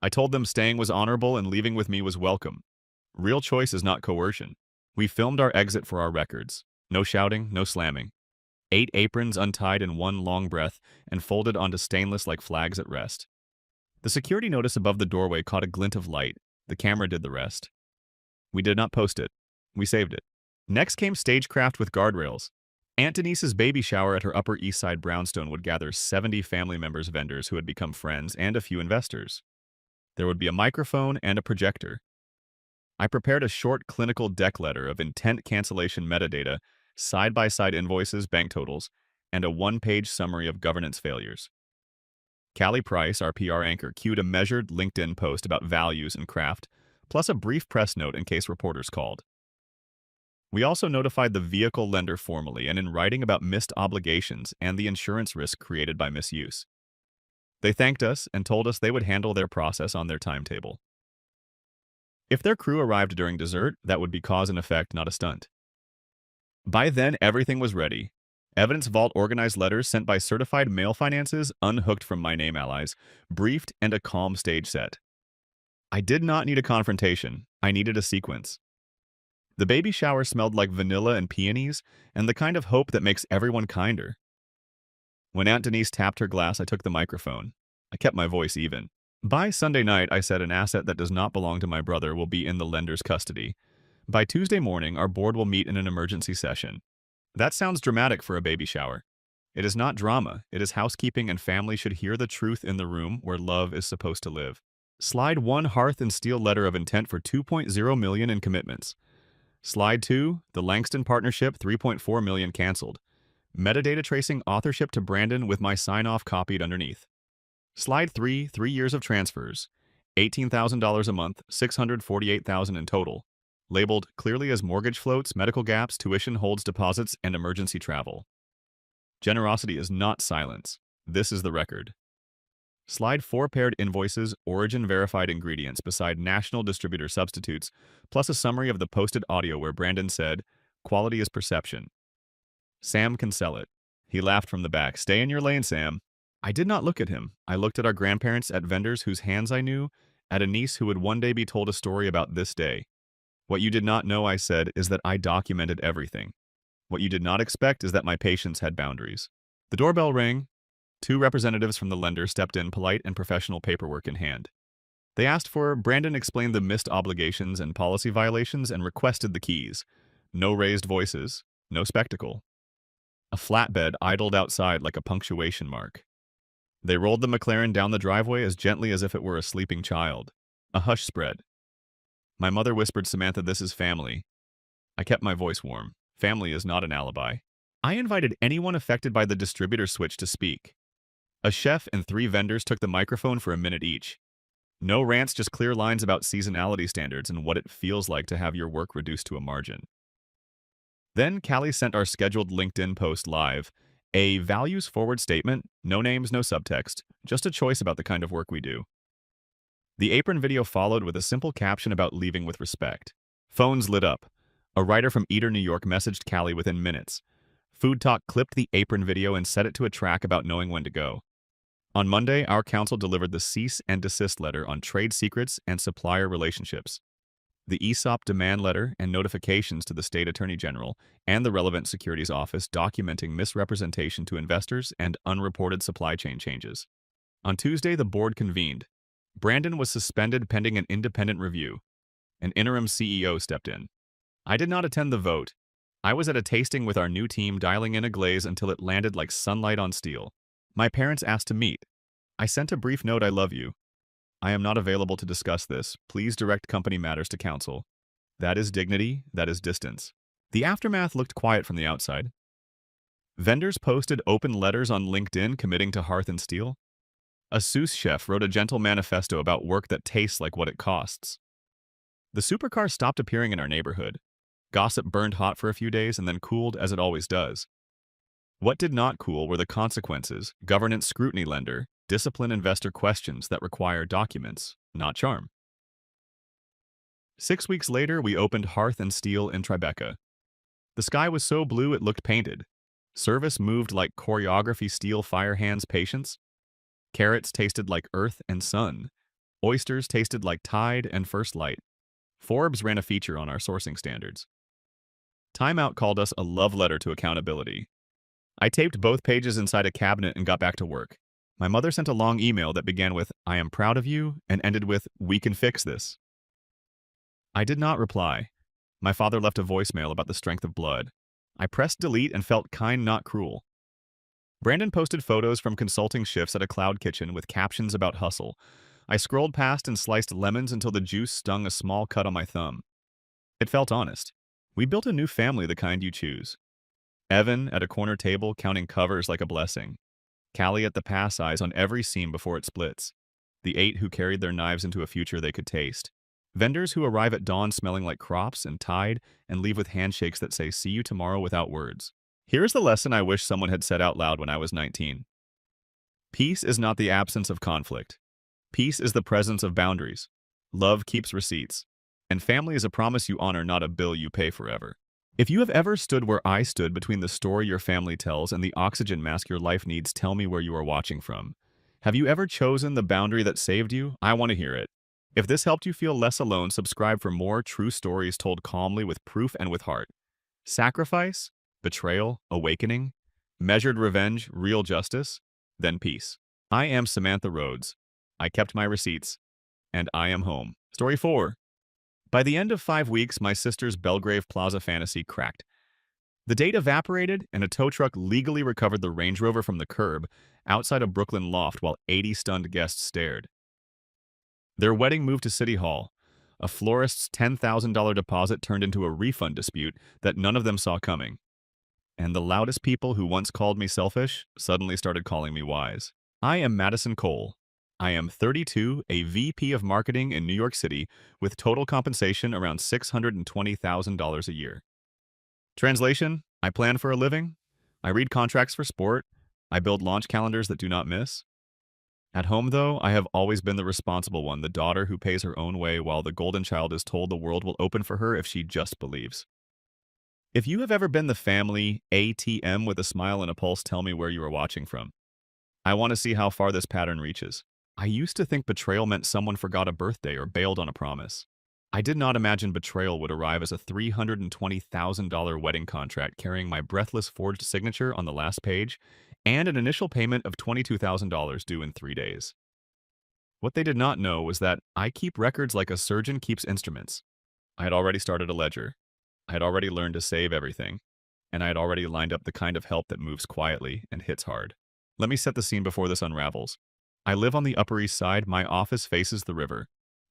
S1: I told them staying was honorable and leaving with me was welcome. Real choice is not coercion. We filmed our exit for our records. No shouting, no slamming. 8 aprons untied in one long breath and folded onto stainless like flags at rest. The security notice above the doorway caught a glint of light. The camera did the rest. We did not post it. We saved it. Next came stagecraft with guardrails. Aunt Denise's baby shower at her Upper East Side brownstone would gather 70 family members, vendors who had become friends, and a few investors. There would be a microphone and a projector. I prepared a short clinical deck letter of intent cancellation metadata, side-by-side invoices, bank totals, and a 1-page summary of governance failures. Callie Price, our PR anchor, cued a measured LinkedIn post about values and craft, plus a brief press note in case reporters called. We also notified the vehicle lender formally and in writing about missed obligations and the insurance risk created by misuse. They thanked us and told us they would handle their process on their timetable. If their crew arrived during dessert, that would be cause and effect, not a stunt. By then, everything was ready. Evidence Vault organized letters sent by certified mail finances, unhooked from my name allies, briefed, and a calm stage set. I did not need a confrontation. I needed a sequence. The baby shower smelled like vanilla and peonies, and the kind of hope that makes everyone kinder. When Aunt Denise tapped her glass, I took the microphone. I kept my voice even. By Sunday night, I said an asset that does not belong to my brother will be in the lender's custody. By Tuesday morning, our board will meet in an emergency session. That sounds dramatic for a baby shower. It is not drama. It is housekeeping, and family should hear the truth in the room where love is supposed to live. Slide 1, Hearth and Steel letter of intent for $2.0 million in commitments. Slide 2, the Langston partnership, $3.4 million canceled. Metadata tracing authorship to Brandon with my sign-off copied underneath. Slide 3, 3 years of transfers, $18,000 a month, $648,000 in total. Labeled clearly as mortgage floats, medical gaps, tuition holds, deposits, and emergency travel. Generosity is not silence. This is the record. Slide 4, paired invoices, origin-verified ingredients beside national distributor substitutes, plus a summary of the posted audio where Brandon said, "Quality is perception. Sam can sell it." He laughed from the back. "Stay in your lane, Sam." I did not look at him. I looked at our grandparents, at vendors whose hands I knew, at a niece who would one day be told a story about this day. "What you did not know," I said, "is that I documented everything. What you did not expect is that my patience had boundaries." The doorbell rang. 2 representatives from the lender stepped in, polite and professional, paperwork in hand. They asked for, Brandon explained the missed obligations and policy violations, and requested the keys. No raised voices, no spectacle. A flatbed idled outside like a punctuation mark. They rolled the McLaren down the driveway as gently as if it were a sleeping child. A hush spread. My mother whispered, "Samantha, this is family." I kept my voice warm. Family is not an alibi. I invited anyone affected by the distributor switch to speak. A chef and 3 vendors took the microphone for a minute each. No rants, just clear lines about seasonality standards and what it feels like to have your work reduced to a margin. Then Callie sent our scheduled LinkedIn post live. A values-forward statement, no names, no subtext, just a choice about the kind of work we do. The apron video followed with a simple caption about leaving with respect. Phones lit up. A writer from Eater, New York messaged Callie within minutes. Food Talk clipped the apron video and set it to a track about knowing when to go. On Monday, our counsel delivered the cease and desist letter on trade secrets and supplier relationships, the ESOP demand letter and notifications to the State Attorney General and the relevant securities office documenting misrepresentation to investors and unreported supply chain changes. On Tuesday, the board convened. Brandon was suspended pending an independent review. An interim CEO stepped in. I did not attend the vote. I was at a tasting with our new team, dialing in a glaze until it landed like sunlight on steel. My parents asked to meet. I sent a brief note, I love you. I am not available to discuss this. Please direct company matters to counsel. That is dignity, that is distance. The aftermath looked quiet from the outside. Vendors posted open letters on LinkedIn committing to Hearth and Steel. A sous chef wrote a gentle manifesto about work that tastes like what it costs. The supercar stopped appearing in our neighborhood. Gossip burned hot for a few days and then cooled as it always does. What did not cool were the consequences, governance scrutiny lender, discipline investor questions that require documents, not charm. 6 weeks later, we opened Hearth and Steel in Tribeca. The sky was so blue it looked painted. Service moved like choreography steel fire hands patience. Carrots tasted like earth and sun. Oysters tasted like tide and first light. Forbes ran a feature on our sourcing standards. Time Out called us a love letter to accountability. I taped both pages inside a cabinet and got back to work. My mother sent a long email that began with, "I am proud of you," and ended with, "We can fix this." I did not reply. My father left a voicemail about the strength of blood. I pressed delete and felt kind, not cruel. Brandon posted photos from consulting shifts at a cloud kitchen with captions about hustle. I scrolled past and sliced lemons until the juice stung a small cut on my thumb. It felt honest. We built a new family, the kind you choose. Evan at a corner table counting covers like a blessing. Callie at the pass eyes on every seam before it splits. The 8 who carried their knives into a future they could taste. Vendors who arrive at dawn smelling like crops and tide and leave with handshakes that say, "See you tomorrow," without words. Here's the lesson I wish someone had said out loud when I was 19. Peace is not the absence of conflict. Peace is the presence of boundaries. Love keeps receipts. And family is a promise you honor, not a bill you pay forever. If you have ever stood where I stood between the story your family tells and the oxygen mask your life needs, tell me where you are watching from. Have you ever chosen the boundary that saved you? I want to hear it. If this helped you feel less alone, subscribe for more true stories told calmly with proof and with heart. Sacrifice, betrayal, awakening, measured revenge, real justice, then peace. I am Samantha Rhodes. I kept my receipts, and I am home. Story 4. By the end of 5 weeks, my sister's Belgrave Plaza fantasy cracked. The date evaporated, and a tow truck legally recovered the Range Rover from the curb outside a Brooklyn loft while 80 stunned guests stared. Their wedding moved to City Hall. A florist's $10,000 deposit turned into a refund dispute that none of them saw coming. And the loudest people who once called me selfish suddenly started calling me wise. I am Madison Cole. I am 32, a VP of marketing in New York City with total compensation around $620,000 a year. Translation: I plan for a living. I read contracts for sport. I build launch calendars that do not miss. At home, though, I have always been the responsible one, the daughter who pays her own way while the golden child is told the world will open for her if she just believes. If you have ever been the family ATM with a smile and a pulse, tell me where you are watching from. I want to see how far this pattern reaches. I used to think betrayal meant someone forgot a birthday or bailed on a promise. I did not imagine betrayal would arrive as a $320,000 wedding contract carrying my breathless forged signature on the last page and an initial payment of $22,000 due in 3 days. What they did not know was that I keep records like a surgeon keeps instruments. I had already started a ledger. I had already learned to save everything. And I had already lined up the kind of help that moves quietly and hits hard. Let me set the scene before this unravels. I live on the Upper East Side. My office faces the river.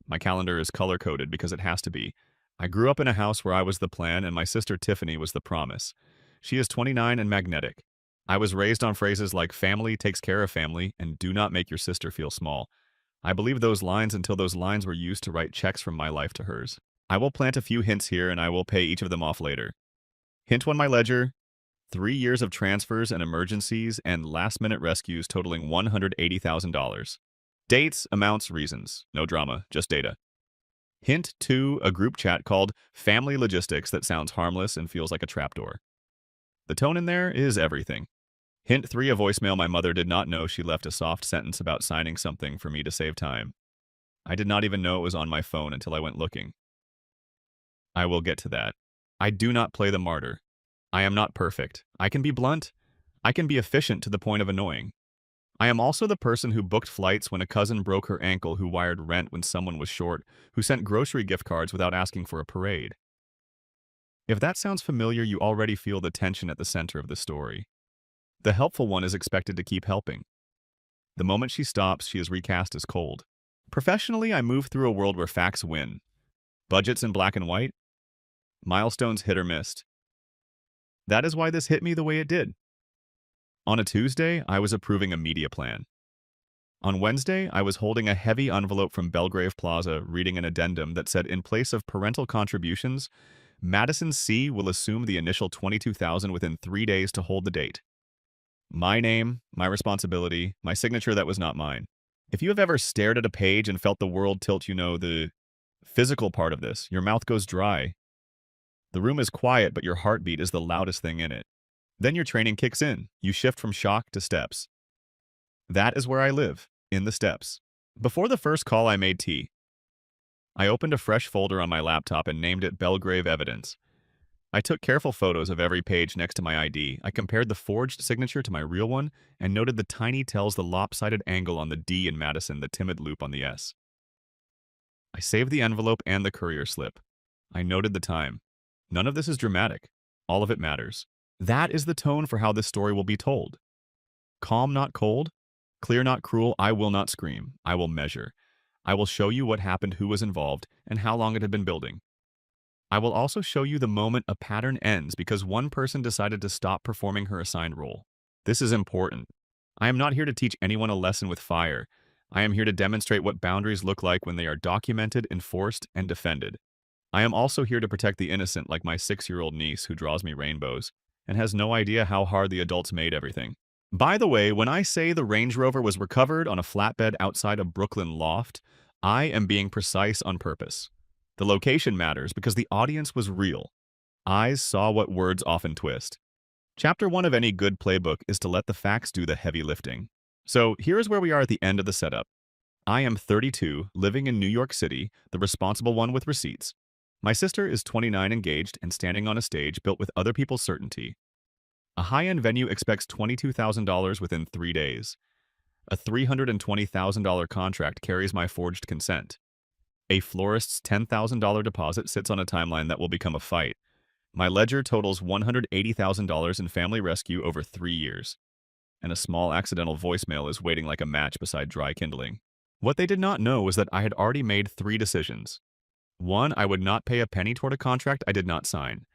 S1: My calendar is color-coded because it has to be. I grew up in a house where I was the plan and my sister Tiffany was the promise. She is 29 and magnetic. I was raised on phrases like family takes care of family and do not make your sister feel small. I believed those lines until those lines were used to write checks from my life to hers. I will plant a few hints here and I will pay each of them off later. Hint 1, my ledger: 3 years of transfers and emergencies and last-minute rescues totaling $180,000. Dates, amounts, reasons. No drama, just data. Hint 2, a group chat called Family Logistics that sounds harmless and feels like a trapdoor. The tone in there is everything. Hint 3, a voicemail my mother did not know she left a soft sentence about signing something for me to save time. I did not even know it was on my phone until I went looking. I will get to that. I do not play the martyr. I am not perfect. I can be blunt. I can be efficient to the point of annoying. I am also the person who booked flights when a cousin broke her ankle, who wired rent when someone was short, who sent grocery gift cards without asking for a parade. If that sounds familiar, you already feel the tension at the center of the story. The helpful one is expected to keep helping. The moment she stops, she is recast as cold. Professionally, I move through a world where facts win. Budgets in black and white, milestones hit or missed. That is why this hit me the way it did. On a Tuesday, I was approving a media plan. On Wednesday, I was holding a heavy envelope from Belgrave Plaza, reading an addendum that said in place of parental contributions, Madison C. will assume the initial $22,000 within 3 days to hold the date. My name, my responsibility, my signature that was not mine. If you have ever stared at a page and felt the world tilt, the physical part of this, your mouth goes dry. The room is quiet, but your heartbeat is the loudest thing in it. Then your training kicks in. You shift from shock to steps. That is where I live, in the steps. Before the first call, I made tea. I opened a fresh folder on my laptop and named it Belgrave Evidence. I took careful photos of every page next to my ID. I compared the forged signature to my real one and noted the tiny tells, the lopsided angle on the D in Madison, the timid loop on the S. I saved the envelope and the courier slip. I noted the time. None of this is dramatic. All of it matters. That is the tone for how this story will be told. Calm, not cold. Clear, not cruel. I will not scream. I will measure. I will show you what happened, who was involved, and how long it had been building. I will also show you the moment a pattern ends because one person decided to stop performing her assigned role. This is important. I am not here to teach anyone a lesson with fire. I am here to demonstrate what boundaries look like when they are documented, enforced, and defended. I am also here to protect the innocent, like my 6-year-old niece who draws me rainbows and has no idea how hard the adults made everything. By the way, when I say the Range Rover was recovered on a flatbed outside a Brooklyn loft, I am being precise on purpose. The location matters because the audience was real. Eyes saw what words often twist. Chapter 1 of any good playbook is to let the facts do the heavy lifting. So here is where we are at the end of the setup. I am 32, living in New York City, the responsible one with receipts. My sister is 29, engaged and standing on a stage built with other people's certainty. A high-end venue expects $22,000 within 3 days. A $320,000 contract carries my forged consent. A florist's $10,000 deposit sits on a timeline that will become a fight. My ledger totals $180,000 in family rescue over 3 years. And a small accidental voicemail is waiting like a match beside dry kindling. What they did not know was that I had already made 3 decisions. 1, I would not pay a penny toward a contract I did not sign.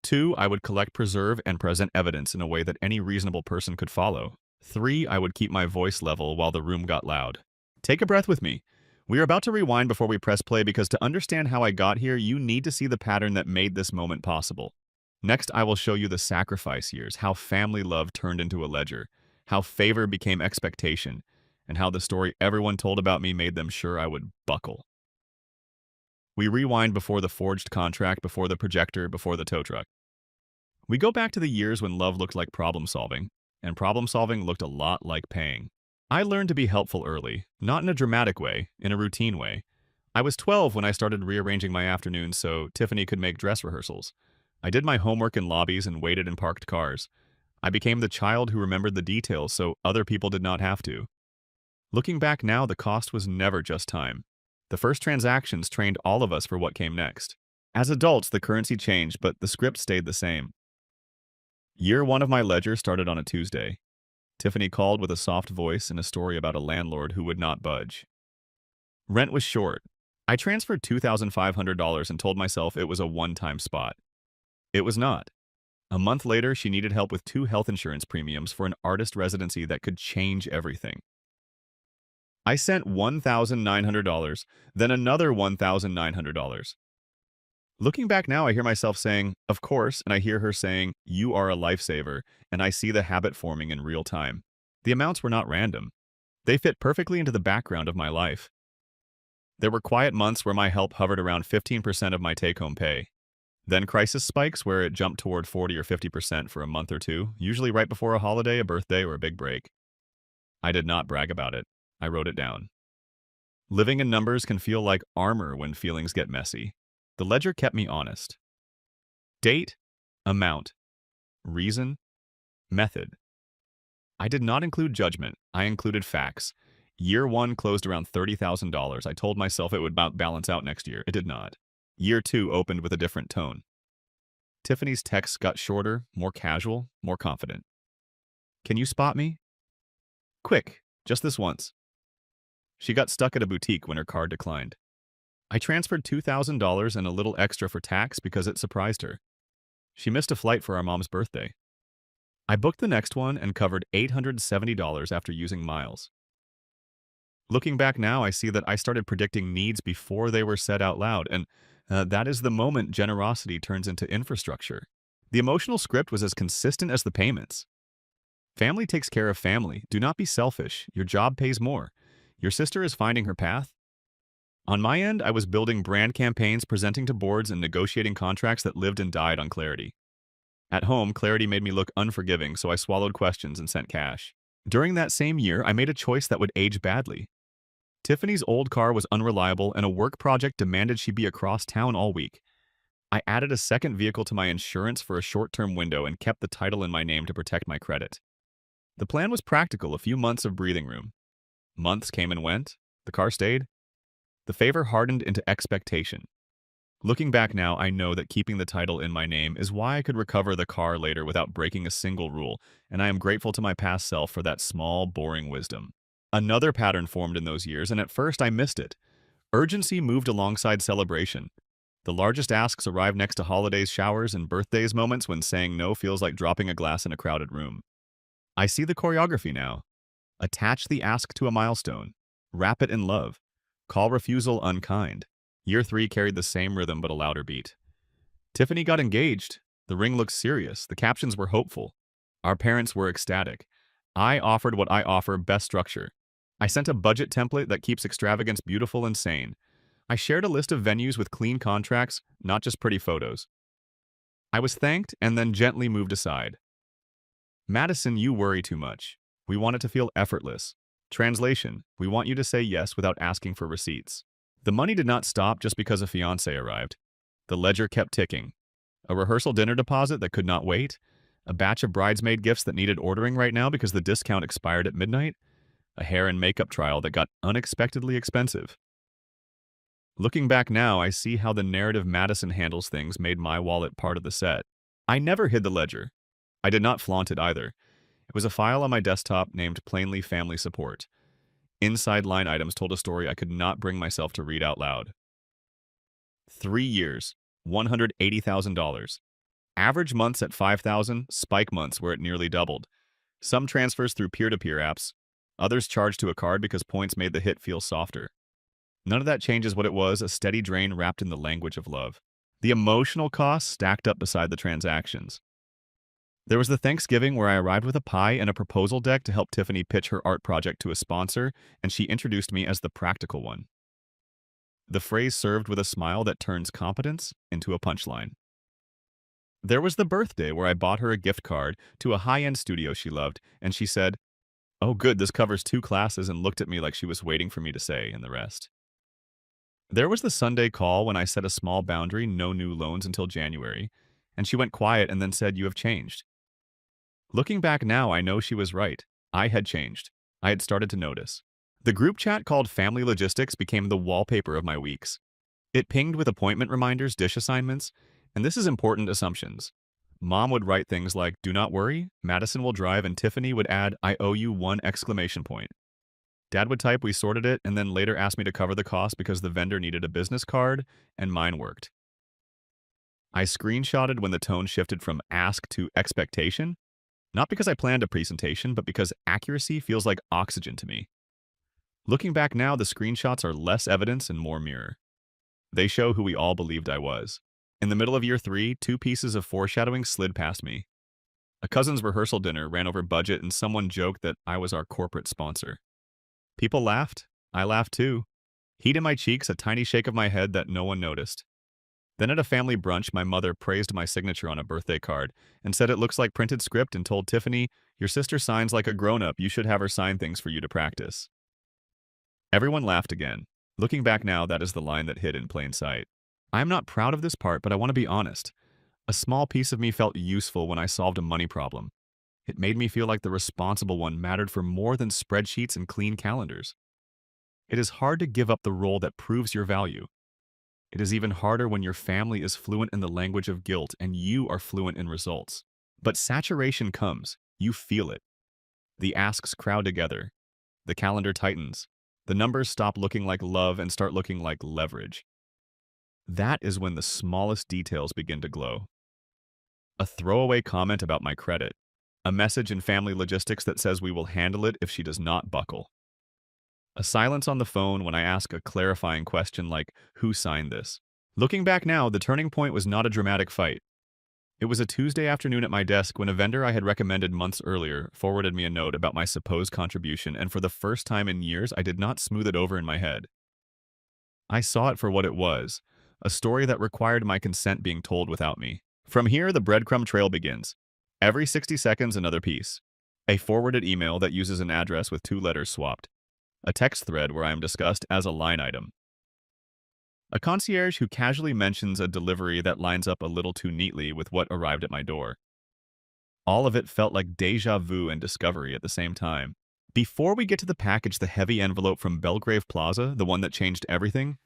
S1: 2, I would collect, preserve, and present evidence in a way that any reasonable person could follow. 3, I would keep my voice level while the room got loud. Take a breath with me. We are about to rewind before we press play because to understand how I got here, you need to see the pattern that made this moment possible. Next, I will show you the sacrifice years, how family love turned into a ledger, how favor became expectation, and how the story everyone told about me made them sure I would buckle. We rewind before the forged contract, before the projector, before the tow truck. We go back to the years when love looked like problem solving, and problem solving looked a lot like paying. I learned to be helpful early, not in a dramatic way, in a routine way. I was 12 when I started rearranging my afternoons so Tiffany could make dress rehearsals. I did my homework in lobbies and waited in parked cars. I became the child who remembered the details so other people did not have to. Looking back now, the cost was never just time. The first transactions trained all of us for what came next. As adults, the currency changed, but the script stayed the same. Year 1 of my ledger started on a Tuesday. Tiffany called with a soft voice and a story about a landlord who would not budge. Rent was short. I transferred $2,500 and told myself it was a one-time spot. It was not. A month later, she needed help with 2 health insurance premiums for an artist residency that could change everything. I sent $1,900, then another $1,900. Looking back now, I hear myself saying, of course, and I hear her saying, you are a lifesaver, and I see the habit forming in real time. The amounts were not random. They fit perfectly into the background of my life. There were quiet months where my help hovered around 15% of my take-home pay. Then crisis spikes where it jumped toward 40 or 50% for a month or two, usually right before a holiday, a birthday, or a big break. I did not brag about it. I wrote it down. Living in numbers can feel like armor when feelings get messy. The ledger kept me honest. Date, amount, reason, method. I did not include judgment. I included facts. Year 1 closed around $30,000. I told myself it would balance out next year. It did not. Year 2 opened with a different tone. Tiffany's texts got shorter, more casual, more confident. Can you spot me? Quick, Just this once. She got stuck at a boutique when her card declined. I transferred $2,000 and a little extra for tax because it surprised her. She missed a flight for our mom's birthday. I booked the next one and covered $870 after using miles. Looking back now, I see that I started predicting needs before they were said out loud, and that is the moment generosity turns into infrastructure. The emotional script was as consistent as the payments. Family takes care of family. Do not be selfish. Your job pays more. Your sister is finding her path. On my end, I was building brand campaigns, presenting to boards, and negotiating contracts that lived and died on clarity. At home, clarity made me look unforgiving, so I swallowed questions and sent cash. During that same year, I made a choice that would age badly. Tiffany's old car was unreliable, and a work project demanded she be across town all week. I added a second vehicle to my insurance for a short-term window and kept the title in my name to protect my credit. The plan was practical, a few months of breathing room. Months came and went. The car stayed. The favor hardened into expectation. Looking back now, I know that keeping the title in my name is why I could recover the car later without breaking a single rule, and I am grateful to my past self for that small, boring wisdom. Another pattern formed in those years, and at first I missed it. Urgency moved alongside celebration. The largest asks arrived next to holidays, showers, and birthdays, moments when saying no feels like dropping a glass in a crowded room. I see the choreography now. Attach the ask to a milestone. Wrap it in love. Call refusal unkind. Year 3 carried the same rhythm but a louder beat. Tiffany got engaged. The ring looked serious. The captions were hopeful. Our parents were ecstatic. I offered what I offer, best structure. I sent a budget template that keeps extravagance beautiful and sane. I shared a list of venues with clean contracts, not just pretty photos. I was thanked and then gently moved aside. Madison, you worry too much. We want it to feel effortless. Translation, we want you to say yes without asking for receipts. The money did not stop just because a fiancé arrived. The ledger kept ticking. A rehearsal dinner deposit that could not wait. A batch of bridesmaid gifts that needed ordering right now because the discount expired at midnight. A hair and makeup trial that got unexpectedly expensive. Looking back now, I see how the narrative Madison handles things made my wallet part of the set. I never hid the ledger. I did not flaunt it either. It was a file on my desktop named plainly Family Support. Inside line items told a story I could not bring myself to read out loud. 3 years, $180,000. Average months at $5,000, spike months where it nearly doubled. Some transfers through peer-to-peer apps. Others charged to a card because points made the hit feel softer. None of that changes what it was, a steady drain wrapped in the language of love. The emotional costs stacked up beside the transactions. There was the Thanksgiving where I arrived with a pie and a proposal deck to help Tiffany pitch her art project to a sponsor, and she introduced me as the practical one. The phrase served with a smile that turns competence into a punchline. There was the birthday where I bought her a gift card to a high-end studio she loved, and she said, "Oh good, this covers 2 classes," and looked at me like she was waiting for me to say, and the rest. There was the Sunday call when I set a small boundary, no new loans until January, and she went quiet and then said, "You have changed." Looking back now, I know she was right. I had changed. I had started to notice. The group chat called Family Logistics became the wallpaper of my weeks. It pinged with appointment reminders, dish assignments, and this is important assumptions. Mom would write things like, "Do not worry, Madison will drive," and Tiffany would add, "I owe you 1 exclamation point." Dad would type, "We sorted it," and then later asked me to cover the cost because the vendor needed a business card, and mine worked. I screenshotted when the tone shifted from ask to expectation. Not because I planned a presentation, but because accuracy feels like oxygen to me. Looking back now, the screenshots are less evidence and more mirror. They show who we all believed I was. In the middle of year 3, 2 pieces of foreshadowing slid past me. A cousin's rehearsal dinner ran over budget and someone joked that I was our corporate sponsor. People laughed. I laughed too. Heat in my cheeks, a tiny shake of my head that no one noticed. Then at a family brunch, my mother praised my signature on a birthday card and said it looks like printed script and told Tiffany, "Your sister signs like a grown-up. You should have her sign things for you to practice." Everyone laughed again. Looking back now, that is the line that hid in plain sight. I am not proud of this part, but I want to be honest. A small piece of me felt useful when I solved a money problem. It made me feel like the responsible one mattered for more than spreadsheets and clean calendars. It is hard to give up the role that proves your value. It is even harder when your family is fluent in the language of guilt and you are fluent in results. But saturation comes. You feel it. The asks crowd together. The calendar tightens. The numbers stop looking like love and start looking like leverage. That is when the smallest details begin to glow. A throwaway comment about my credit. A message in family logistics that says we will handle it if she does not buckle. A silence on the phone when I ask a clarifying question like, who signed this? Looking back now, the turning point was not a dramatic fight. It was a Tuesday afternoon at my desk when a vendor I had recommended months earlier forwarded me a note about my supposed contribution, and for the first time in years, I did not smooth it over in my head. I saw it for what it was, a story that required my consent being told without me. From here, the breadcrumb trail begins. Every 60 seconds, another piece. A forwarded email that uses an address with 2 letters swapped. A text thread where I am discussed as a line item. A concierge who casually mentions a delivery that lines up a little too neatly with what arrived at my door. All of it felt like deja vu and discovery at the same time. Before we get to the package, the heavy envelope from Belgrave Plaza, the one that changed everything,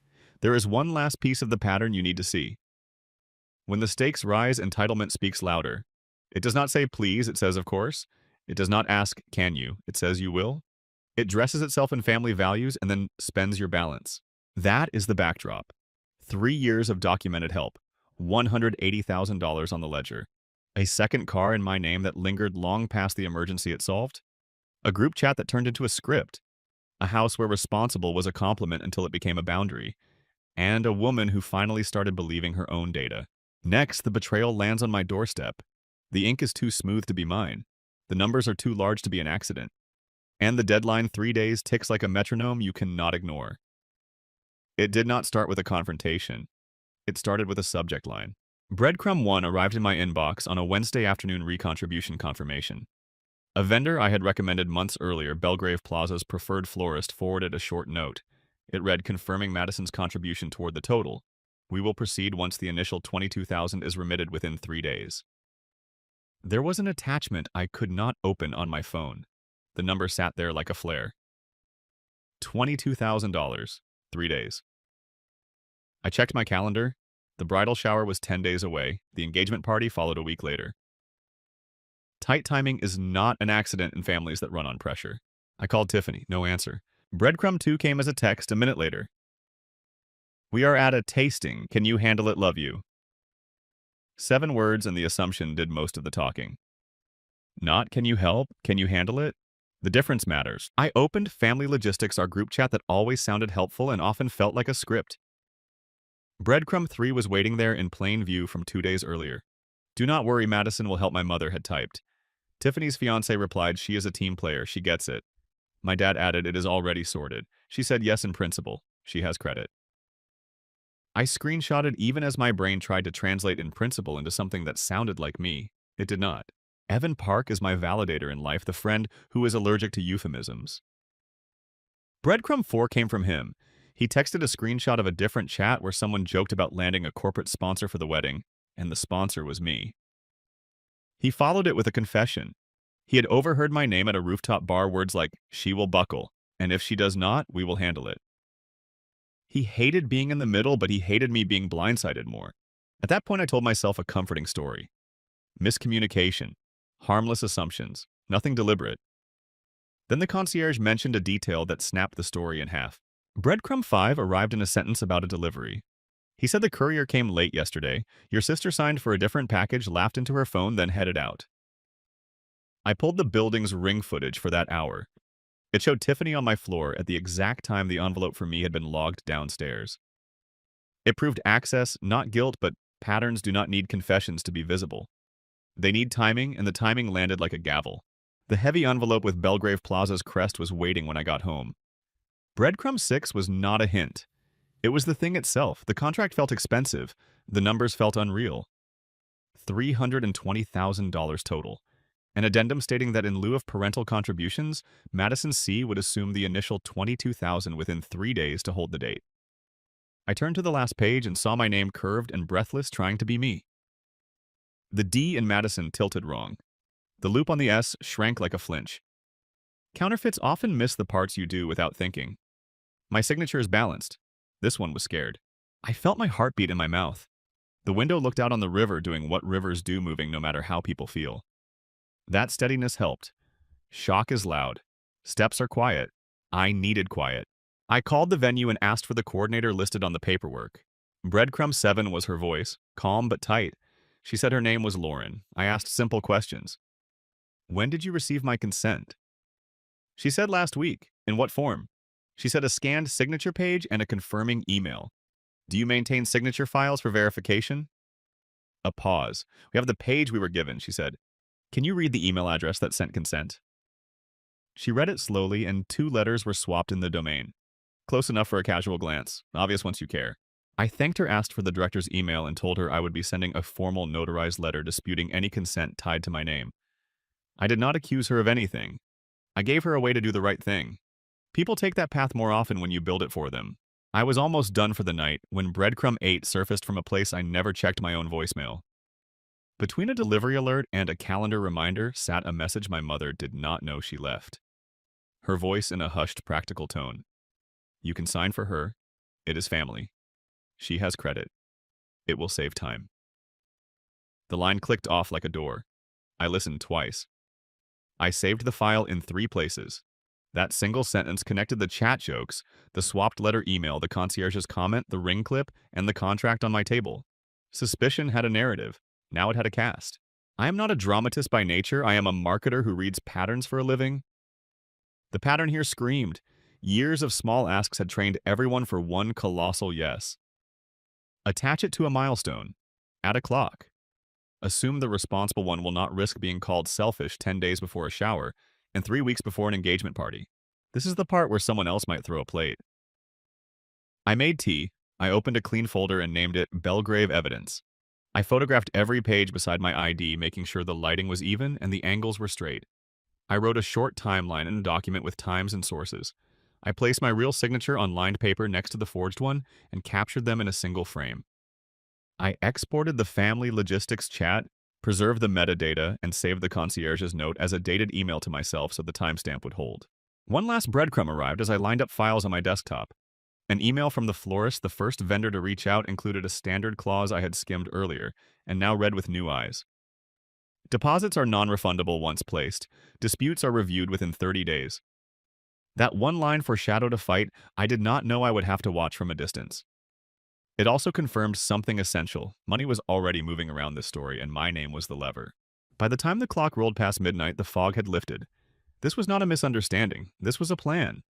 S1: there is one last piece of the pattern you need to see. When the stakes rise, entitlement speaks louder. It does not say please, it says of course. It does not ask can you, it says you will. It dresses itself in family values and then spends your balance. That is the backdrop. 3 years of documented help, $180,000 on the ledger. A second car in my name that lingered long past the emergency it solved. A group chat that turned into a script. A house where responsible was a compliment until it became a boundary. And a woman who finally started believing her own data. Next, the betrayal lands on my doorstep. The ink is too smooth to be mine. The numbers are too large to be an accident. And the deadline 3 days ticks like a metronome you cannot ignore. It did not start with a confrontation. It started with a subject line. Breadcrumb 1 arrived in my inbox on a Wednesday afternoon recontribution confirmation. A vendor I had recommended months earlier, Belgrave Plaza's preferred florist, forwarded a short note. It read, confirming Madison's contribution toward the total. We will proceed once the initial $22,000 is remitted within 3 days. There was an attachment I could not open on my phone. The number sat there like a flare. $22,000. 3 days. I checked my calendar. The bridal shower was 10 days away. The engagement party followed a week later. Tight timing is not an accident in families that run on pressure. I called Tiffany, no answer. Breadcrumb 2 came as a text a minute later. We are at a tasting. Can you handle it, love you? 7 words and the assumption did most of the talking. Not can you help? Can you handle it? The difference matters. I opened Family Logistics, our group chat that always sounded helpful and often felt like a script. Breadcrumb 3 was waiting there in plain view from 2 days earlier. Do not worry, Madison will help, my mother had typed. Tiffany's fiancé replied, she is a team player, she gets it. My dad added, it is already sorted. She said yes in principle. She has credit. I screenshotted even as my brain tried to translate in principle into something that sounded like me. It did not. Evan Park is my validator in life, the friend who is allergic to euphemisms. Breadcrumb 4 came from him. He texted a screenshot of a different chat where someone joked about landing a corporate sponsor for the wedding, and the sponsor was me. He followed it with a confession. He had overheard my name at a rooftop bar, words like, she will buckle, and if she does not, we will handle it. He hated being in the middle, but he hated me being blindsided more. At that point, I told myself a comforting story. Miscommunication. Harmless assumptions. Nothing deliberate. Then the concierge mentioned a detail that snapped the story in half. Breadcrumb 5 arrived in a sentence about a delivery. He said the courier came late yesterday. Your sister signed for a different package, laughed into her phone, then headed out. I pulled the building's ring footage for that hour. It showed Tiffany on my floor at the exact time the envelope for me had been logged downstairs. It proved access, not guilt, but patterns do not need confessions to be visible. They need timing, and the timing landed like a gavel. The heavy envelope with Belgrave Plaza's crest was waiting when I got home. Breadcrumb 6 was not a hint. It was the thing itself. The contract felt expensive. The numbers felt unreal. $320,000 total. An addendum stating that in lieu of parental contributions, Madison C. would assume the initial $22,000 within 3 days to hold the date. I turned to the last page and saw my name curved and breathless, trying to be me. The D in Madison tilted wrong. The loop on the S shrank like a flinch. Counterfeits often miss the parts you do without thinking. My signature is balanced. This one was scared. I felt my heartbeat in my mouth. The window looked out on the river, doing what rivers do, moving no matter how people feel. That steadiness helped. Shock is loud. Steps are quiet. I needed quiet. I called the venue and asked for the coordinator listed on the paperwork. Breadcrumb 7 was her voice, calm but tight. She said her name was Lauren. I asked simple questions. When did you receive my consent? She said last week. In what form? She said a scanned signature page and a confirming email. Do you maintain signature files for verification? A pause. We have the page we were given, she said. Can you read the email address that sent consent? She read it slowly, and 2 letters were swapped in the domain. Close enough for a casual glance. Obvious once you care. I thanked her, asked for the director's email, and told her I would be sending a formal notarized letter disputing any consent tied to my name. I did not accuse her of anything. I gave her a way to do the right thing. People take that path more often when you build it for them. I was almost done for the night when Breadcrumb 8 surfaced from a place I never checked my own voicemail. Between a delivery alert and a calendar reminder sat a message my mother did not know she left. Her voice in a hushed, practical tone. You can sign for her. It is family. She has credit. It will save time. The line clicked off like a door. I listened twice. I saved the file in 3 places. That single sentence connected the chat jokes, the swapped letter email, the concierge's comment, the ring clip, and the contract on my table. Suspicion had a narrative. Now it had a cast. I am not a dramatist by nature. I am a marketer who reads patterns for a living. The pattern here screamed. Years of small asks had trained everyone for one colossal yes. Attach it to a milestone. Add a clock. Assume the responsible one will not risk being called selfish 10 days before a shower and 3 weeks before an engagement party. This is the part where someone else might throw a plate. I made tea. I opened a clean folder and named it Belgrave Evidence. I photographed every page beside my ID, making sure the lighting was even and the angles were straight. I wrote a short timeline in a document with times and sources. I placed my real signature on lined paper next to the forged one and captured them in a single frame. I exported the family logistics chat, preserved the metadata, and saved the concierge's note as a dated email to myself so the timestamp would hold. One last breadcrumb arrived as I lined up files on my desktop. An email from the florist, the first vendor to reach out, included a standard clause I had skimmed earlier, and now read with new eyes. Deposits are non-refundable once placed. Disputes are reviewed within 30 days. That one line foreshadowed a fight I did not know I would have to watch from a distance. It also confirmed something essential. Money was already moving around this story, and my name was the lever. By the time the clock rolled past midnight, the fog had lifted. This was not a misunderstanding. This was a plan.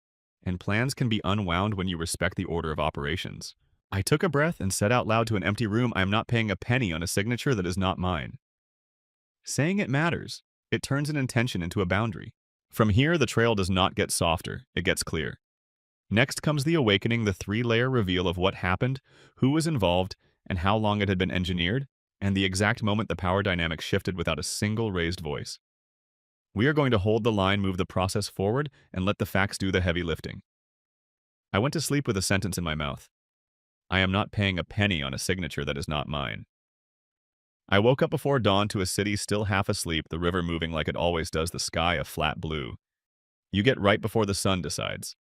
S1: And plans can be unwound when you respect the order of operations. I took a breath and said out loud to an empty room, I am not paying a penny on a signature that is not mine. Saying it matters. It turns an intention into a boundary. From here, the trail does not get softer. It gets clear. Next comes the awakening, the 3-layer reveal of what happened, who was involved, and how long it had been engineered, and the exact moment the power dynamic shifted without a single raised voice. We are going to hold the line, move the process forward, and let the facts do the heavy lifting. I went to sleep with a sentence in my mouth. I am not paying a penny on a signature that is not mine. I woke up before dawn to a city still half asleep, the river moving like it always does, the sky a flat blue. You get right before the sun decides.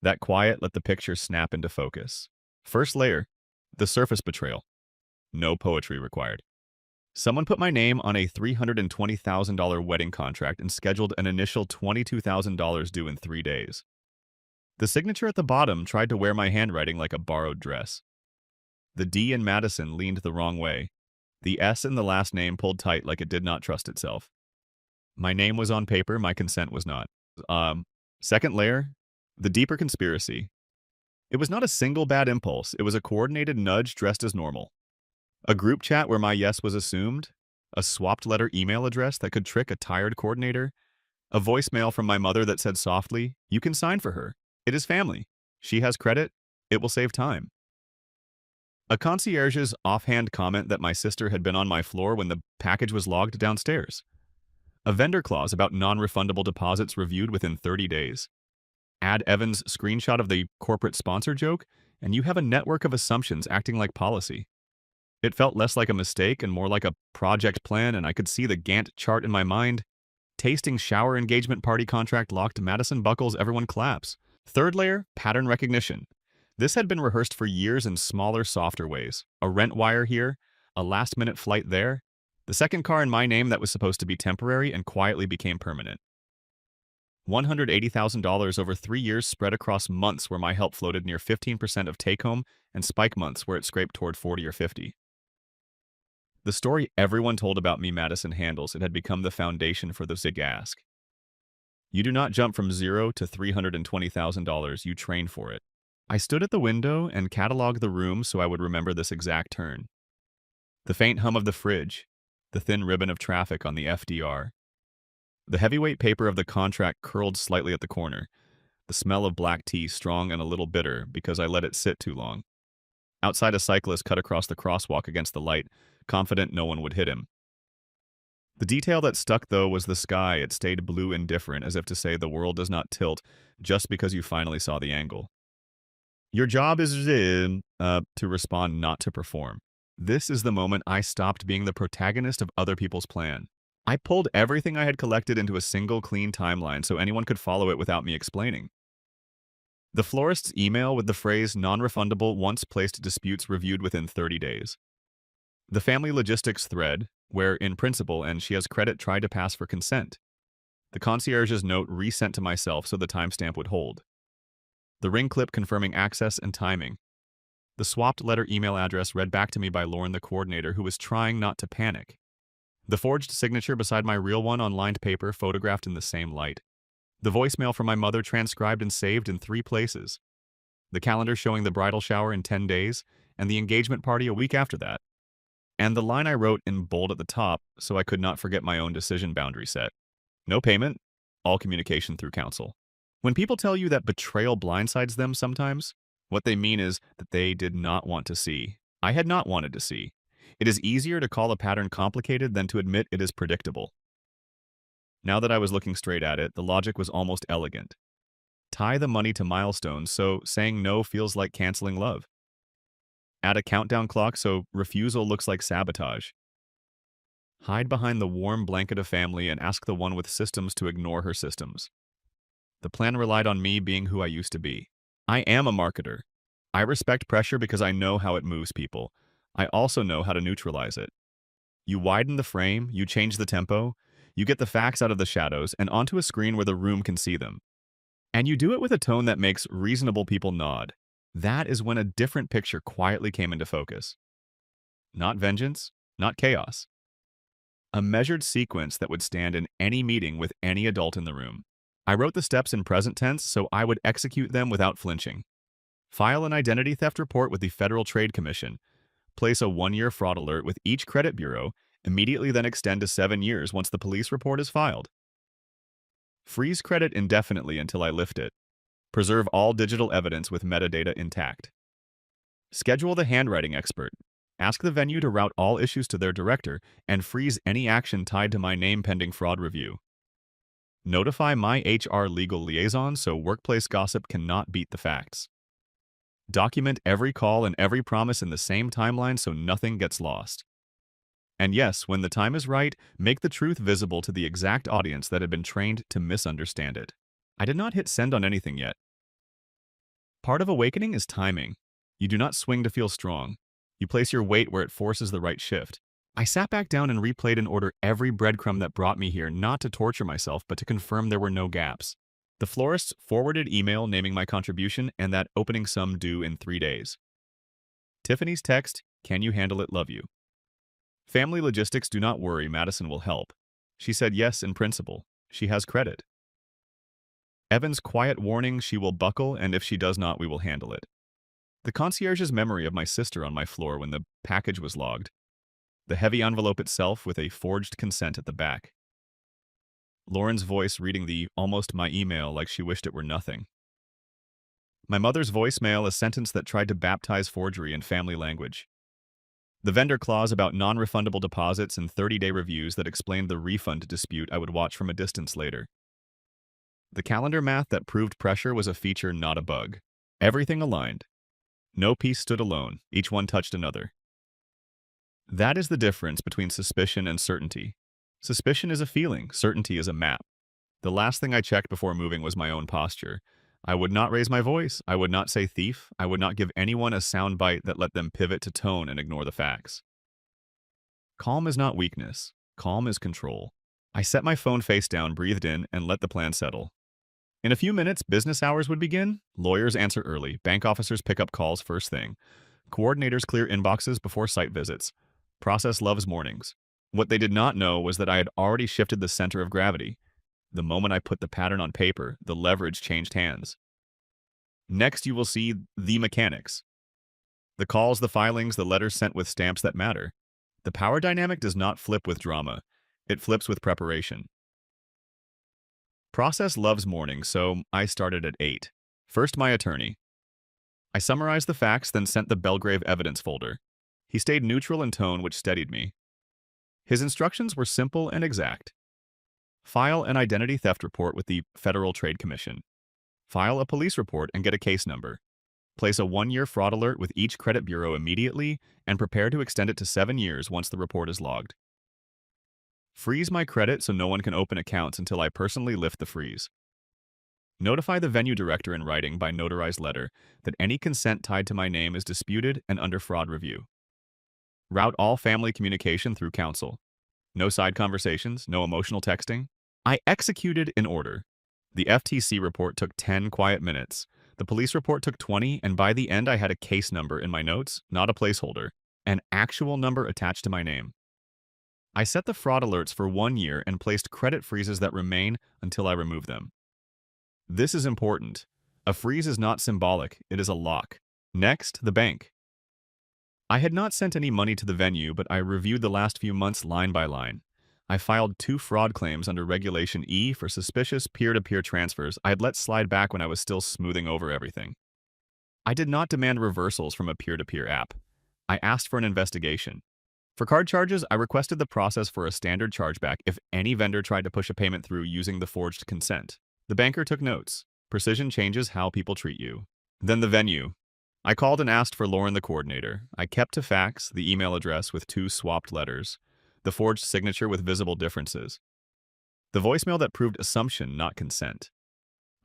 S1: That quiet let the picture snap into focus. First layer, the surface betrayal. No poetry required. Someone put my name on a $320,000 wedding contract and scheduled an initial $22,000 due in 3 days. The signature at the bottom tried to wear my handwriting like a borrowed dress. The D in Madison leaned the wrong way. The S in the last name pulled tight like it did not trust itself. My name was on paper, my consent was not. Second layer, the deeper conspiracy. It was not a single bad impulse, it was a coordinated nudge dressed as normal. A group chat where my yes was assumed, a swapped letter email address that could trick a tired coordinator, a voicemail from my mother that said softly, "You can sign for her. It is family. She has credit. It will save time." A concierge's offhand comment that my sister had been on my floor when the package was logged downstairs. A vendor clause about non-refundable deposits reviewed within 30 days. Add Evan's screenshot of the corporate sponsor joke, and you have a network of assumptions acting like policy. It felt less like a mistake and more like a project plan, and I could see the Gantt chart in my mind. Tasting shower engagement party contract locked, Madison buckles, everyone claps. Third layer, pattern recognition. This had been rehearsed for years in smaller, softer ways. A rent wire here, a last-minute flight there. The second car in my name that was supposed to be temporary and quietly became permanent. $180,000 over 3 years spread across months where my help floated near 15% of take-home and spike months where it scraped toward 40 or 50. The story everyone told about me Madison handles it had become the foundation for the Zig Ask. You do not jump from zero to $320,000, you train for it. I stood at the window and cataloged the room so I would remember this exact turn. The faint hum of the fridge, the thin ribbon of traffic on the FDR, the heavyweight paper of the contract curled slightly at the corner, the smell of black tea strong and a little bitter because I let it sit too long. Outside, a cyclist cut across the crosswalk against the light, confident no one would hit him. The detail that stuck, though, was the sky. It stayed blue and different, as if to say the world does not tilt just because you finally saw the angle. Your job is to respond, not to perform. This is the moment I stopped being the protagonist of other people's plan. I pulled everything I had collected into a single clean timeline so anyone could follow it without me explaining. The florist's email with the phrase non-refundable once placed disputes reviewed within 30 days. The family logistics thread, where in principle and she has credit tried to pass for consent. The concierge's note resent to myself so the timestamp would hold. The ring clip confirming access and timing. The swapped letter email address read back to me by Lauren, the coordinator, who was trying not to panic. The forged signature beside my real one on lined paper photographed in the same light. The voicemail from my mother transcribed and saved in 3 places. The calendar showing the bridal shower in 10 days and the engagement party a week after that. And the line I wrote in bold at the top so I could not forget my own decision boundary set. No payment, all communication through counsel. When people tell you that betrayal blindsides them sometimes, what they mean is that they did not want to see. I had not wanted to see. It is easier to call a pattern complicated than to admit it is predictable. Now that I was looking straight at it, the logic was almost elegant. Tie the money to milestones so saying no feels like canceling love. Add a countdown clock so refusal looks like sabotage. Hide behind the warm blanket of family and ask the one with systems to ignore her systems. The plan relied on me being who I used to be. I am a marketer. I respect pressure because I know how it moves people. I also know how to neutralize it. You widen the frame, you change the tempo, you get the facts out of the shadows and onto a screen where the room can see them. And you do it with a tone that makes reasonable people nod. That is when a different picture quietly came into focus. Not vengeance, not chaos. A measured sequence that would stand in any meeting with any adult in the room. I wrote the steps in present tense so I would execute them without flinching. File an identity theft report with the Federal Trade Commission. Place a 1-year fraud alert with each credit bureau, immediately then extend to 7 years once the police report is filed. Freeze credit indefinitely until I lift it. Preserve all digital evidence with metadata intact. Schedule the handwriting expert. Ask the venue to route all issues to their director and freeze any action tied to my name pending fraud review. Notify my HR legal liaison so workplace gossip cannot beat the facts. Document every call and every promise in the same timeline so nothing gets lost. And yes, when the time is right, make the truth visible to the exact audience that had been trained to misunderstand it. I did not hit send on anything yet. Part of awakening is timing. You do not swing to feel strong. You place your weight where it forces the right shift. I sat back down and replayed in order every breadcrumb that brought me here, not to torture myself, but to confirm there were no gaps. The florist's forwarded email naming my contribution and that opening sum due in 3 days. Tiffany's text, "Can you handle it, love you." Family logistics, do not worry, Madison will help. She said yes in principle. She has credit. Evan's quiet warning, she will buckle, and if she does not, we will handle it. The concierge's memory of my sister on my floor when the package was logged. The heavy envelope itself with a forged consent at the back. Lauren's voice reading the almost my email like she wished it were nothing. My mother's voicemail, a sentence that tried to baptize forgery in family language. The vendor clause about non-refundable deposits and 30-day reviews that explained the refund dispute I would watch from a distance later. The calendar math that proved pressure was a feature, not a bug. Everything aligned. No piece stood alone, each one touched another. That is the difference between suspicion and certainty. Suspicion is a feeling, certainty is a map. The last thing I checked before moving was my own posture. I would not raise my voice, I would not say thief, I would not give anyone a soundbite that let them pivot to tone and ignore the facts. Calm is not weakness, calm is control. I set my phone face down, breathed in, and let the plan settle. In a few minutes, business hours would begin. Lawyers answer early. Bank officers pick up calls first thing. Coordinators clear inboxes before site visits. Process loves mornings. What they did not know was that I had already shifted the center of gravity. The moment I put the pattern on paper, the leverage changed hands. Next, you will see the mechanics. The calls, the filings, the letters sent with stamps that matter. The power dynamic does not flip with drama. It flips with preparation. Process loves mornings, so I started at 8. First, my attorney. I summarized the facts, then sent the Belgrave evidence folder. He stayed neutral in tone, which steadied me. His instructions were simple and exact. File an identity theft report with the Federal Trade Commission. File a police report and get a case number. Place a 1-year fraud alert with each credit bureau immediately and prepare to extend it to 7 years once the report is logged. Freeze my credit so no one can open accounts until I personally lift the freeze. Notify the venue director in writing by notarized letter that any consent tied to my name is disputed and under fraud review. Route all family communication through counsel. No side conversations, no emotional texting. I executed in order. The FTC report took 10 quiet minutes. The police report took 20, and by the end I had a case number in my notes, not a placeholder, an actual number attached to my name. I set the fraud alerts for 1 year and placed credit freezes that remain until I remove them. This is important. A freeze is not symbolic, it is a lock. Next, the bank. I had not sent any money to the venue, but I reviewed the last few months line by line. I filed 2 fraud claims under Regulation E for suspicious peer-to-peer transfers I had let slide back when I was still smoothing over everything. I did not demand reversals from a peer-to-peer app. I asked for an investigation. For card charges, I requested the process for a standard chargeback if any vendor tried to push a payment through using the forged consent. The banker took notes. Precision changes how people treat you. Then the venue. I called and asked for Lauren, the coordinator. I kept to facts, the email address with 2 swapped letters, the forged signature with visible differences, the voicemail that proved assumption, not consent.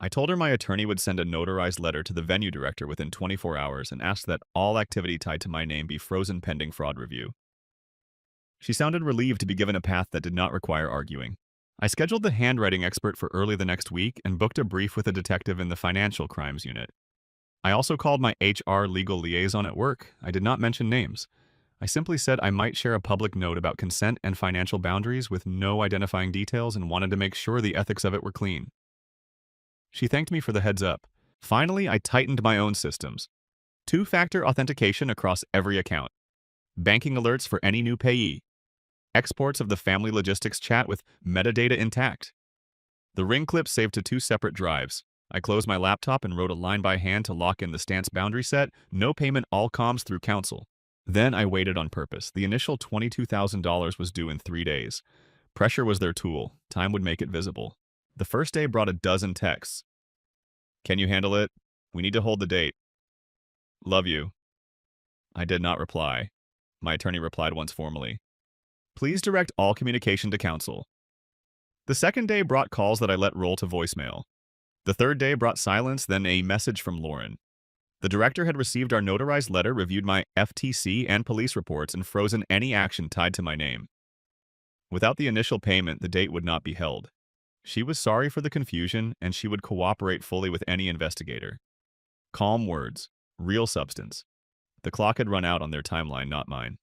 S1: I told her my attorney would send a notarized letter to the venue director within 24 hours and asked that all activity tied to my name be frozen pending fraud review. She sounded relieved to be given a path that did not require arguing. I scheduled the handwriting expert for early the next week and booked a brief with a detective in the financial crimes unit. I also called my HR legal liaison at work. I did not mention names. I simply said I might share a public note about consent and financial boundaries with no identifying details and wanted to make sure the ethics of it were clean. She thanked me for the heads up. Finally, I tightened my own systems. 2-factor authentication across every account. Banking alerts for any new payee. Exports of the family logistics chat with metadata intact. The ring clip saved to 2 separate drives. I closed my laptop and wrote a line by hand to lock in the stance boundary set, no payment, all comms through counsel. Then I waited on purpose. The initial $22,000 was due in 3 days. Pressure was their tool. Time would make it visible. The first day brought a dozen texts. Can you handle it? We need to hold the date. Love you. I did not reply. My attorney replied once formally. Please direct all communication to counsel. The second day brought calls that I let roll to voicemail. The third day brought silence, then a message from Lauren. The director had received our notarized letter, reviewed my FTC and police reports, and frozen any action tied to my name. Without the initial payment, the date would not be held. She was sorry for the confusion, and she would cooperate fully with any investigator. Calm words, real substance. The clock had run out on their timeline, not mine.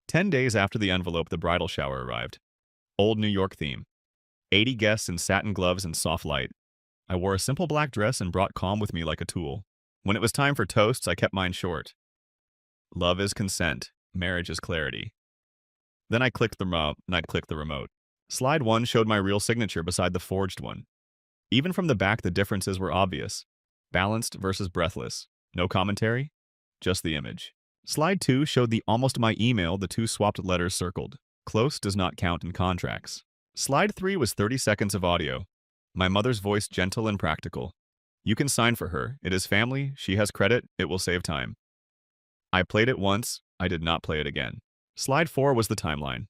S1: 10 days after the envelope, the bridal shower arrived. Old New York theme. 80 guests in satin gloves and soft light. I wore a simple black dress and brought calm with me like a tool. When it was time for toasts, I kept mine short. Love is consent. Marriage is clarity. Then I clicked the remote. Slide 1 showed my real signature beside the forged one. Even from the back, the differences were obvious. Balanced versus breathless. No commentary, just the image. Slide 2 showed the almost my email, the 2 swapped letters circled. Close does not count in contracts. Slide 3 was 30 seconds of audio. My mother's voice gentle and practical. You can sign for her. It is family. She has credit. It will save time. I played it once. I did not play it again. Slide 4 was the timeline.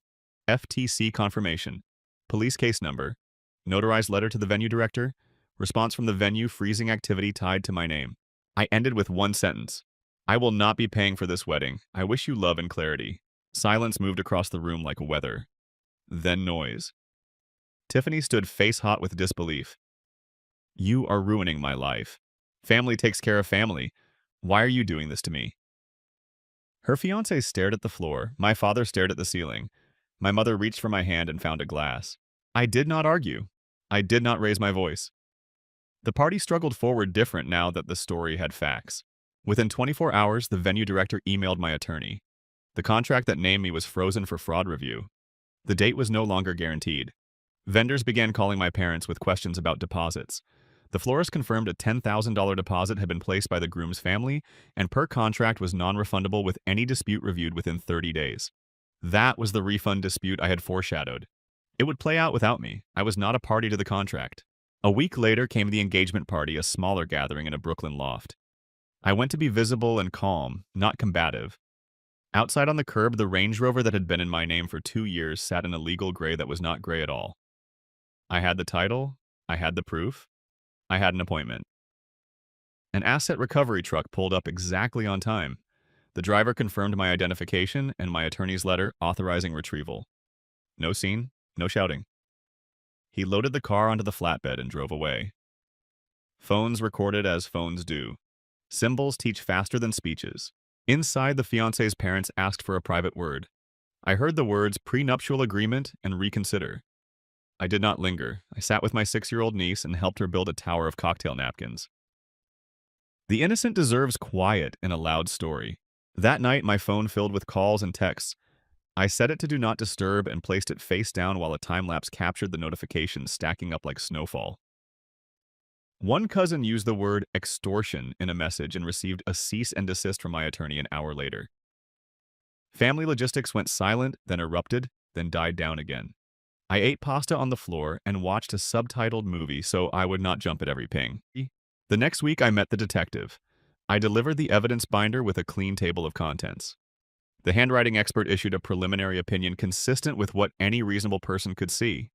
S1: FTC confirmation. Police case number. Notarized letter to the venue director. Response from the venue freezing activity tied to my name. I ended with 1 sentence. I will not be paying for this wedding. I wish you love and clarity. Silence moved across the room like weather. Then noise. Tiffany stood face-hot with disbelief. You are ruining my life. Family takes care of family. Why are you doing this to me? Her fiancé stared at the floor. My father stared at the ceiling. My mother reached for my hand and found a glass. I did not argue. I did not raise my voice. The party struggled forward different now that the story had facts. Within 24 hours, the venue director emailed my attorney. The contract that named me was frozen for fraud review. The date was no longer guaranteed. Vendors began calling my parents with questions about deposits. The florist confirmed a $10,000 deposit had been placed by the groom's family, and per contract was non-refundable with any dispute reviewed within 30 days. That was the refund dispute I had foreshadowed. It would play out without me. I was not a party to the contract. A week later came the engagement party, a smaller gathering in a Brooklyn loft. I went to be visible and calm, not combative. Outside on the curb, the Range Rover that had been in my name for 2 years sat in a legal gray that was not gray at all. I had the title, I had the proof, I had an appointment. An asset recovery truck pulled up exactly on time. The driver confirmed my identification and my attorney's letter authorizing retrieval. No scene, no shouting. He loaded the car onto the flatbed and drove away. Phones recorded as phones do. Symbols teach faster than speeches. Inside, the fiancé's parents asked for a private word. I heard the words prenuptial agreement and reconsider. I did not linger. I sat with my 6-year-old niece and helped her build a tower of cocktail napkins. The innocent deserves quiet in a loud story. That night, my phone filled with calls and texts. I set it to do not disturb and placed it face down while a time-lapse captured the notifications stacking up like snowfall. One cousin used the word extortion in a message and received a cease and desist from my attorney an hour later. Family logistics went silent, then erupted, then died down again. I ate pasta on the floor and watched a subtitled movie so I would not jump at every ping. The next week, I met the detective. I delivered the evidence binder with a clean table of contents. The handwriting expert issued a preliminary opinion consistent with what any reasonable person could see.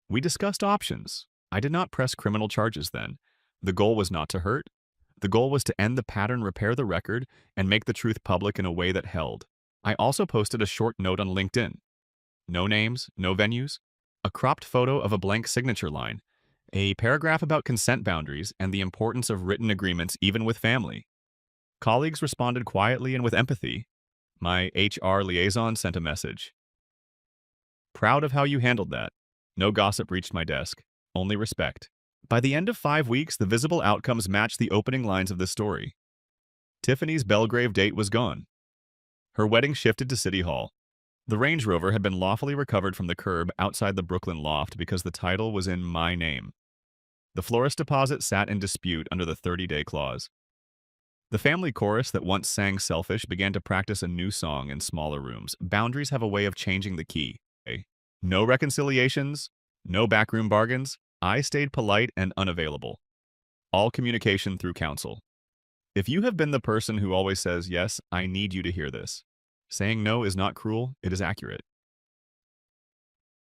S1: We discussed options. I did not press criminal charges then. The goal was not to hurt. The goal was to end the pattern, repair the record, and make the truth public in a way that held. I also posted a short note on LinkedIn. No names, no venues, a cropped photo of a blank signature line, a paragraph about consent boundaries and the importance of written agreements even with family. Colleagues responded quietly and with empathy. My HR liaison sent a message. Proud of how you handled that. No gossip reached my desk, only respect. By the end of 5 weeks, the visible outcomes matched the opening lines of this story. Tiffany's Belgrave date was gone. Her wedding shifted to City Hall. The Range Rover had been lawfully recovered from the curb outside the Brooklyn loft because the title was in my name. The florist deposit sat in dispute under the 30-day clause. The family chorus that once sang Selfish began to practice a new song in smaller rooms. Boundaries have a way of changing the key. No reconciliations, no backroom bargains. I stayed polite and unavailable. All communication through counsel. If you have been the person who always says, yes, I need you to hear this. Saying no is not cruel, it is accurate.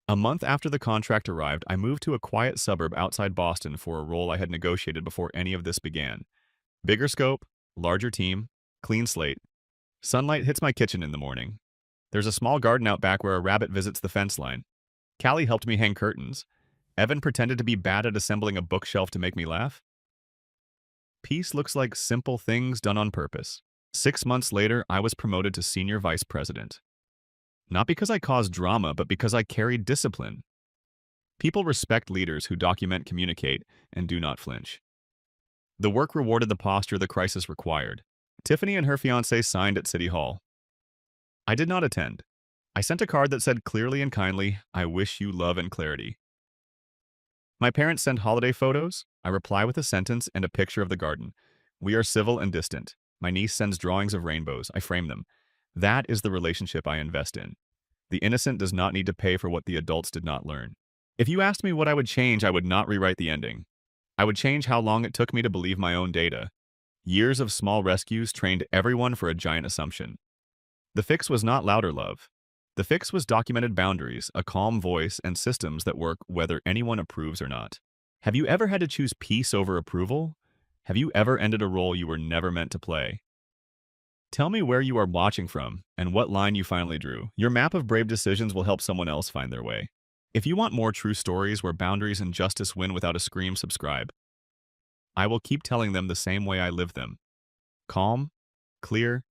S1: A month after the contract arrived, I moved to a quiet suburb outside Boston for a role I had negotiated before any of this began. Bigger scope, larger team, clean slate. Sunlight hits my kitchen in the morning. There's a small garden out back where a rabbit visits the fence line. Callie helped me hang curtains. Evan pretended to be bad at assembling a bookshelf to make me laugh. Peace looks like simple things done on purpose. 6 months later, I was promoted to senior vice president. Not because I caused drama, but because I carried discipline. People respect leaders who document, communicate, and do not flinch. The work rewarded the posture the crisis required. Tiffany and her fiancé signed at City Hall. I did not attend. I sent a card that said clearly and kindly, I wish you love and clarity. My parents send holiday photos. I reply with a sentence and a picture of the garden. We are civil and distant. My niece sends drawings of rainbows. I frame them. That is the relationship I invest in. The innocent does not need to pay for what the adults did not learn. If you asked me what I would change, I would not rewrite the ending. I would change how long it took me to believe my own data. Years of small rescues trained everyone for a giant assumption. The fix was not louder love. The fix was documented boundaries, a calm voice, and systems that work whether anyone approves or not. Have you ever had to choose peace over approval? Have you ever ended a role you were never meant to play? Tell me where you are watching from and what line you finally drew. Your map of brave decisions will help someone else find their way. If you want more true stories where boundaries and justice win without a scream, subscribe. I will keep telling them the same way I live them. Calm, clear,